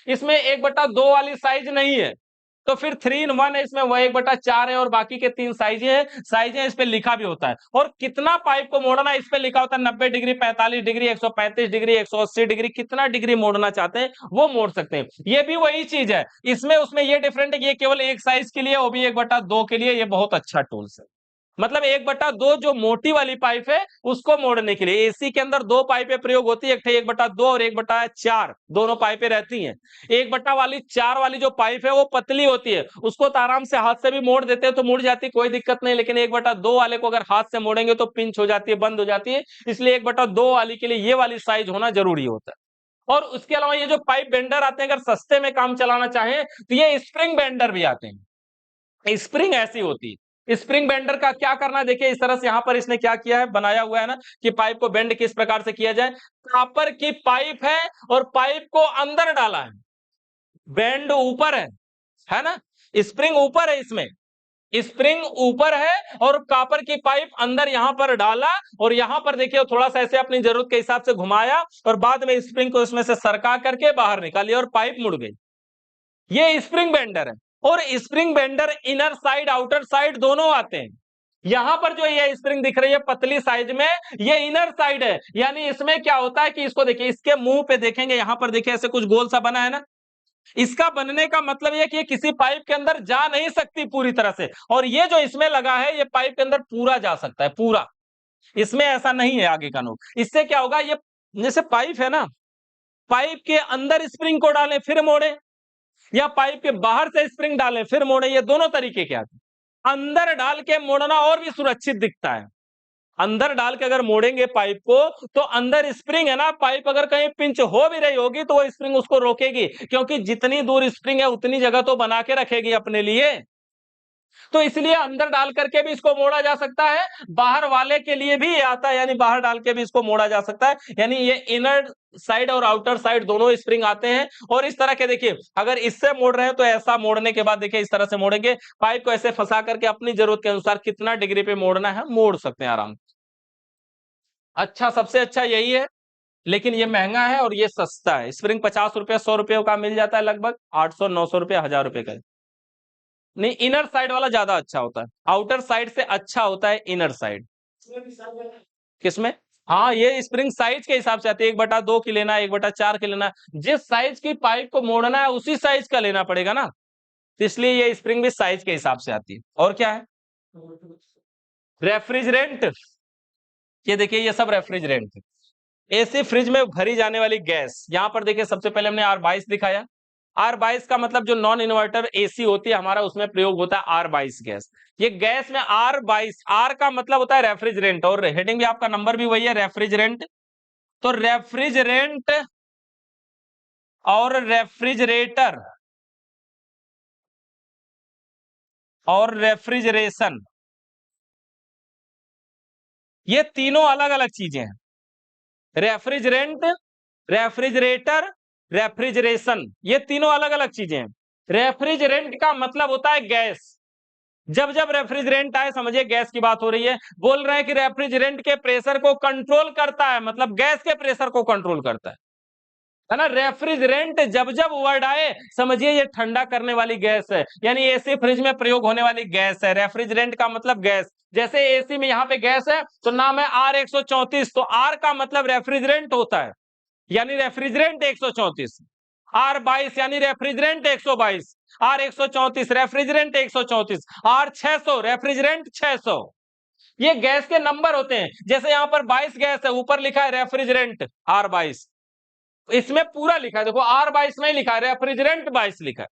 S1: इसमें 1/2 वाली साइज नहीं है। तो फिर 3 in 1 है, इसमें वह 1/4 है और बाकी के 3 साइज है, इस पे लिखा भी होता है। और कितना पाइप को मोड़ना है इस पे लिखा होता है, 90 डिग्री, 45 डिग्री, 135 डिग्री, 180 डिग्री, कितना डिग्री मोड़ना चाहते हैं वो मोड़ सकते हैं। ये भी वही चीज है, इसमें उसमें ये डिफरेंट है, ये केवल एक साइज के लिए, वो भी 1/2 के लिए। ये बहुत अच्छा टूल्स है, मतलब 1/2 जो मोटी वाली पाइप है उसको मोड़ने के लिए। एसी के अंदर 2 पाइपें प्रयोग होती है, एक 1/2 और 1/4, दोनों पाइपें रहती हैं। 1/4 वाली जो पाइप है वो पतली होती है, उसको तो आराम से हाथ से भी मोड़ देते हैं तो मुड़ जाती है, कोई दिक्कत नहीं। लेकिन 1/2 वाले को अगर हाथ से मोड़ेंगे तो पिंच हो जाती है, बंद हो जाती है। इसलिए 1/2 वाली के लिए ये वाली साइज होना जरूरी होता है। और उसके अलावा ये जो पाइप बेंडर आते हैं, अगर सस्ते में काम चलाना चाहें तो ये स्प्रिंग बेंडर भी आते हैं। स्प्रिंग ऐसी होती है, स्प्रिंग बेंडर का क्या करना है, देखिए इस तरह से यहां पर इसने क्या किया है, बनाया हुआ है ना कि पाइप को बेंड किस प्रकार से किया जाए। कॉपर की पाइप है और पाइप को अंदर डाला है, बेंड ऊपर है ना, स्प्रिंग ऊपर है, इसमें स्प्रिंग ऊपर है और कॉपर की पाइप अंदर यहां पर डाला, और यहां पर देखिए थोड़ा सा ऐसे अपनी जरूरत के हिसाब से घुमाया और बाद में स्प्रिंग को इसमें से सरका करके बाहर निकाली और पाइप मुड़ गई। ये स्प्रिंग बेंडर है। और spring bender inner side outer side दोनों आते हैं। यहां पर जो ये स्प्रिंग दिख रही है पतली साइज में, ये इनर साइड है, यानी इसमें क्या होता है कि इसको देखिए, इसके मुंह पे देखेंगे, यहां पर देखिए ऐसे कुछ गोल सा बना है ना, इसका बनने का मतलब ये कि ये किसी पाइप के अंदर जा नहीं सकती पूरी तरह से, और ये जो इसमें लगा है ये पाइप के अंदर पूरा जा सकता है, पूरा। इसमें ऐसा नहीं है आगे का नोक। इससे क्या होगा, ये जैसे पाइप है ना, पाइप के अंदर स्प्रिंग को डालें फिर मोड़े, या पाइप के बाहर से स्प्रिंग डालें फिर मोड़े, ये दोनों तरीके के आते हैं। अंदर डाल के मोड़ना और भी सुरक्षित दिखता है। अंदर डाल के अगर मोड़ेंगे पाइप को तो अंदर स्प्रिंग है ना, पाइप अगर कहीं पिंच हो भी रही होगी तो वो स्प्रिंग उसको रोकेगी, क्योंकि जितनी दूर स्प्रिंग है उतनी जगह तो बना के रखेगी अपने लिए। तो इसलिए अंदर डाल करके भी इसको मोड़ा जा सकता है, बाहर वाले के लिए भी आता है, यानी बाहर डाल के भी इसको मोड़ा जा सकता है। यानी ये इनर साइड और आउटर साइड दोनों स्प्रिंग आते हैं। और इस तरह के देखिए, अगर इससे मोड़ रहे हैं तो ऐसा मोड़ने के बाद देखिए इस तरह से मोड़ेंगे, पाइप को ऐसे फंसा करके अपनी जरूरत के अनुसार कितना डिग्री पे मोड़ना है मोड़ सकते हैं आराम से। अच्छा, सबसे अच्छा यही है, लेकिन ये महंगा है और ये सस्ता है। स्प्रिंग 50 रुपए 100 रुपए का मिल जाता है, लगभग 800 900 रुपए 1000 रुपए का। नहीं, इनर साइड वाला ज्यादा अच्छा होता है, आउटर साइड से अच्छा होता है इनर साइड।
S2: इसमें भी साइज है।
S1: किसमें? हाँ, ये स्प्रिंग साइज के हिसाब से आती है, 1/2 की लेना है, 1/4 की लेना है, जिस साइज की पाइप को मोड़ना है उसी साइज का लेना पड़ेगा ना, तो इसलिए ये स्प्रिंग भी साइज के हिसाब से आती है। और क्या है? रेफ्रिजरेंट। ये देखिए, ये सब रेफ्रिजरेंट है। एसी फ्रिज में भरी जाने वाली गैस, यहां पर देखिए सबसे पहले हमने R22 दिखाया। R22 का मतलब जो नॉन इन्वर्टर एसी होती है हमारा, उसमें प्रयोग होता है R22 गैस। ये गैस में R22, R का मतलब होता है रेफ्रिजरेंट, और हेडिंग भी आपका नंबर भी वही है, रेफ्रिजरेंट। तो रेफ्रिजरेंट और रेफ्रिजरेटर और रेफ्रिजरेशन, ये तीनों अलग अलग चीजें हैं। रेफ्रिजरेंट, रेफ्रिजरेटर, रेफ्रिजरेशन, ये तीनों अलग अलग चीजें हैं। रेफ्रिजरेंट का मतलब होता है गैस। जब जब रेफ्रिजरेंट आए समझिए गैस की बात हो रही है। बोल रहे हैं कि रेफ्रिजरेंट के प्रेशर को कंट्रोल करता है, मतलब गैस के प्रेशर को कंट्रोल करता है ना। रेफ्रिजरेंट जब जब वर्ड आए समझिए ये ठंडा करने वाली गैस है, यानी एसी फ्रिज में प्रयोग होने वाली गैस है। रेफ्रिजरेंट का मतलब गैस, जैसे एसी में यहाँ पे गैस है तो नाम है R134, तो R का मतलब रेफ्रिजरेंट होता है, यानी रेफ्रिजरेंट 134। R22 यानी refrigerant 122, R134 refrigerant 134, R600 refrigerant 600। ये गैस के नंबर होते हैं, जैसे यहां पर 22 गैस है, ऊपर लिखा है रेफ्रिजरेंट R22, इसमें पूरा लिखा है, देखो R22 नहीं लिखा है, रेफ्रिजरेंट 22 लिखा है।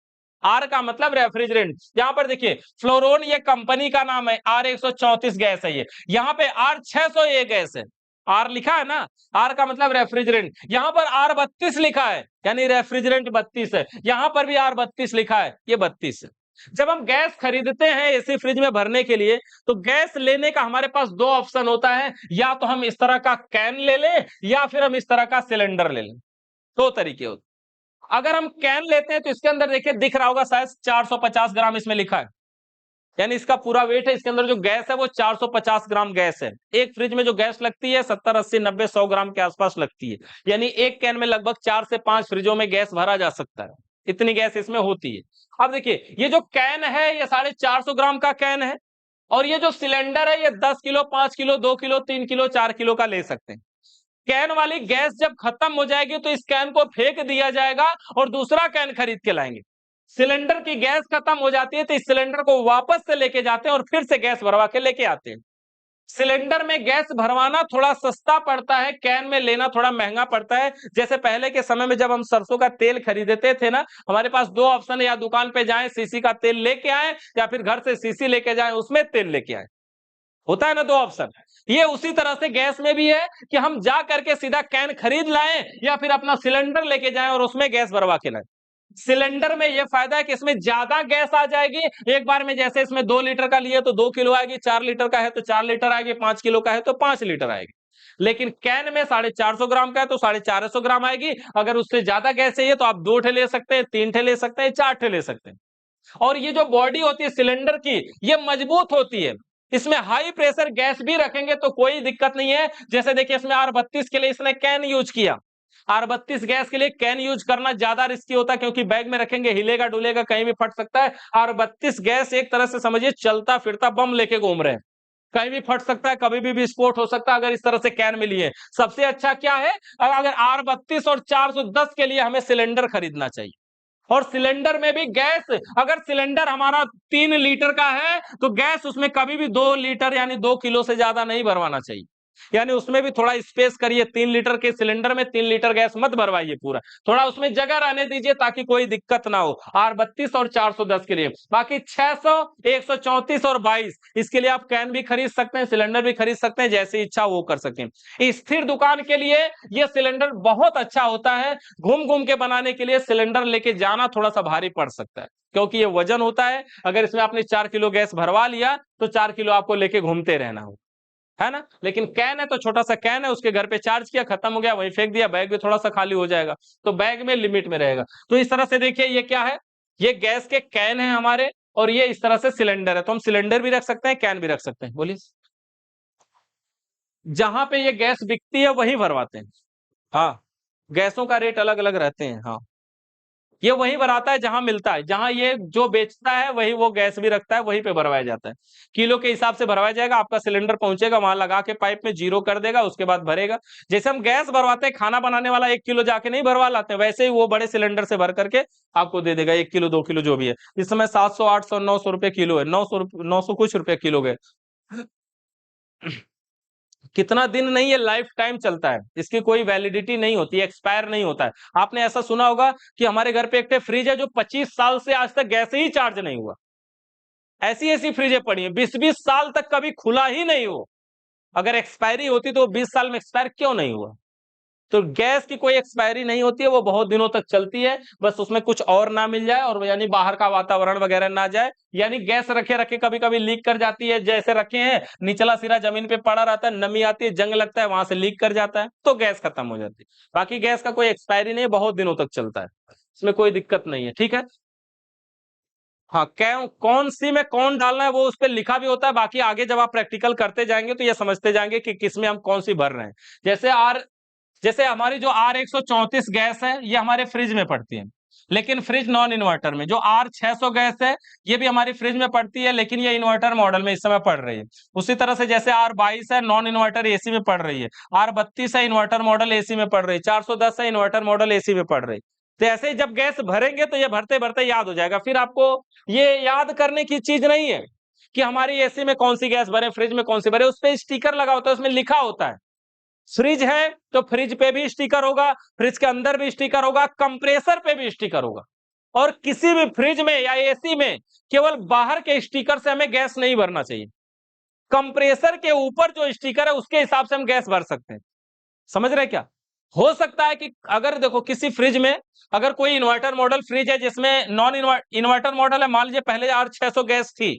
S1: आर का मतलब रेफ्रिजरेंट। यहां पर देखिए फ्लोरोन ये कंपनी का नाम है, R134 गैस है ये। यहाँ पे R600 ये गैस है, आर लिखा है ना, आर का मतलब रेफ्रिजरेंट। यहां पर R32 लिखा है, यानी रेफ्रिजरेंट 32 है। यहां पर भी R32 लिखा है, ये 32 है। जब हम गैस खरीदते हैं एसी फ्रिज में भरने के लिए, तो गैस लेने का हमारे पास दो ऑप्शन होता है, या तो हम इस तरह का कैन ले लें या फिर हम इस तरह का सिलेंडर ले लें। दो तरीके होते। अगर हम कैन लेते हैं तो इसके अंदर देखिए दिख रहा होगा शायद 450 ग्राम इसमें लिखा है, यानी इसका पूरा वेट है, इसके अंदर जो गैस है वो 450 ग्राम गैस है। एक फ्रिज में जो गैस लगती है 70 80 90 100 ग्राम के आसपास लगती है, यानी एक कैन में लगभग 4 से 5 फ्रिजों में गैस भरा जा सकता है, इतनी गैस इसमें होती है। अब देखिए ये जो कैन है ये 450 ग्राम का कैन है, और ये जो सिलेंडर है ये 10 kilo 5 kilo 2 kilo 3 kilo 4 kilo का ले सकते हैं। कैन वाली गैस जब खत्म हो जाएगी तो इस कैन को फेंक दिया जाएगा और दूसरा कैन खरीद के लाएंगे। सिलेंडर की गैस खत्म हो जाती है तो इस सिलेंडर को वापस से लेके जाते हैं और फिर से गैस भरवा के लेके आते हैं। सिलेंडर में गैस भरवाना थोड़ा सस्ता पड़ता है, कैन में लेना थोड़ा महंगा पड़ता है। जैसे पहले के समय में जब हम सरसों का तेल खरीदते थे ना, हमारे पास दो ऑप्शन है, या दुकान पे जाएं सीसी का तेल लेके आए, या फिर घर से सीसी लेके जाएं उसमें तेल लेके आए, होता है ना दो ऑप्शन। ये उसी तरह से गैस में भी है कि हम जा करके सीधा कैन खरीद लाएं या फिर अपना सिलेंडर लेके जाएं और उसमें गैस भरवा के लाएं। सिलेंडर में यह फायदा है कि इसमें ज्यादा गैस आ जाएगी एक बार में, जैसे इसमें 2 लीटर का लिए तो 2 किलो आएगी, 4 लीटर का है तो 4 लीटर आएगी, 5 किलो का है तो 5 लीटर आएगी। लेकिन कैन में 450 ग्राम का है तो 450 ग्राम आएगी। अगर उससे ज्यादा गैस चाहिए तो आप 2 ठे ले सकते हैं, 3 ठे ले सकते हैं, 4 ठे ले सकते हैं। और ये जो बॉडी होती है सिलेंडर की ये मजबूत होती है, इसमें हाई प्रेशर गैस भी रखेंगे तो कोई दिक्कत नहीं है। जैसे देखिए इसमें R32 के लिए इसने कैन यूज किया, R32 गैस के लिए कैन यूज करना ज्यादा रिस्की होता है, क्योंकि बैग में रखेंगे हिलेगा डुलेगा कहीं भी फट सकता है। R32 गैस एक तरह से समझिए चलता फिरता बम लेके घूम रहे हैं, कहीं भी फट सकता है, कभी भी विस्फोट हो सकता है अगर इस तरह से कैन मिली है। सबसे अच्छा क्या है, अगर R32 और 410 के लिए हमें सिलेंडर खरीदना चाहिए। और सिलेंडर में भी गैस, अगर सिलेंडर हमारा 3 लीटर का है तो गैस उसमें कभी भी 2 लीटर यानी 2 किलो से ज्यादा नहीं भरवाना चाहिए, यानी उसमें भी थोड़ा स्पेस करिए। 3 लीटर के सिलेंडर में 3 लीटर गैस मत भरवाइए पूरा, थोड़ा उसमें जगह रहने दीजिए ताकि कोई दिक्कत ना हो। R32 और 410 के लिए, बाकी 600 134 और 22 इसके लिए आप कैन भी खरीद सकते हैं, सिलेंडर भी खरीद सकते हैं, जैसी इच्छा वो कर सकते हैं। स्थिर दुकान के लिए ये सिलेंडर बहुत अच्छा होता है, घूम घूम के बनाने के लिए सिलेंडर लेके जाना थोड़ा सा भारी पड़ सकता है, क्योंकि ये वजन होता है। अगर इसमें आपने 4 किलो गैस भरवा लिया तो 4 किलो आपको लेके घूमते रहना हो, है ना। लेकिन कैन है तो छोटा सा कैन है, उसके घर पे चार्ज किया खत्म हो गया वहीं फेंक दिया, बैग भी थोड़ा सा खाली हो जाएगा, तो बैग में लिमिट में रहेगा। तो इस तरह से देखिए ये क्या है, ये गैस के कैन है हमारे, और ये इस तरह से सिलेंडर है। तो हम सिलेंडर भी रख सकते हैं, कैन भी रख सकते हैं। बोलिए, जहां पे ये गैस बिकती है वहीं भरवाते हैं। हाँ, गैसों का रेट अलग अलग रहते हैं। हाँ, ये वही भराता है जहां मिलता है, जहां ये जो बेचता है वही वो गैस भी रखता है, वहीं पे भरवाया जाता है। किलो के हिसाब से भरवाया जाएगा, आपका सिलेंडर पहुंचेगा, वहां लगा के पाइप में जीरो कर देगा, उसके बाद भरेगा। जैसे हम गैस भरवाते हैं, खाना बनाने वाला 1 किलो जाके नहीं भरवा लाते हैं, वैसे ही वो बड़े सिलेंडर से भर करके आपको दे देगा, 1 किलो 2 किलो जो भी है। इस समय 700 800 900 रुपए किलो है, 900 कुछ रुपए किलो गए। कितना दिन नहीं, ये लाइफ टाइम चलता है, इसकी कोई वैलिडिटी नहीं होती, एक्सपायर नहीं होता है। आपने ऐसा सुना होगा कि हमारे घर पे एक फ्रिज है जो 25 साल से आज तक गैस ही चार्ज नहीं हुआ। ऐसी ऐसी फ्रिजें पड़ी हैं 20-20 साल तक कभी खुला ही नहीं हो। अगर एक्सपायरी होती तो 20 साल में एक्सपायर क्यों नहीं हुआ? तो गैस की कोई एक्सपायरी नहीं होती है, वो बहुत दिनों तक चलती है, बस उसमें कुछ और ना मिल जाए, और यानी बाहर का वातावरण वगैरह ना जाए। यानी गैस रखे रखे कभी कभी लीक कर जाती है, जैसे रखे हैं निचला सिरा जमीन पे पड़ा रहता है, नमी आती है, जंग लगता है, वहां से लीक कर जाता है, तो गैस खत्म हो जाती है। बाकी गैस का कोई एक्सपायरी नहीं है, बहुत दिनों तक चलता है, इसमें कोई दिक्कत नहीं है। ठीक है, हाँ, कौन सी में कौन डालना है वो उस पर लिखा भी होता है। बाकी आगे जब आप प्रैक्टिकल करते जाएंगे तो ये समझते जाएंगे कि किसमें हम कौन सी भर रहे हैं। जैसे हमारी जो R134 गैस है ये हमारे फ्रिज में पड़ती है, लेकिन फ्रिज नॉन इन्वर्टर में। जो R600 गैस है ये भी हमारी फ्रिज में पड़ती है, लेकिन ये इन्वर्टर मॉडल में इस समय पड़ रही है। उसी तरह से जैसे R22 है नॉन इन्वर्टर एसी में पड़ रही है, R32 है इन्वर्टर मॉडल एसी में पड़ रही है, 410 है इन्वर्टर मॉडल एसी में पड़ रही है। तो ऐसे ही जब गैस भरेंगे तो ये भरते भरते याद हो जाएगा, फिर आपको ये याद करने की चीज नहीं है कि हमारी एसी में कौन सी गैस भरे, फ्रिज में कौन सी भरे। उस पर स्टिकर लगा होता है, उसमें लिखा होता है। फ्रिज है तो फ्रिज पे भी स्टिकर होगा, फ्रिज के अंदर भी स्टिकर होगा, कंप्रेसर पे भी स्टिकर होगा। और किसी भी फ्रिज में या एसी में केवल बाहर के स्टिकर से हमें गैस नहीं भरना चाहिए, कंप्रेसर के ऊपर जो स्टिकर है उसके हिसाब से हम गैस भर सकते हैं। समझ रहे क्या? हो सकता है कि अगर देखो किसी फ्रिज में अगर कोई इन्वर्टर मॉडल फ्रिज है जिसमें नॉन इन्वर्टर मॉडल है, मान लीजिए पहले R600 गैस थी,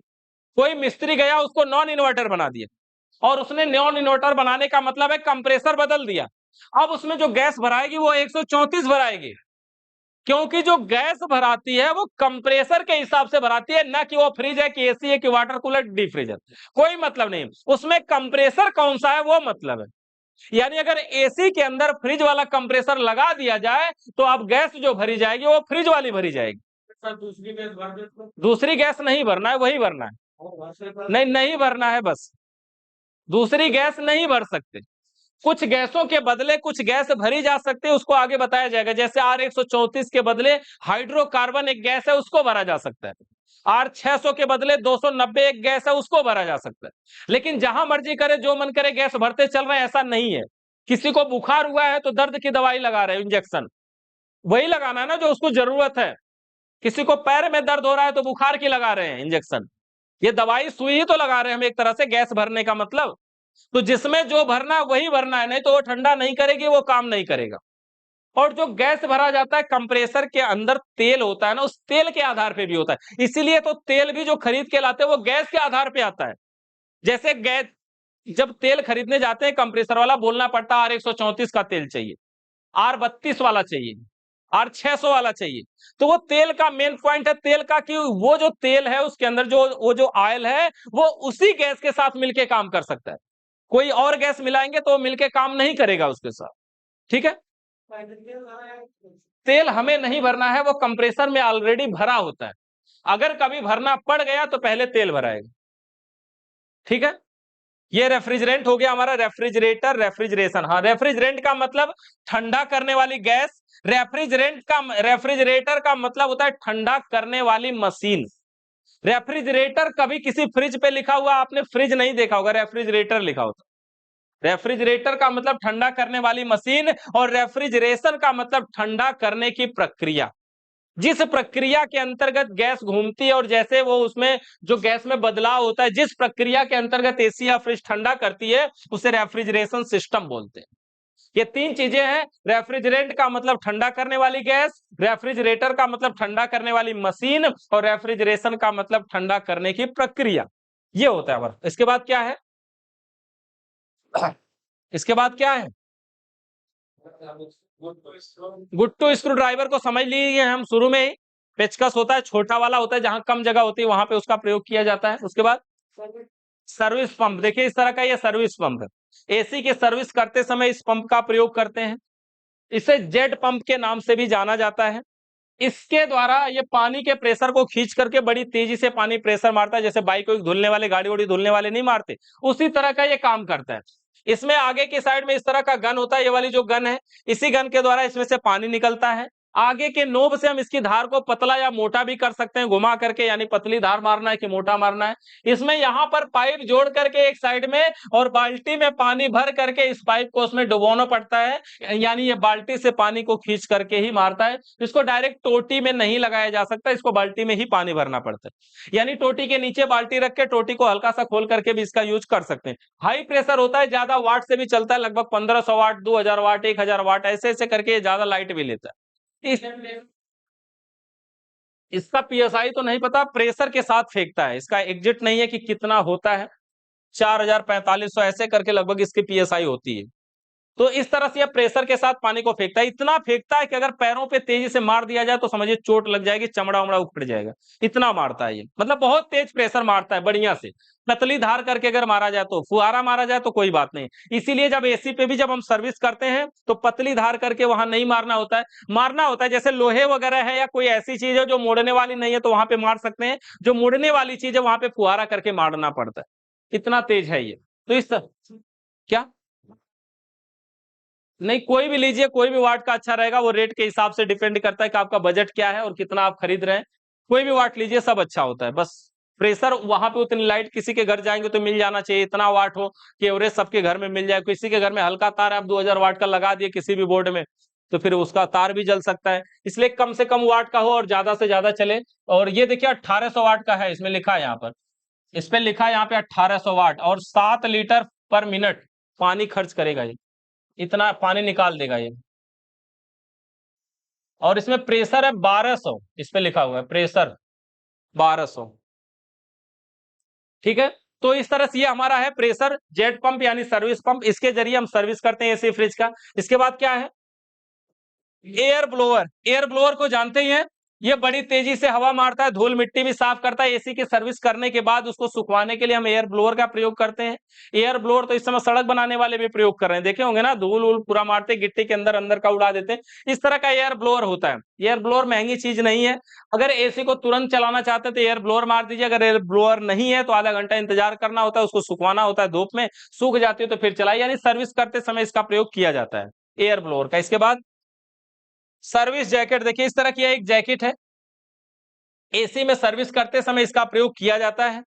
S1: कोई मिस्त्री गया उसको नॉन इन्वर्टर बना दिया, और उसने नॉन इन्वर्टर बनाने का मतलब है कंप्रेसर बदल दिया। अब उसमें जो गैस भराएगी वो 134 भराएगी, क्योंकि जो गैस भराती है वो कंप्रेसर के हिसाब से भराती है, ना कि वो फ्रिज है कि एसी है कि वाटर कूलर डीप फ्रीजर, कोई मतलब नहीं। उसमें कंप्रेसर कौन सा है वो मतलब है। यानी अगर एसी के अंदर फ्रिज वाला कंप्रेसर लगा दिया जाए तो अब गैस जो भरी जाएगी वो फ्रिज वाली भरी जाएगी।
S2: सर दूसरी गैस भर दे तो
S1: दूसरी गैस नहीं भरना है, वही भरना है।
S2: और वहां से पर
S1: नहीं, नहीं भरना है, बस दूसरी गैस नहीं भर सकते। कुछ गैसों के बदले कुछ गैस भरी जा सकती है, उसको आगे बताया जाएगा। जैसे R134 के बदले हाइड्रोकार्बन एक गैस है, उसको भरा जा सकता है। R600 के बदले 290 एक गैस है, उसको भरा जा सकता है। लेकिन जहां मर्जी करे जो मन करे गैस भरते चल रहे हैं, ऐसा नहीं है। किसी को बुखार हुआ है तो दर्द की दवाई लगा रहे हैं, इंजेक्शन वही लगाना है ना जो उसको जरूरत है। किसी को पैर में दर्द हो रहा है तो बुखार की लगा रहे हैं इंजेक्शन, ये दवाई सुई ही तो लगा रहे हैं हम एक तरह से, गैस भरने का मतलब। तो जिसमें जो भरना है वही भरना है, नहीं तो वो ठंडा नहीं करेगी, वो काम नहीं करेगा। और जो गैस भरा जाता है कंप्रेसर के अंदर तेल होता है ना, उस तेल के आधार पे भी होता है। इसीलिए तो तेल भी जो खरीद के लाते हैं वो गैस के आधार पे आता है। जैसे गैस जब तेल खरीदने जाते हैं कंप्रेसर वाला बोलना पड़ता है R134 का तेल चाहिए, R32 वाला चाहिए, R600 वाला चाहिए। तो वो तेल का मेन पॉइंट है तेल का, कि वो जो तेल है उसके अंदर जो ऑयल है वो उसी गैस के साथ मिलके काम कर सकता है। कोई और गैस मिलाएंगे तो मिलके काम नहीं करेगा उसके साथ। ठीक है, तेल हमें नहीं भरना है, वो कंप्रेसर में ऑलरेडी भरा होता है। अगर कभी भरना पड़ गया तो पहले तेल भराएगा। ठीक है, ये रेफ्रिजरेंट हो गया हमारा, रेफ्रिजरेटर रेफ्रिजरेशन। हाँ, रेफ्रिजरेंट का मतलब ठंडा करने वाली गैस, रेफ्रिजरेटर का मतलब होता है ठंडा करने वाली मशीन। रेफ्रिजरेटर कभी किसी फ्रिज पे लिखा हुआ आपने फ्रिज नहीं देखा होगा, रेफ्रिजरेटर लिखा होता। रेफ्रिजरेटर का मतलब ठंडा करने वाली मशीन, और रेफ्रिजरेशन का मतलब ठंडा करने की प्रक्रिया। जिस प्रक्रिया के अंतर्गत गैस घूमती है और जैसे वो उसमें जो गैस में बदलाव होता है, जिस प्रक्रिया के अंतर्गत एसी या फ्रिज ठंडा करती है, उसे रेफ्रिजरेशन सिस्टम बोलते हैं। ये तीन चीजें हैं, रेफ्रिजरेंट का मतलब ठंडा करने वाली गैस, रेफ्रिजरेटर का मतलब ठंडा करने वाली मशीन, और रेफ्रिजरेशन का मतलब ठंडा करने की प्रक्रिया। ये होता है हमारा। इसके बाद क्या है? इसके बाद क्या है? गुट्टू स्क्रू ड्राइवर को समझ लिए हम शुरू में ही। पेचकस होता है, छोटा वाला होता है, जहां कम जगह होती है वहां पे उसका प्रयोग किया जाता है। उसके बाद सर्विस पंप, देखिए इस तरह का ये सर्विस पंप है। एसी की सर्विस करते समय इस पंप का प्रयोग करते हैं। इसे जेट पंप के नाम से भी जाना जाता है। इसके द्वारा ये पानी के प्रेशर को खींच करके बड़ी तेजी से पानी प्रेशर मारता है, जैसे बाइक को धुलने वाले, गाड़ी वाड़ी धुलने वाले नहीं मारते, उसी तरह का ये काम करता है। इसमें आगे की साइड में इस तरह का गन होता है, ये वाली जो गन है, इसी गन के द्वारा इसमें से पानी निकलता है। आगे के नोब से हम इसकी धार को पतला या मोटा भी कर सकते हैं, घुमा करके, यानी पतली धार मारना है कि मोटा मारना है। इसमें यहाँ पर पाइप जोड़ करके एक साइड में और बाल्टी में पानी भर करके इस पाइप को उसमें डुबोना पड़ता है, यानी ये बाल्टी से पानी को खींच करके ही मारता है। इसको डायरेक्ट टोटी में नहीं लगाया जा सकता, इसको बाल्टी में ही पानी भरना पड़ता है, यानी टोटी के नीचे बाल्टी रख के टोटी को हल्का सा खोल करके भी इसका यूज कर सकते हैं। हाई प्रेशर होता है, ज्यादा वाट से भी चलता है, लगभग 1500 वाट, 2000 वाट, 1000 वाट, ऐसे ऐसे करके ये ज्यादा लाइट भी लेता है। इसका पीएसआई तो नहीं पता, प्रेशर के साथ फेंकता है, इसका एग्जिट नहीं है कि कितना होता है, 4000, 4500 ऐसे करके लगभग इसकी पीएसआई होती है। तो इस तरह से यह प्रेशर के साथ पानी को फेंकता है, इतना फेंकता है कि अगर पैरों पे तेजी से मार दिया जाए तो समझिए चोट लग जाएगी, चमड़ा उमड़ा उखड़ जाएगा, इतना मारता है ये, मतलब बहुत तेज प्रेशर मारता है बढ़िया से। पतली धार करके अगर मारा जाए तो, फुहारा मारा जाए तो कोई बात नहीं। इसीलिए जब एसी पे भी जब हम सर्विस करते हैं तो पतली धार करके वहां नहीं मारना होता है, मारना होता है जैसे लोहे वगैरह है या कोई ऐसी चीज है जो मोड़ने वाली नहीं है तो वहां पे मार सकते हैं, जो मुड़ने वाली चीज है वहां पे फुहारा करके मारना पड़ता है, इतना तेज है ये। तो इस क्या नहीं, कोई भी लीजिए, कोई भी वाट का अच्छा रहेगा, वो रेट के हिसाब से डिपेंड करता है कि आपका बजट क्या है और कितना आप खरीद रहे हैं। कोई भी वाट लीजिए, सब अच्छा होता है, बस प्रेशर वहां पे उतनी लाइट, किसी के घर जाएंगे तो मिल जाना चाहिए, इतना वाट हो कि एवरेज सबके घर में मिल जाए। किसी के घर में हल्का तार है, आप 2000 वाट का लगा दिए किसी भी बोर्ड में, तो फिर उसका तार भी जल सकता है, इसलिए कम से कम वाट का हो और ज्यादा से ज्यादा चले। और ये देखिए 1800 वाट का है, इसमें लिखा है, यहाँ पर इस पे लिखा है यहाँ पे 1800 वाट, और 7 लीटर पर मिनट पानी खर्च करेगा ये, इतना पानी निकाल देगा ये। और इसमें प्रेशर है 1200, इस पे लिखा हुआ है प्रेशर 1200, ठीक है। तो इस तरह से ये हमारा है प्रेशर जेट पंप यानी सर्विस पंप, इसके जरिए हम सर्विस करते हैं एसी फ्रिज का। इसके बाद क्या है, एयर ब्लोअर। एयर ब्लोअर को जानते ही हैं, ये बड़ी तेजी से हवा मारता है, धूल मिट्टी भी साफ करता है। एसी की सर्विस करने के बाद उसको सुखवाने के लिए हम एयर ब्लोअर का प्रयोग करते हैं। एयर ब्लोअर तो इस समय सड़क बनाने वाले भी प्रयोग कर रहे हैं, देखे होंगे ना, धूल उल पूरा मारते, गिट्टी के अंदर अंदर का उड़ा देते हैं, इस तरह का एयर ब्लोअर होता है। एयर ब्लोअर महंगी चीज नहीं है, अगर एसी को तुरंत चलाना चाहते हैं तो एयर ब्लोअर मार दीजिए, अगर एयर ब्लोअर नहीं है तो आधा घंटा इंतजार करना होता है, उसको सुखवाना होता है धूप में, सूख जाती है तो फिर चलाइए, यानी सर्विस करते समय इसका प्रयोग किया जाता है एयर ब्लोअर का। इसके बाद सर्विस जैकेट, देखिए इस तरह की एक जैकेट है, एसी में सर्विस करते समय इसका प्रयोग किया जाता है।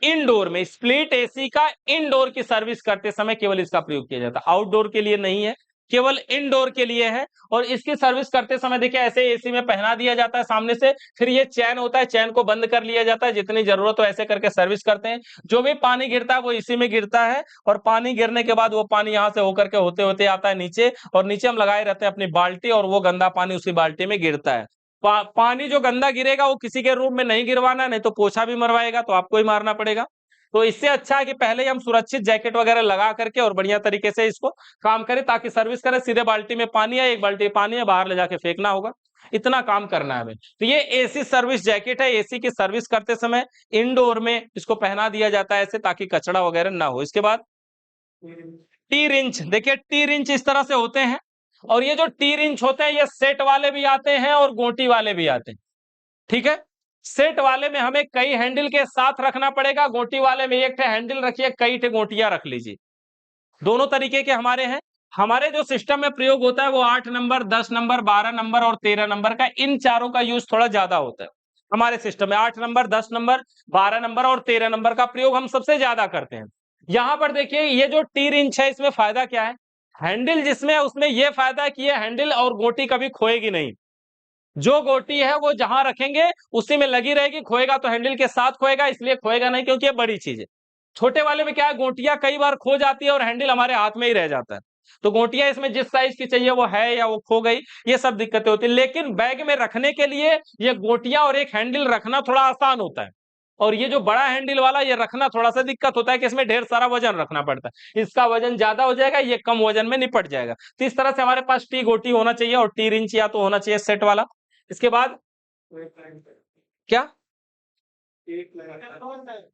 S1: इंडोर में स्प्लिट एसी का इंडोर की सर्विस करते समय केवल इसका प्रयोग किया जाता है, आउटडोर के लिए नहीं है, केवल इंडोर के लिए है। और इसकी सर्विस करते समय देखिए ऐसे एसी में पहना दिया जाता है सामने से, फिर ये चैन होता है, चैन को बंद कर लिया जाता है, जितनी जरूरत हो ऐसे करके सर्विस करते हैं। जो भी पानी गिरता है वो इसी में गिरता है, और पानी गिरने के बाद वो पानी यहाँ से होकर के होते होते आता है नीचे, और नीचे हम लगाए रहते हैं अपनी बाल्टी, और वो गंदा पानी उसी बाल्टी में गिरता है। पानी जो गंदा गिरेगा वो किसी के रूम में नहीं गिरवाना, नहीं तो पोछा भी मरवाएगा तो आपको ही मारना पड़ेगा। तो इससे अच्छा है कि पहले ही हम सुरक्षित जैकेट वगैरह लगा करके और बढ़िया तरीके से इसको काम करें, ताकि सर्विस करें, सीधे बाल्टी में पानी है, एक बाल्टी पानी है, बाहर ले जाके फेंकना होगा, इतना काम करना है हमें। तो ये एसी सर्विस जैकेट है, एसी की सर्विस करते समय इंडोर में इसको पहना दिया जाता है ऐसे, ताकि कचरा वगैरह ना हो। इसके बाद टी रिंच, देखिए टी रिंच इस तरह से होते हैं, और ये जो टी रिंच होते हैं ये सेट वाले भी आते हैं और गोटी वाले भी आते हैं, ठीक है। सेट वाले में हमें कई हैंडल के साथ रखना पड़ेगा, गोटी वाले में एक हैंडल रखिए, कई गोटियां रख लीजिए, दोनों तरीके के हमारे हैं। हमारे जो सिस्टम में प्रयोग होता है वो 8 नंबर, 10 नंबर, 12 नंबर और 13 नंबर का, इन चारों का यूज थोड़ा ज्यादा होता है हमारे सिस्टम में। 8 नंबर, 10 नंबर, 12 नंबर और 13 नंबर का प्रयोग हम सबसे ज्यादा करते हैं। यहां पर देखिए ये जो टी रिंच है, इसमें फायदा क्या है, हैंडल जिसमें है उसमें यह फायदा है कि ये हैंडल और गोटी कभी खोएगी नहीं, जो गोटी है वो जहां रखेंगे उसी में लगी रहेगी, खोएगा तो हैंडल के साथ खोएगा, इसलिए खोएगा नहीं, क्योंकि ये बड़ी चीज है। छोटे वाले में क्या है, गोटियां कई बार खो जाती है और हैंडल हमारे हाथ में ही रह जाता है, तो गोटियां इसमें जिस साइज की चाहिए वो है या वो खो गई, ये सब दिक्कतें होती है। लेकिन बैग में रखने के लिए ये गोटियां और एक हैंडल रखना थोड़ा आसान होता है, और ये जो बड़ा हैंडल वाला ये रखना थोड़ा सा दिक्कत होता है कि इसमें ढेर सारा वजन रखना पड़ता है, इसका वजन ज्यादा हो जाएगा, ये कम वजन में निपट जाएगा। तो इस तरह से हमारे पास टी गोटी होना चाहिए और टी रिंच या तो होना चाहिए सेट वाला। इसके बाद क्या,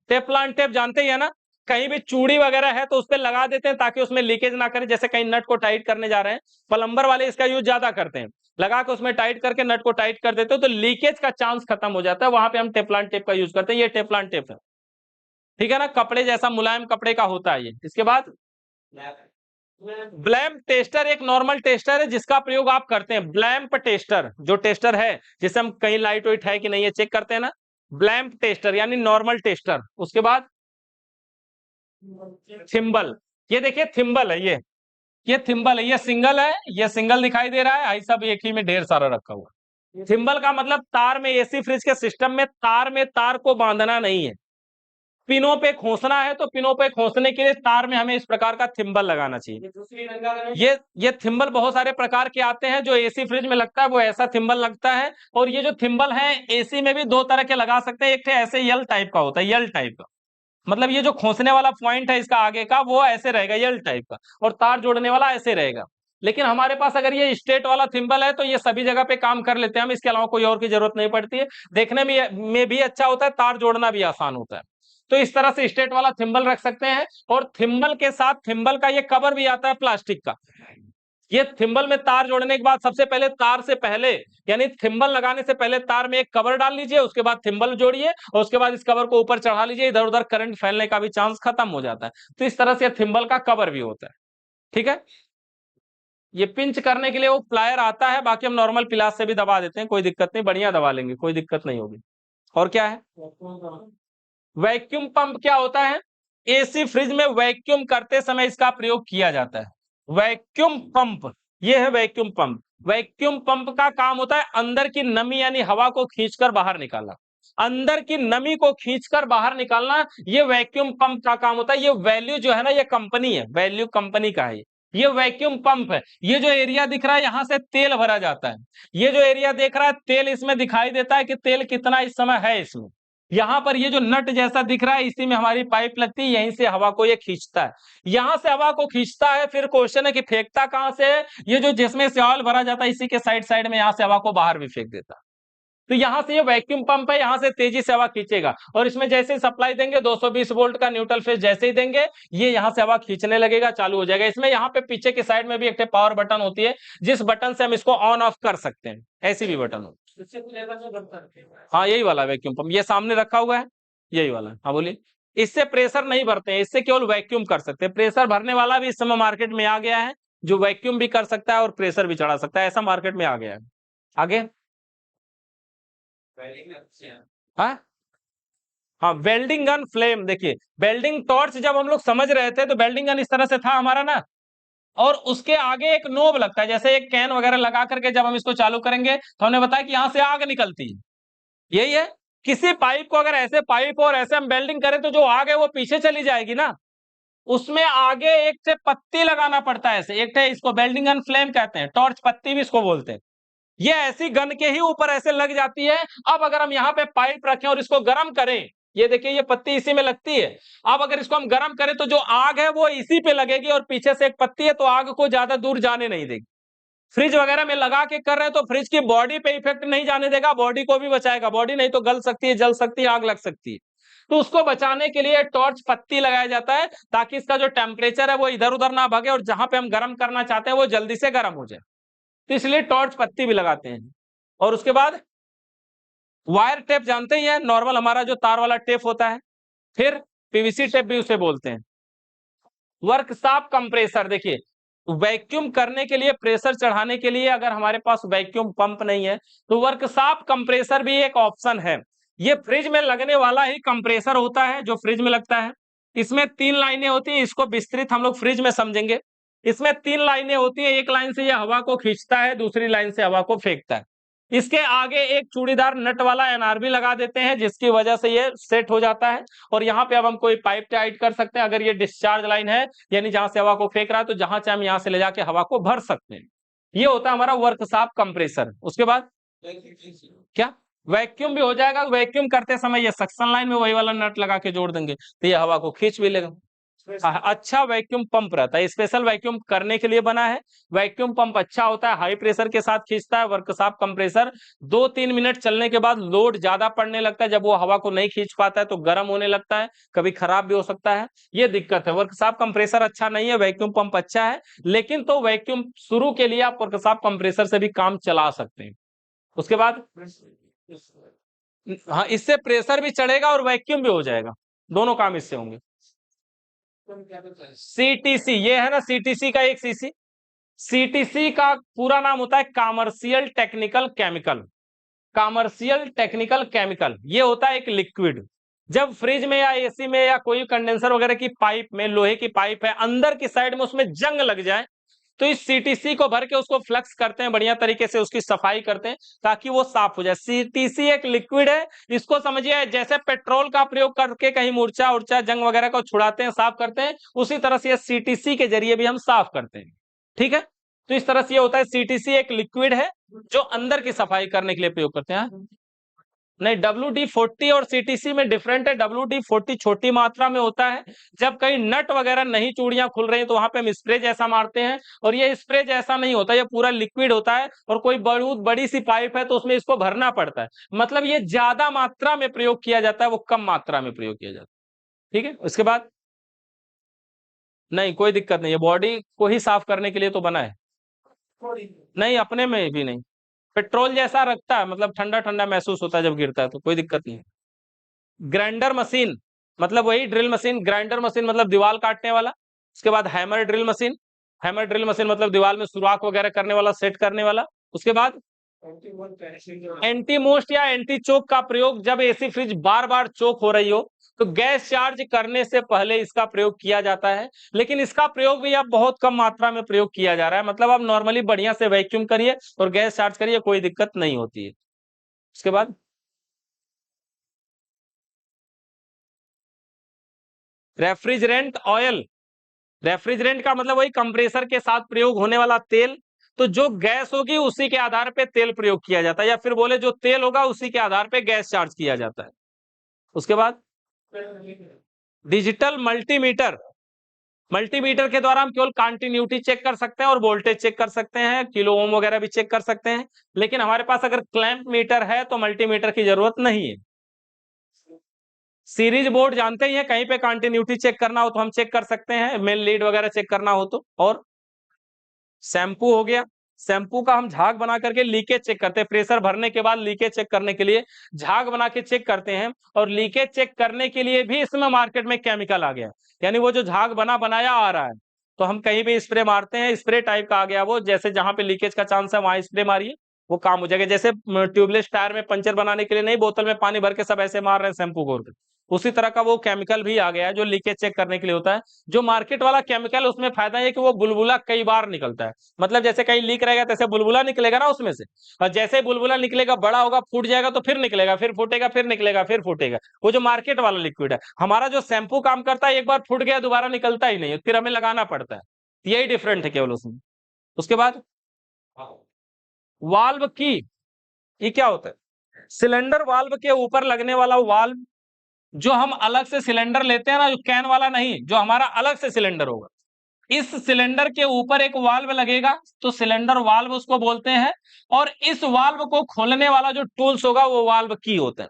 S1: टेफ्लॉन टेप जानते ही है ना, कहीं भी चूड़ी वगैरह है तो उस पर लगा देते हैं ताकि उसमें लीकेज ना करे, जैसे कहीं नट को टाइट करने जा रहे हैं, प्लम्बर वाले इसका यूज ज्यादा करते हैं। लगा के उसमें टाइट करके नट को टाइट कर देते हो तो लीकेज का चांस खत्म हो जाता है, वहां पे हम टेफ्लॉन टेप का यूज करते हैं। ये टेफ्लॉन टेप है, ठीक है ना, कपड़े जैसा मुलायम कपड़े का होता है ये। इसके बाद ब्लैम्प टेस्टर एक नॉर्मल टेस्टर है जिसका प्रयोग आप करते हैं। ब्लैम्प टेस्टर जो टेस्टर है जिससे हम कहीं लाइट वाइट है कि नहीं है चेक करते हैं ना, ब्लैम्प टेस्टर यानी नॉर्मल टेस्टर। उसके बाद थिम्बल, ये देखिए थिम्बल है, ये थिम्बल है, ये सिंगल है, ये सिंगल दिखाई दे रहा है, आई सब एक ही में ढेर सारा रखा हुआ है। थिम्बल का मतलब तार में, एसी फ्रिज के सिस्टम में तार को बांधना नहीं है, पिनों पे खोसना है, तो पिनों पे खोसने के लिए तार में हमें इस प्रकार का थिम्बल लगाना चाहिए। ये थिम्बल बहुत सारे प्रकार के आते हैं, जो एसी फ्रिज में लगता है वो ऐसा थिम्बल लगता है, और ये जो थिम्बल है एसी में भी दो तरह के लगा सकते हैं। एक तो ऐसे यल टाइप का होता है, यल टाइप का, मतलब ये जो खोसने वाला पॉइंट है इसका आगे का वो ऐसे रहेगा यल टाइप का, और तार जोड़ने वाला ऐसे रहेगा। लेकिन हमारे पास अगर ये स्ट्रेट वाला थिम्बल है तो ये सभी जगह पे काम कर लेते हैं हम, इसके अलावा कोई और की जरूरत नहीं पड़ती है। देखने में भी अच्छा होता है, तार जोड़ना भी आसान होता है। तो इस तरह से स्ट्रेट वाला थिम्बल रख सकते हैं, और थिम्बल के साथ थिम्बल का ये कवर भी आता है प्लास्टिक का। ये थिम्बल में तार जोड़ने के बाद सबसे पहले तार से पहले यानी थिम्बल लगाने से पहले तार में एक कवर डाल लीजिए, उसके बाद थिम्बल जोड़िए, और उसके बाद इस कवर को ऊपर चढ़ा लीजिए, इधर उधर करंट फैलने का भी चांस खत्म हो जाता है। तो इस तरह से थिम्बल का कवर भी होता है, ठीक है। ये पिंच करने के लिए वो प्लायर आता है, बाकी हम नॉर्मल पिलास से भी दबा देते हैं, कोई दिक्कत नहीं, बढ़िया दबा लेंगे, कोई दिक्कत नहीं होगी। और क्या है, वैक्यूम पंप क्या होता है, एसी फ्रिज में वैक्यूम करते समय इसका प्रयोग किया जाता है। वैक्यूम पंप, ये है वैक्यूम पंप। वैक्यूम पंप का काम होता है अंदर की नमी यानी हवा को खींचकर बाहर निकालना, अंदर की नमी को खींचकर बाहर निकालना, ये वैक्यूम पंप का काम होता है। ये वैल्यू जो है ना, ये कंपनी है, वैल्यू कंपनी का है, ये वैक्यूम पंप है। ये जो एरिया दिख रहा है यहां से तेल भरा जाता है, ये जो एरिया देख रहा है तेल इसमें दिखाई देता है कि तेल कितना इस समय है इसमें। यहां पर ये जो नट जैसा दिख रहा है इसी में हमारी पाइप लगती है, यहीं से हवा को ये खींचता है, यहां से हवा को खींचता है। फिर क्वेश्चन है कि फेंकता कहां से है, ये जो जिसमें से ऑयल भरा जाता है इसी के साइड साइड में यहां से हवा को बाहर भी फेंक देता है। तो यहां से ये वैक्यूम पंप है, यहां से तेजी से हवा खींचेगा, और इसमें जैसे ही सप्लाई देंगे 220 वोल्ट का न्यूट्रल फेज जैसे ही देंगे ये यहां से हवा खींचने लगेगा, चालू हो जाएगा। इसमें यहाँ पे पीछे की साइड में भी एक पावर बटन होती है, जिस बटन से हम इसको ऑन ऑफ कर सकते हैं, ऐसी भी बटन हो। हाँ यही वाला वैक्यूम पंप, ये सामने रखा हुआ है, यही वाला। हाँ बोलिए। इससे प्रेशर नहीं भरते हैं, इससे केवल वैक्यूम कर सकते हैं। प्रेशर भरने वाला भी इस समय मार्केट में आ गया है, जो वैक्यूम भी कर सकता है और प्रेशर भी चढ़ा सकता है, ऐसा मार्केट में आ गया है। आगे हाँ हाँ, वेल्डिंग गन फ्लेम, देखिए वेल्डिंग टॉर्च जब हम लोग समझ रहे थे तो वेल्डिंग गन इस तरह से था हमारा ना, और उसके आगे एक नोब लगता है, जैसे एक कैन वगैरह लगा करके जब हम इसको चालू करेंगे तो हमने बताया कि यहां से आग निकलती है, यही है। किसी पाइप को अगर ऐसे पाइप और ऐसे हम वेल्डिंग करें तो जो आग है वो पीछे चली जाएगी ना, उसमें आगे एक से पत्ती लगाना पड़ता है, ऐसे एक इसको वेल्डिंग गन फ्लेम कहते हैं, टॉर्च पत्ती भी इसको बोलते हैं। ये ऐसी गन के ही ऊपर ऐसे लग जाती है। अब अगर हम यहाँ पे पाइप रखें और इसको गर्म करें, ये देखिए ये पत्ती इसी में लगती है, अब अगर इसको हम गर्म करें तो जो आग है वो इसी पे लगेगी, और पीछे से एक पत्ती है तो आग को ज्यादा दूर जाने नहीं देगी। फ्रिज वगैरह में लगा के कर रहे हैं तो फ्रिज की बॉडी पे इफेक्ट नहीं जाने देगा, बॉडी को भी बचाएगा, बॉडी नहीं तो गल सकती है, जल सकती है, आग लग सकती है। तो उसको बचाने के लिए टॉर्च पत्ती लगाया जाता है, ताकि इसका जो टेम्परेचर है वो इधर उधर ना भागे, और जहां पे हम गर्म करना चाहते हैं वो जल्दी से गर्म हो जाए, तो इसलिए टॉर्च पत्ती भी लगाते हैं। और उसके बाद वायर टेप जानते ही है, नॉर्मल हमारा जो तार वाला टेप होता है, फिर पीवीसी टेप भी उसे बोलते हैं। वर्कशॉप कंप्रेसर, देखिए वैक्यूम करने के लिए, प्रेशर चढ़ाने के लिए अगर हमारे पास वैक्यूम पंप नहीं है तो वर्कशॉप कंप्रेसर भी एक ऑप्शन है। ये फ्रिज में लगने वाला ही कंप्रेसर होता है जो फ्रिज में लगता है। इसमें 3 लाइनें होती हैं, इसको विस्तृत हम लोग फ्रिज में समझेंगे। इसमें 3 लाइनें होती हैं, एक लाइन से ये हवा को खींचता है, दूसरी लाइन से हवा को फेंकता है। इसके आगे एक चूड़ीदार नट वाला एनआरबी लगा देते हैं, जिसकी वजह से ये सेट हो जाता है, और यहाँ पे अब हम कोई पाइप टाइट कर सकते हैं। अगर ये डिस्चार्ज लाइन है यानी जहां से हवा को फेंक रहा है, तो जहां चाहे हम यहाँ से ले जाके हवा को भर सकते हैं। ये होता है हमारा वर्कशॉप कंप्रेसर। उसके बाद क्या वैक्यूम भी हो जाएगा, वैक्यूम करते समय ये सक्शन लाइन में वही वाला नट लगा के जोड़ देंगे तो ये हवा को खींच भी लेगा। अच्छा वैक्यूम पंप रहता है, स्पेशल वैक्यूम करने के लिए बना है। वैक्यूम पंप अच्छा होता है, हाई प्रेशर के साथ खींचता है। वर्कशॉप कंप्रेसर 2-3 मिनट चलने के बाद लोड ज्यादा पड़ने लगता है, जब वो हवा को नहीं खींच पाता है तो गर्म होने लगता है, कभी खराब भी हो सकता है, ये दिक्कत है। वर्कशॉप कंप्रेसर अच्छा नहीं है, वैक्यूम पंप अच्छा है। लेकिन तो वैक्यूम शुरू के लिए आप वर्कशॉप कंप्रेसर से भी काम चला सकते हैं। उसके बाद हाँ, इससे प्रेशर भी चढ़ेगा और वैक्यूम भी हो जाएगा, दोनों काम इससे होंगे। सीटीसी, ये है ना सीटीसी का एक सीसी। सीटीसी का पूरा नाम होता है commercial technical chemical. Commercial technical chemical ये होता है एक लिक्विड। जब फ्रिज में या एसी में या कोई कंडेंसर वगैरह की पाइप में, लोहे की पाइप है, अंदर की साइड में उसमें जंग लग जाए, तो इस सीटीसी को भर के उसको फ्लक्स करते हैं, बढ़िया तरीके से उसकी सफाई करते हैं ताकि वो साफ हो जाए। सीटीसी एक लिक्विड है, इसको समझिए जैसे पेट्रोल का प्रयोग करके कहीं मूर्छा उर्चा जंग वगैरह को छुड़ाते हैं, साफ करते हैं, उसी तरह से सीटीसी के जरिए भी हम साफ करते हैं। ठीक है, तो इस तरह से ये होता है। सीटीसी एक लिक्विड है जो अंदर की सफाई करने के लिए प्रयोग करते हैं। नहीं, WD-40 और सीटीसी में डिफरेंट है। WD-40 छोटी मात्रा में होता है, जब कहीं नट वगैरह नहीं, चूड़ियां खुल रही हैं, तो वहां पे हम स्प्रे जैसा मारते हैं। और ये स्प्रे जैसा नहीं होता, ये पूरा लिक्विड होता है। और कोई बहुत बड़ी सी पाइप है तो उसमें इसको भरना पड़ता है, मतलब ये ज्यादा मात्रा में प्रयोग किया जाता है, वो कम मात्रा में प्रयोग किया जाता है। ठीक है, उसके बाद नहीं, कोई दिक्कत नहीं है, बॉडी को ही साफ करने के लिए तो बना है। नहीं, अपने में भी नहीं, पेट्रोल जैसा रखता है, मतलब ठंडा ठंडा महसूस होता है जब गिरता है, तो कोई दिक्कत नहीं है। ग्राइंडर मशीन मतलब वही ड्रिल मशीन। ग्राइंडर मशीन मतलब दीवार काटने वाला। उसके बाद hammer drill machine. Hammer drill machine मतलब दीवार में सुराख वगैरह करने वाला, सेट करने वाला। उसके बाद एंटी मोस्ट या एंटी चोक का प्रयोग, जब एसी फ्रिज बार बार चोक हो रही हो तो गैस चार्ज करने से पहले इसका प्रयोग किया जाता है। लेकिन इसका प्रयोग भी अब बहुत कम मात्रा में प्रयोग किया जा रहा है, मतलब आप नॉर्मली बढ़िया से वैक्यूम करिए और गैस चार्ज करिए, कोई दिक्कत नहीं होती है। उसके बाद रेफ्रिजरेंट ऑयल। रेफ्रिजरेंट का मतलब वही कंप्रेसर के साथ प्रयोग होने वाला तेल। तो जो गैस होगी उसी के आधार पे तेल प्रयोग किया जाता है, या फिर बोले जो तेल होगा उसी के आधार पे गैस चार्ज किया जाता है। उसके बाद डिजिटल मल्टीमीटर। मल्टीमीटर के द्वारा हम केवल कंटिन्यूटी चेक कर सकते हैं और वोल्टेज चेक कर सकते हैं, किलो ओम वगैरह भी चेक कर सकते हैं। लेकिन हमारे पास अगर क्लैंप मीटर है तो मल्टीमीटर की जरूरत नहीं है। सीरीज बोर्ड जानते ही हैं, कहीं पे कंटिन्यूटी चेक करना हो तो हम चेक कर सकते हैं, मेन लीड वगैरह चेक करना हो तो। और शैम्पू हो गया। शैम्पू का हम झाग बना करके लीकेज चेक करते हैं, प्रेशर भरने के बाद लीकेज चेक करने के लिए झाग बना के चेक करते हैं। और लीकेज चेक करने के लिए भी इसमें मार्केट में केमिकल आ गया, यानी वो जो झाग बना बनाया आ रहा है, तो हम कहीं भी स्प्रे मारते हैं, स्प्रे टाइप का आ गया वो, जैसे जहां पे लीकेज का चांस है वहां स्प्रे मारिए, वो काम हो जाएगा। जैसे ट्यूबलेस टायर में पंचर बनाने के लिए नहीं बोतल में पानी भर के सब ऐसे मार रहे हैं शैम्पू घोर के, उसी तरह का वो केमिकल भी आ गया है जो लीकेज चेक करने के लिए होता है। जो मार्केट वाला केमिकल, उसमें फायदा है कि वो बुलबुला कई बार निकलता है, मतलब जैसे कहीं लीक रहेगा तैसे बुलबुला निकलेगा ना उसमें से, और जैसे बुलबुला निकलेगा बड़ा होगा, फूट जाएगा तो फिर निकलेगा, फिर फूटेगा, फिर निकलेगा, फिर फूटेगा। वो जो मार्केट वाला लिक्विड है, हमारा जो शैम्पू काम करता है, एक बार फूट गया दोबारा निकलता ही नहीं है, फिर हमें लगाना पड़ता है। यही डिफरेंट है केवल उसमें। उसके बाद वाल्व की, ये क्या होता है? सिलेंडर वाल्व के ऊपर लगने वाला वाल्व, जो हम अलग से सिलेंडर लेते हैं ना, जो कैन वाला नहीं, जो हमारा अलग से सिलेंडर होगा, इस सिलेंडर के ऊपर एक वाल्व लगेगा, तो सिलेंडर वाल्व उसको बोलते हैं। और इस वाल्व को खोलने वाला जो टूल्स होगा वो वाल्व की होता है।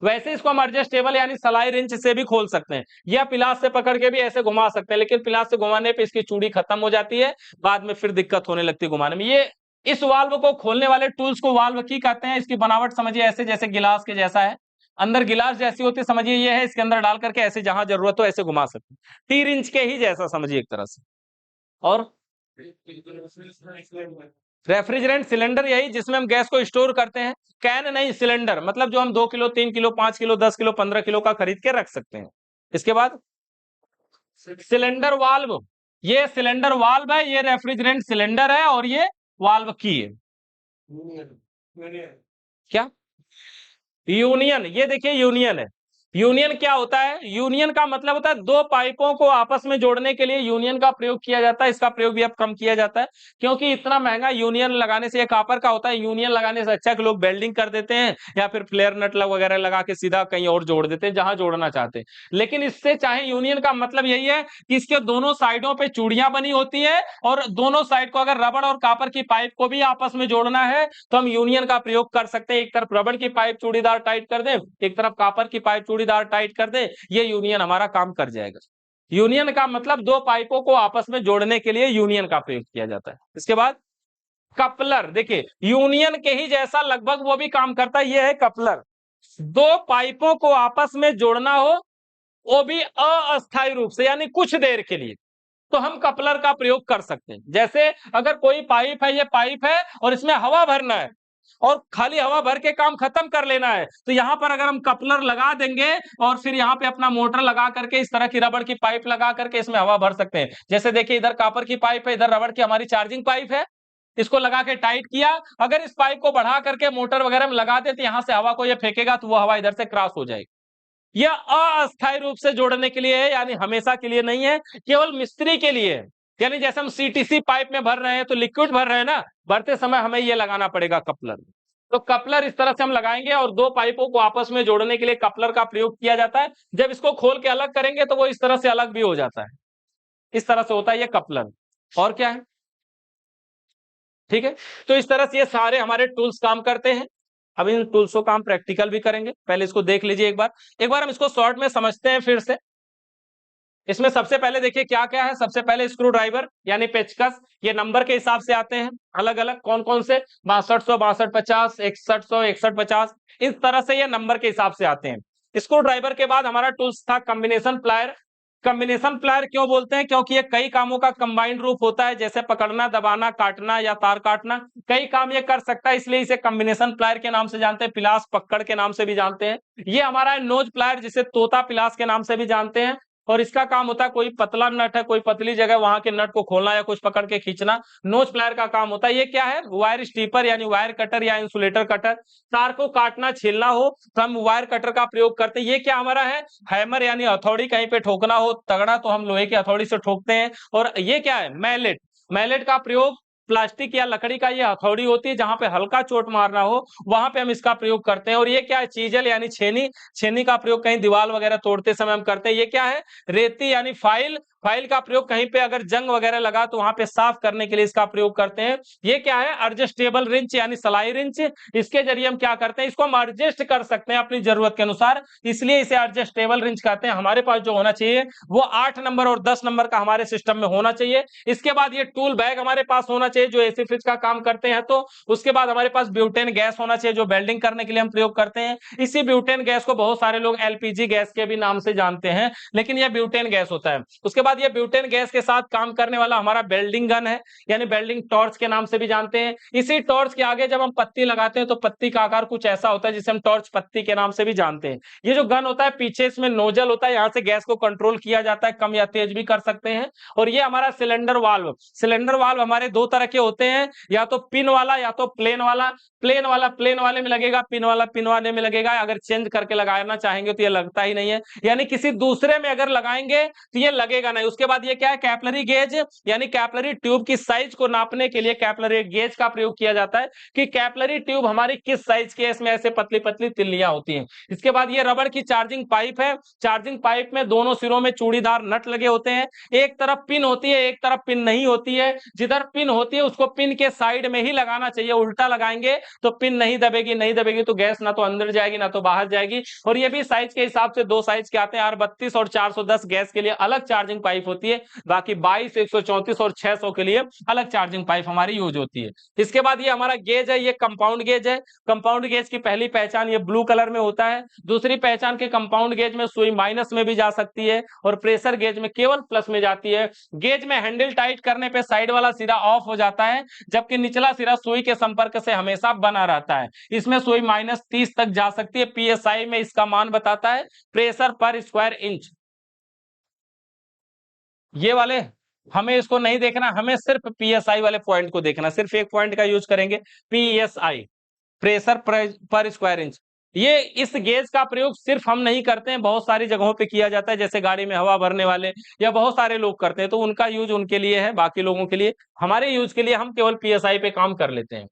S1: वैसे इसको हम एडजस्टेबल यानी सलाई रिंच से भी खोल सकते हैं, या पिलास से पकड़ के भी ऐसे घुमा सकते हैं, लेकिन पिलास से घुमाने पे इसकी चूड़ी खत्म हो जाती है, बाद में फिर दिक्कत होने लगती है घुमाने में। ये इस वाल्व को खोलने वाले टूल्स को वाल्व की कहते हैं। इसकी बनावट समझिए ऐसे, जैसे गिलास के जैसा है, अंदर गिलास जैसी होती है, समझिए ये है, इसके अंदर डाल करके ऐसे जहां जरूरत हो ऐसे घुमा सकते हैं, टी रिंच के ही जैसा समझिए एक तरह से। और रेफ्रिजरेंट सिलेंडर यही जिसमें हम गैस को स्टोर करते हैं। कैन नहीं, सिलेंडर मतलब जो हम 2 kilo 3 kilo 5 kilo 10 kilo 15 kilo का खरीद के रख सकते हैं। इसके बाद सिलेंडर वाल्व, ये सिलेंडर वाल्व है, ये रेफ्रिजरेंट सिलेंडर है, और ये वाल्व की है। क्या यूनियन? ये देखिए यूनियन है, यूनियन क्या होता है? यूनियन का मतलब होता है दो पाइपों को आपस में जोड़ने के लिए यूनियन का प्रयोग किया जाता है। इसका प्रयोग भी अब कम किया जाता है क्योंकि इतना महंगा यूनियन लगाने से, ये कॉपर का होता है, यूनियन लगाने से अच्छा कि लोग वेल्डिंग कर देते हैं या फिर फ्लेयर नट वगैरह लगा के सीधा कहीं और जोड़ देते हैं जहां जोड़ना चाहते हैं। लेकिन इससे चाहे यूनियन का मतलब यही है कि इसके दोनों साइडों पे चूड़ियां बनी होती है और दोनों साइड को अगर रबड़ और कॉपर की पाइप को भी आपस में जोड़ना है तो हम यूनियन का प्रयोग कर सकते हैं। एक तरफ रबड़ की पाइप चूड़ीदार टाइट कर दे, एक तरफ कॉपर की पाइप चूड़ीदार टाइट कर दे, ये यूनियन हमारा काम कर जाएगा। यूनियन का मतलब दो पाइपों को आपस में जोड़ने के लिए यूनियन का प्रयोग किया जाता है। इसके बाद कपलर, देखिए यूनियन के ही जैसा लगभग वो भी काम करता है, ये है कपलर। दो पाइपों को आपस में जोड़ना हो वो भी अस्थायी रूप से यानी कुछ देर के लिए, तो हम कपलर का प्रयोग कर सकते हैं। जैसे अगर कोई पाइप है, ये पाइप है और इसमें हवा भरना है और खाली हवा भर के काम खत्म कर लेना है, तो यहां पर अगर हम कपलर लगा देंगे और फिर यहाँ पे अपना मोटर लगा करके इस तरह की रबड़ की पाइप लगा करके इसमें हवा भर सकते हैं। जैसे देखिए इधर कॉपर की पाइप है, इधर रबड़ की हमारी चार्जिंग पाइप है, इसको लगा के टाइट किया, अगर इस पाइप को बढ़ा करके मोटर वगैरह में लगा दे तो यहां से हवा को ये फेंकेगा तो वो हवा इधर से क्रॉस हो जाएगी। यह अस्थायी रूप से जोड़ने के लिए है, यानी हमेशा के लिए नहीं है, केवल मिस्त्री के लिए है। यानी जैसे हम सीटीसी पाइप में भर रहे हैं तो लिक्विड भर रहे हैं ना, भरते समय हमें यह लगाना पड़ेगा कपलर। तो कपलर इस तरह से हम लगाएंगे और दो पाइपों को आपस में जोड़ने के लिए कपलर का प्रयोग किया जाता है। जब इसको खोल के अलग करेंगे तो वो इस तरह से अलग भी हो जाता है, इस तरह से होता है ये कपलर। और क्या है, ठीक है। तो इस तरह से ये सारे हमारे टूल्स काम करते हैं। अब इन टूल्सों का हम प्रैक्टिकल भी करेंगे, पहले इसको देख लीजिए एक बार हम इसको शॉर्ट में समझते हैं फिर से। इसमें सबसे पहले देखिए क्या क्या है। सबसे पहले स्क्रू ड्राइवर यानी पेचकस, ये नंबर के हिसाब से आते हैं अलग अलग, कौन कौन से 6200, 6250, 6100, 6150, इस तरह से ये नंबर के हिसाब से आते हैं। स्क्रू ड्राइवर के बाद हमारा टूल्स था कॉम्बिनेशन प्लायर। कॉम्बिनेशन प्लायर क्यों बोलते हैं? क्योंकि ये कई कामों का कंबाइंड रूप होता है, जैसे पकड़ना, दबाना, काटना या तार काटना, कई काम ये कर सकता है, इसलिए इसे कॉम्बिनेशन प्लायर के नाम से जानते हैं। पिलास पकड़ के नाम से भी जानते हैं। ये हमारा नोज प्लायर जिसे तोता पिलास के नाम से भी जानते हैं, और इसका काम होता है कोई पतला नट है, कोई पतली जगह, वहां के नट को खोलना या कुछ पकड़ के खींचना, नोज प्लायर का काम होता है। ये क्या है? वायर स्टीपर यानी वायर कटर या इंसुलेटर कटर। तार को काटना, छीलना हो तो हम वायर कटर का प्रयोग करते हैं। ये क्या हमारा है? हैमर यानी हथौड़ी, कहीं पे ठोकना हो तगड़ा तो हम लोहे की हथौड़ी से ठोकते हैं। और ये क्या है? मैलेट। मैलेट का प्रयोग प्लास्टिक या लकड़ी का ये हथौड़ी होती है, जहां पे हल्का चोट मारना हो वहां पे हम इसका प्रयोग करते हैं। और ये क्या है? चीजल यानी छेनी। छेनी का प्रयोग कहीं दीवार वगैरह तोड़ते समय हम करते हैं। ये क्या है? रेती यानी फाइल। फाइल का प्रयोग कहीं पे अगर जंग वगैरह लगा तो वहां पे साफ करने के लिए इसका प्रयोग करते हैं। ये क्या है? एडजस्टेबल रिंच यानी सलाई रिंच। इसके जरिए हम क्या करते हैं? इसको हम एडजस्ट कर सकते हैं अपनी जरूरत के अनुसार, इसलिए इसे एडजस्टेबल रिंच कहते हैं। हमारे पास जो होना चाहिए वो 8 नंबर और 10 नंबर का हमारे सिस्टम में होना चाहिए। इसके बाद ये टूल बैग हमारे पास होना चाहिए जो एसी फ्रिज का काम करते हैं। तो उसके बाद हमारे पास ब्यूटेन गैस होना चाहिए जो वेल्डिंग करने के लिए हम प्रयोग करते हैं। इसी ब्यूटेन गैस को बहुत सारे लोग एलपीजी गैस के भी नाम से जानते हैं, लेकिन यह ब्यूटेन गैस होता है। उसके बाद ये ब्यूटेन गैस के साथ काम करने वाला हमारा वेल्डिंग गन है, यानी वेल्डिंग टॉर्च के नाम से भी जानते हैं। इसी टॉर्च के आगे जब हम पत्ती लगाते हैं तो पत्ती का आकार कुछ ऐसा होता है जिसे हम टॉर्च पत्ती के नाम से भी जानते हैं। ये जो गन होता है पीछे इसमें नोजल होता है, यहां से गैस को कंट्रोल किया जाता है, कम या तेज भी कर सकते हैं। और ये हमारा सिलेंडर वाल्व। सिलेंडर वाल्व हमारे दो तरह के होते हैं, या तो पिन वाला या तो प्लेन वाला। प्लेन वाला प्लेन वाले में लगेगा, पिन वाला पिन वाले में लगेगा। अगर चेंज करके लगाना चाहेंगे तो ये लगता ही नहीं है, यानी किसी दूसरे में अगर लगाएंगे तो ये लगेगा नहीं। उसके बाद ये क्या है? कैपिलरी गेज, यानी कैपिलरी ट्यूब की साइज को नापने के लिए कैपिलरी गेज का प्रयोग किया जाता है कि कैपिलरी ट्यूब हमारी किस साइज की है, इसमें ऐसे पतली पतली तिल्लियां होती हैं। इसके बाद ये रबड़ की चार्जिंग पाइप है। चार्जिंग पाइप में दोनों सिरों में चूड़ीदार नट लगे होते हैं। एक तरफ पिन होती है, एक तरफ पिन नहीं होती है। जिधर पिन होती है उसको पिन के साइड में ही लगाना चाहिए, उल्टा लगाएंगे तो पिन नहीं दबेगी। नहीं दबेगी तो गैस ना तो अंदर जाएगी ना तो बाहर जाएगी। और ये भी साइज के हिसाब से दो साइज के आते हैं, R32 और 410 गैस के लिए अलग चार्जिंग पाइप होती है, बाकी 22, 134 और 600 के लिए अलग चार्जिंग पाइप हमारी यूज होती है। इसके बाद ये हमारा गेज है, ये कंपाउंड गेज है। कंपाउंड गेज की पहली पहचान ये ब्लू कलर में होता है। दूसरी पहचान के कंपाउंड गेज में सुई माइनस में भी जा सकती है और प्रेशर गेज में केवल प्लस में जाती है। गेज में हैंडल टाइट करने पे साइड वाला सिरा ऑफ हो जाता है, जबकि निचला सिरा सुई के संपर्क से हमेशा बना रहता है। इसमें सुई -30 तक जा सकती है। पीएसआई में इसका मान बताता है, प्रेशर पर स्क्वायर इंच। ये वाले हमें इसको नहीं देखना, हमें सिर्फ पीएसआई वाले पॉइंट को देखना। सिर्फ एक पॉइंट का यूज करेंगे, पीएसआई, प्रेशर पर स्क्वायर इंच। ये इस गेज का प्रयोग सिर्फ हम नहीं करते हैं, बहुत सारी जगहों पे किया जाता है, जैसे गाड़ी में हवा भरने वाले या बहुत सारे लोग करते हैं, तो उनका यूज उनके लिए है, बाकी लोगों के लिए, हमारे यूज के लिए हम केवल पीएसआई पे काम कर लेते हैं।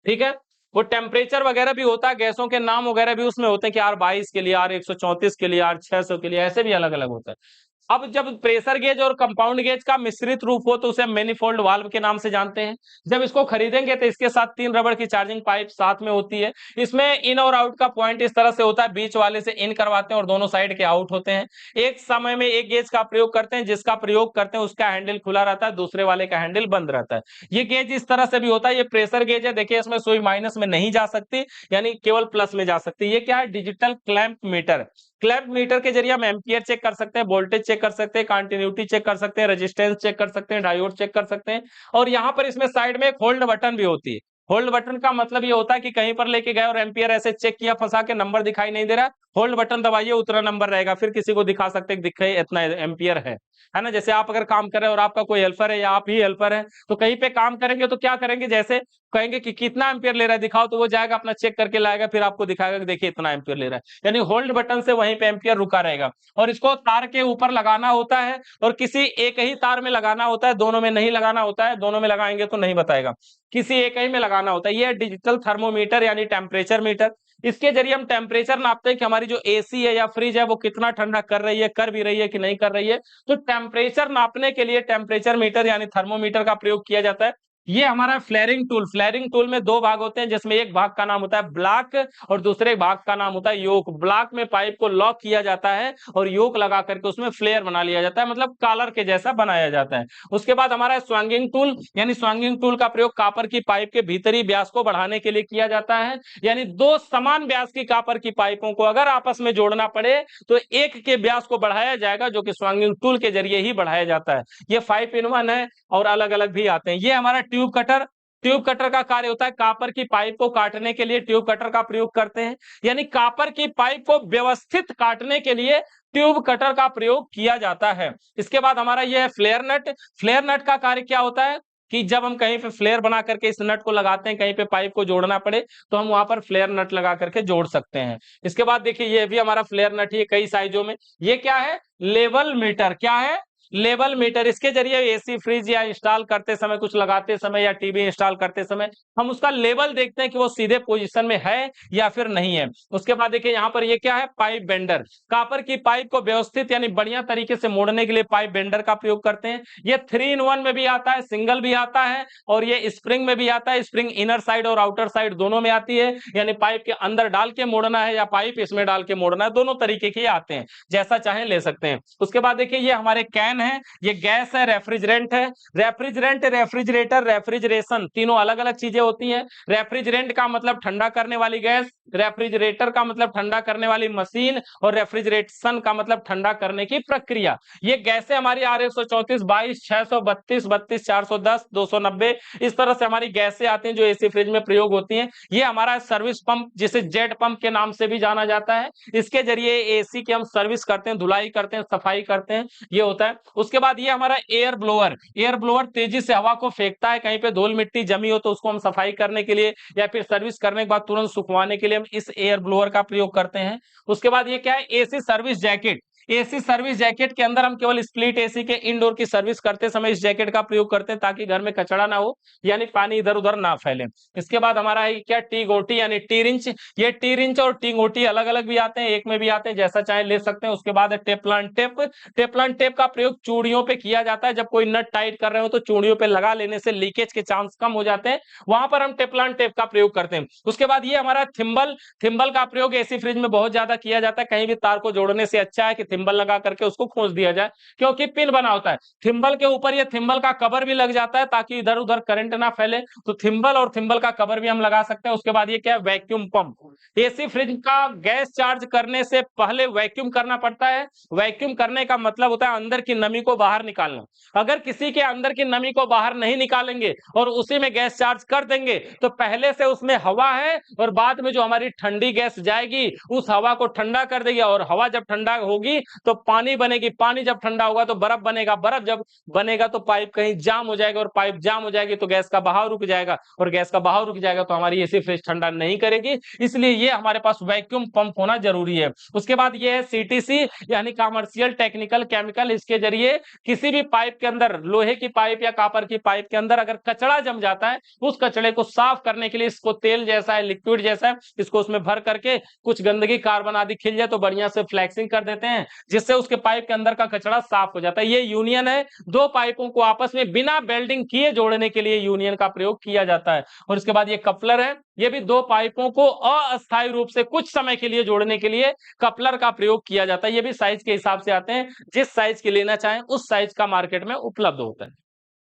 S1: ठीक है, वो टेम्परेचर वगैरह भी होता है, गैसों के नाम वगैरह भी उसमें होते हैं कि R22 के लिए, R134 के लिए, R600 के लिए, ऐसे भी अलग अलग होता है। अब जब प्रेशर गेज और कंपाउंड गेज का मिश्रित रूप हो तो उसे हम मैनिफोल्ड वाल्व के नाम से जानते हैं। जब इसको खरीदेंगे तो इसके साथ 3 रबड़ की चार्जिंग पाइप साथ में होती है। इसमें इन और आउट का पॉइंट इस तरह से होता है, बीच वाले से इन करवाते हैं और दोनों साइड के आउट होते हैं। एक समय में एक गेज का प्रयोग करते हैं, जिसका प्रयोग करते हैं उसका हैंडल खुला रहता है, दूसरे वाले का हैंडल बंद रहता है। ये गेज इस तरह से भी होता है, ये प्रेशर गेज है, देखिए इसमें सुई माइनस में नहीं जा सकती, यानी केवल प्लस में जा सकती है। ये क्या है? Digital clamp meter. Clamp meter के जरिए हम एम्पियर चेक कर सकते हैं, वोल्टेज चेक कर सकते हैं, कंटिन्यूटी चेक कर सकते हैं, रेजिस्टेंस चेक कर सकते हैं, डायोड चेक कर सकते हैं। और यहाँ पर इसमें साइड में एक होल्ड बटन भी होती है। होल्ड बटन का मतलब ये होता है कि कहीं पर लेके गए और एम्पियर ऐसे चेक किया, फंसा के नंबर दिखाई नहीं दे रहा, होल्ड बटन दबाइए, उतना नंबर रहेगा, फिर किसी को दिखा सकते हैं, दिखे इतना एम्पियर है ना। जैसे आप अगर काम कर रहे हैं और आपका कोई हेल्पर है या आप ही हेल्पर है, तो कहीं पे काम करेंगे तो क्या करेंगे, जैसे कहेंगे कि कितना एम्पियर ले रहा है दिखाओ, तो वो जाएगा अपना चेक करके लाएगा, फिर आपको दिखाएगा कि देखिए इतना एम्पियर ले रहा है, यानी होल्ड बटन से वहीं पे एम्पियर रुका रहेगा। और इसको तार के ऊपर लगाना होता है और किसी एक ही तार में लगाना होता है, दोनों में नहीं लगाना होता है, दोनों में लगाएंगे तो नहीं बताएगा, किसी एक ही में लगाना होता है। ये डिजिटल थर्मोमीटर यानी टेम्परेचर मीटर। इसके जरिए हम टेम्परेचर नापते हैं कि हमारी जो एसी है या फ्रिज है वो कितना ठंडा कर रही है, कर भी रही है कि नहीं कर रही है। तो टेम्परेचर नापने के लिए टेम्परेचर मीटर यानी थर्मोमीटर का प्रयोग किया जाता है। ये हमारा फ्लेयरिंग टूल। फ्लेयरिंग टूल में 2 भाग होते हैं, जिसमें एक भाग का नाम होता है ब्लॉक और दूसरे भाग का नाम होता है योक। ब्लॉक में पाइप को लॉक किया जाता है और योक लगा करके उसमें फ्लेयर बना लिया जाता है, मतलब कॉलर के जैसा बनाया जाता है। उसके बाद हमारा स्वांगिंग टूल, यानी स्वांगिंग टूल का प्रयोग कापर की पाइप के भीतरी व्यास को बढ़ाने के लिए किया जाता है। यानी 2 समान व्यास की कापर की पाइपों को अगर आपस में जोड़ना पड़े तो एक के व्यास को बढ़ाया जाएगा, जो कि स्वांगिंग टूल के जरिए ही बढ़ाया जाता है। ये 5 in 1 है और अलग अलग भी आते हैं। ये हमारा ट्यूब कटर। ट्यूब कटर का कार्य होता है कापर की पाइप को काटने के लिए ट्यूब कटर का प्रयोग करते हैं, यानी कापर की पाइप को व्यवस्थित काटने के लिए ट्यूब कटर का प्रयोग किया जाता है। इसके बाद हमारा यह है फ्लेयर नट। फ्लेयर नट का कार्य क्या होता है कि जब हम कहीं पे फ्लेयर बना करके इस नट को लगाते हैं, कहीं पे पाइप को जोड़ना पड़े तो हम वहां पर फ्लेयर नट लगा करके जोड़ सकते हैं। इसके बाद देखिए ये भी हमारा फ्लेयर नट ही है, कई साइजों में। ये क्या है? Level meter. क्या है? Level meter. इसके जरिए एसी फ्रिज या इंस्टॉल करते समय, कुछ लगाते समय या टीवी इंस्टॉल करते समय हम उसका लेवल देखते हैं कि वो सीधे पोजीशन में है या फिर नहीं है। उसके बाद देखिए यहाँ पर ये क्या है? Pipe bender. कापर की पाइप को व्यवस्थित यानी बढ़िया तरीके से मोड़ने के लिए पाइप बेंडर का प्रयोग करते हैं। ये 3 in 1 में भी आता है, सिंगल भी आता है और ये स्प्रिंग में भी आता है। स्प्रिंग इनर साइड और आउटर साइड दोनों में आती है, यानी पाइप के अंदर डाल के मोड़ना है या पाइप इसमें डाल के मोड़ना है, दोनों तरीके के आते हैं, जैसा चाहे ले सकते हैं। उसके बाद देखिए ये हमारे कैन है, ये गैस है, रेफ्रिजरेंट है। रेफ्रिजरेंट, रेफ्रिजरेटर, रेफ्रिजरेशन तीनों अलग अलग चीजें होती हैं। रेफ्रिजरेंट का मतलब ठंडा करने वाली गैस, रेफ्रिजरेटर का मतलब ठंडा करने वाली मशीन और रेफ्रिजरेशन का मतलब ठंडा करने की प्रक्रिया। ये गैसें हमारी R134, 22, 632, 32, 410, 290 इस तरह से हमारी गैसें आती हैं जो एसी फ्रिज में प्रयोग होती हैं। ये हमारा सर्विस पंप, जिसे जेट पंप के नाम से भी जाना जाता है, इसके जरिए एसी की हम सर्विस करते हैं, धुलाई करते हैं, सफाई करते हैं, ये होता है। उसके बाद ये हमारा एयर ब्लोअर। एयर ब्लोअर तेजी से हवा को फेंकता है, कहीं पे धूल मिट्टी जमी हो तो उसको हम सफाई करने के लिए या फिर सर्विस करने के बाद तुरंत सुखवाने के लिए हम इस एयर ब्लोअर का प्रयोग करते हैं। उसके बाद ये क्या है? AC service jacket. AC service jacket के अंदर हम केवल स्प्लिट एसी के इंडोर की सर्विस करते समय इस जैकेट का प्रयोग करते हैं, ताकि घर में कचरा ना हो, यानी पानी इधर उधर ना फैले। इसके बाद हमारा है क्या? टी गोटी यानी टी रिंच। ये टी रिंच और टी गोटी अलग अलग भी आते हैं, एक में भी आते हैं, जैसा चाहे ले सकते हैं। उसके बाद है टेपलान टेप। टेपलान टेप का प्रयोग चूड़ियों पे किया जाता है, जब कोई नट टाइट कर रहे हो तो चूड़ियों पे लगा लेने से लीकेज के चांस कम हो जाते हैं, वहां पर हम टेपलान टेप का प्रयोग करते हैं। उसके बाद ये हमारा थिम्बल। थिम्बल का प्रयोग एसी फ्रिज में बहुत ज्यादा किया जाता है, कहीं भी तार को जोड़ने से अच्छा है कि थिम्बल लगा करके उसको खोस दिया जाए, क्योंकि पिन बना होता है। थिम्बल के ऊपर ये थिम्बल का कवर भी लग जाता है ताकि इधर उधर करंट ना फैले, तो थिम्बल और थिम्बल का कवर भी हम लगा सकते हैं। उसके बाद ये क्या है? Vacuum pump. एसी फ्रिज का गैस चार्ज करने से पहले वैक्यूम करना पड़ता है। वैक्यूम करने का मतलब होता है अंदर की नमी को बाहर निकालना। अगर किसी के अंदर की नमी को बाहर नहीं निकालेंगे और उसी में गैस चार्ज कर देंगे तो पहले से उसमें हवा है और बाद में जो हमारी ठंडी गैस जाएगी उस हवा को ठंडा कर देगी, और हवा जब ठंडा होगी तो पानी बनेगी, पानी जब ठंडा होगा तो बर्फ बनेगा, बर्फ जब बनेगा तो पाइप कहीं जाम हो जाएगा, और पाइप जाम हो जाएगी तो गैस का बहाव रुक जाएगा, और गैस का बहाव रुक जाएगा तो हमारी एसी फ्रिज ठंडा नहीं करेगी। इसलिए ये हमारे पास वैक्यूम पंप होना जरूरी है। उसके बाद ये है सीटीसी, यानी कमर्शियल टेक्निकल केमिकल। इसके जरिए किसी भी पाइप के अंदर, लोहे की पाइप या कॉपर की पाइप के अंदर अगर कचरा जम जाता है, उस कचड़े को साफ करने के लिए, इसको तेल जैसा है, लिक्विड जैसा है, इसको उसमें भर करके कुछ गंदगी कार्बन आदि खिल जाए तो बढ़िया से फ्लैक्सिंग कर देते हैं, जिससे उसके पाइप के अंदर का कचरा साफ हो जाता है। ये यूनियन है, दो पाइपों को आपस में बिना वेल्डिंग किए जोड़ने के लिए यूनियन का प्रयोग किया जाता है। और इसके बाद ये कपलर है, ये भी दो पाइपों को अस्थायी रूप से कुछ समय के लिए जोड़ने के लिए कपलर का प्रयोग किया जाता है। ये भी साइज के हिसाब से आते हैं, जिस साइज के लेना चाहें उस साइज का मार्केट में उपलब्ध होता है।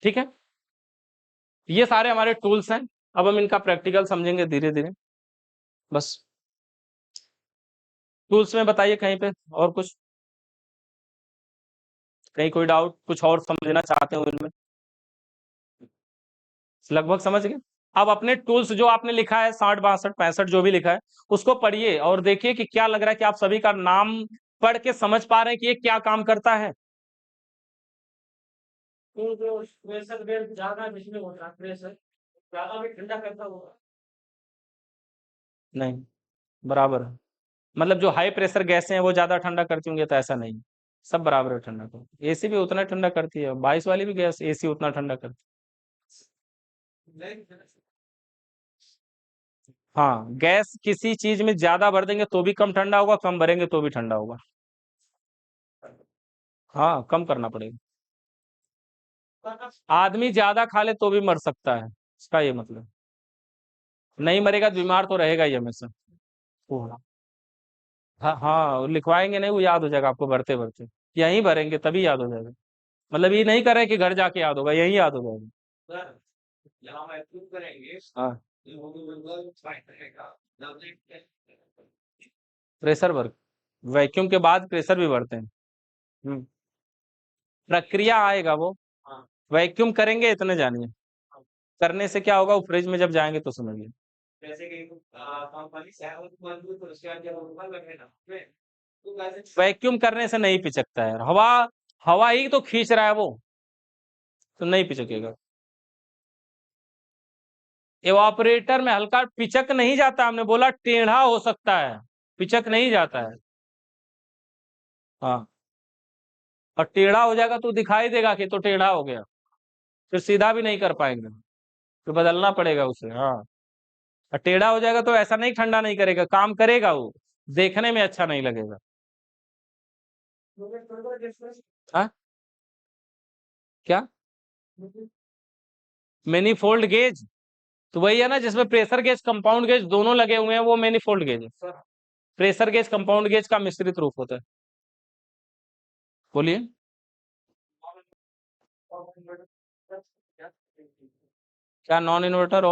S1: ठीक है, ये सारे हमारे टूल्स हैं। अब हम इनका प्रैक्टिकल समझेंगे धीरे धीरे। बस टूल्स में बताइए कहीं पे और कुछ, कहीं कोई डाउट, कुछ और समझना चाहते हो इनमें? लगभग समझ गए। अब अपने टूल्स जो आपने लिखा है 60 62 65 जो भी लिखा है, उसको पढ़िए और देखिए कि क्या लग रहा है कि आप सभी का नाम पढ़ के समझ पा रहे हैं कि ये क्या काम करता है।
S2: तो जो प्रेशर बेल्ट ज्यादा बिजली होता है, प्रेशर ज्यादा भी ठंडा करता होगा।
S1: नहीं, बराबर है। मतलब जो हाई प्रेशर गैसें हैं वो ज्यादा ठंडा करती होंगी, तो ऐसा नहीं, सब बराबर है ठंडा करती। एसी भी उतना ठंडा करती है, 22 वाली भी गैस एसी उतना ठंडा करती
S2: नहीं,
S1: है। हाँ, गैस किसी चीज में ज्यादा भर देंगे तो भी कम ठंडा होगा, कम भरेंगे तो भी ठंडा होगा। हाँ, कम करना पड़ेगा। आदमी ज्यादा खा ले तो भी मर सकता है, इसका ये मतलब। नहीं मरेगा तो बीमार तो रहेगा ही हमेशा। वो, हाँ हाँ, वो लिखवाएंगे नहीं, वो याद हो जाएगा आपको भरते भरते। यहीं भरेंगे तभी याद हो जाएगा। मतलब ये नहीं करे कि घर जाके याद होगा, यही याद हो जाएगा।
S2: सर यहाँ महसूस करेंगे,
S1: हाँ,
S2: वो बिल्कुल फाइन रहेगा।
S1: प्रेशर वर्क, वैक्यूम के बाद प्रेशर भी बढ़ते हैं। हम्म, प्रक्रिया आएगा वो,
S2: हाँ,
S1: वैक्यूम करेंगे इतने जानिए। करने से क्या होगा, वो फ्रिज में जब जाएंगे तो समझिए।
S2: जैसे कि कंपनी से है, वो मजबूत हो, उसके बाद जब ऊपर लगेगा तो कैसे।
S1: वैक्यूम करने से नहीं पिचकता है, हवा, हवा ही तो खींच रहा है वो, तो नहीं पिचकेगा। एवापोरेटर में हल्का पिचक नहीं जाता, हमने बोला टेढ़ा हो सकता है, पिचक नहीं जाता है। हाँ, और टेढ़ा हो जाएगा तो दिखाई देगा कि तो टेढ़ा हो गया, फिर सीधा भी नहीं कर पाएंगे, फिर बदलना पड़ेगा उसे। हाँ, और टेढ़ा हो जाएगा तो ऐसा नहीं ठंडा नहीं करेगा, काम करेगा वो, देखने में अच्छा नहीं लगेगा। हाँ, क्या मैनीफोल्ड गेज? तो वही है ना जिसमें प्रेशर गेज कंपाउंड गेज दोनों लगे हुए हैं, वो मैनीफोल्ड गेज है। प्रेशर गेज कंपाउंड गेज का मिश्रित रूप होता है। बोलिए। क्या नॉन इन्वर्टर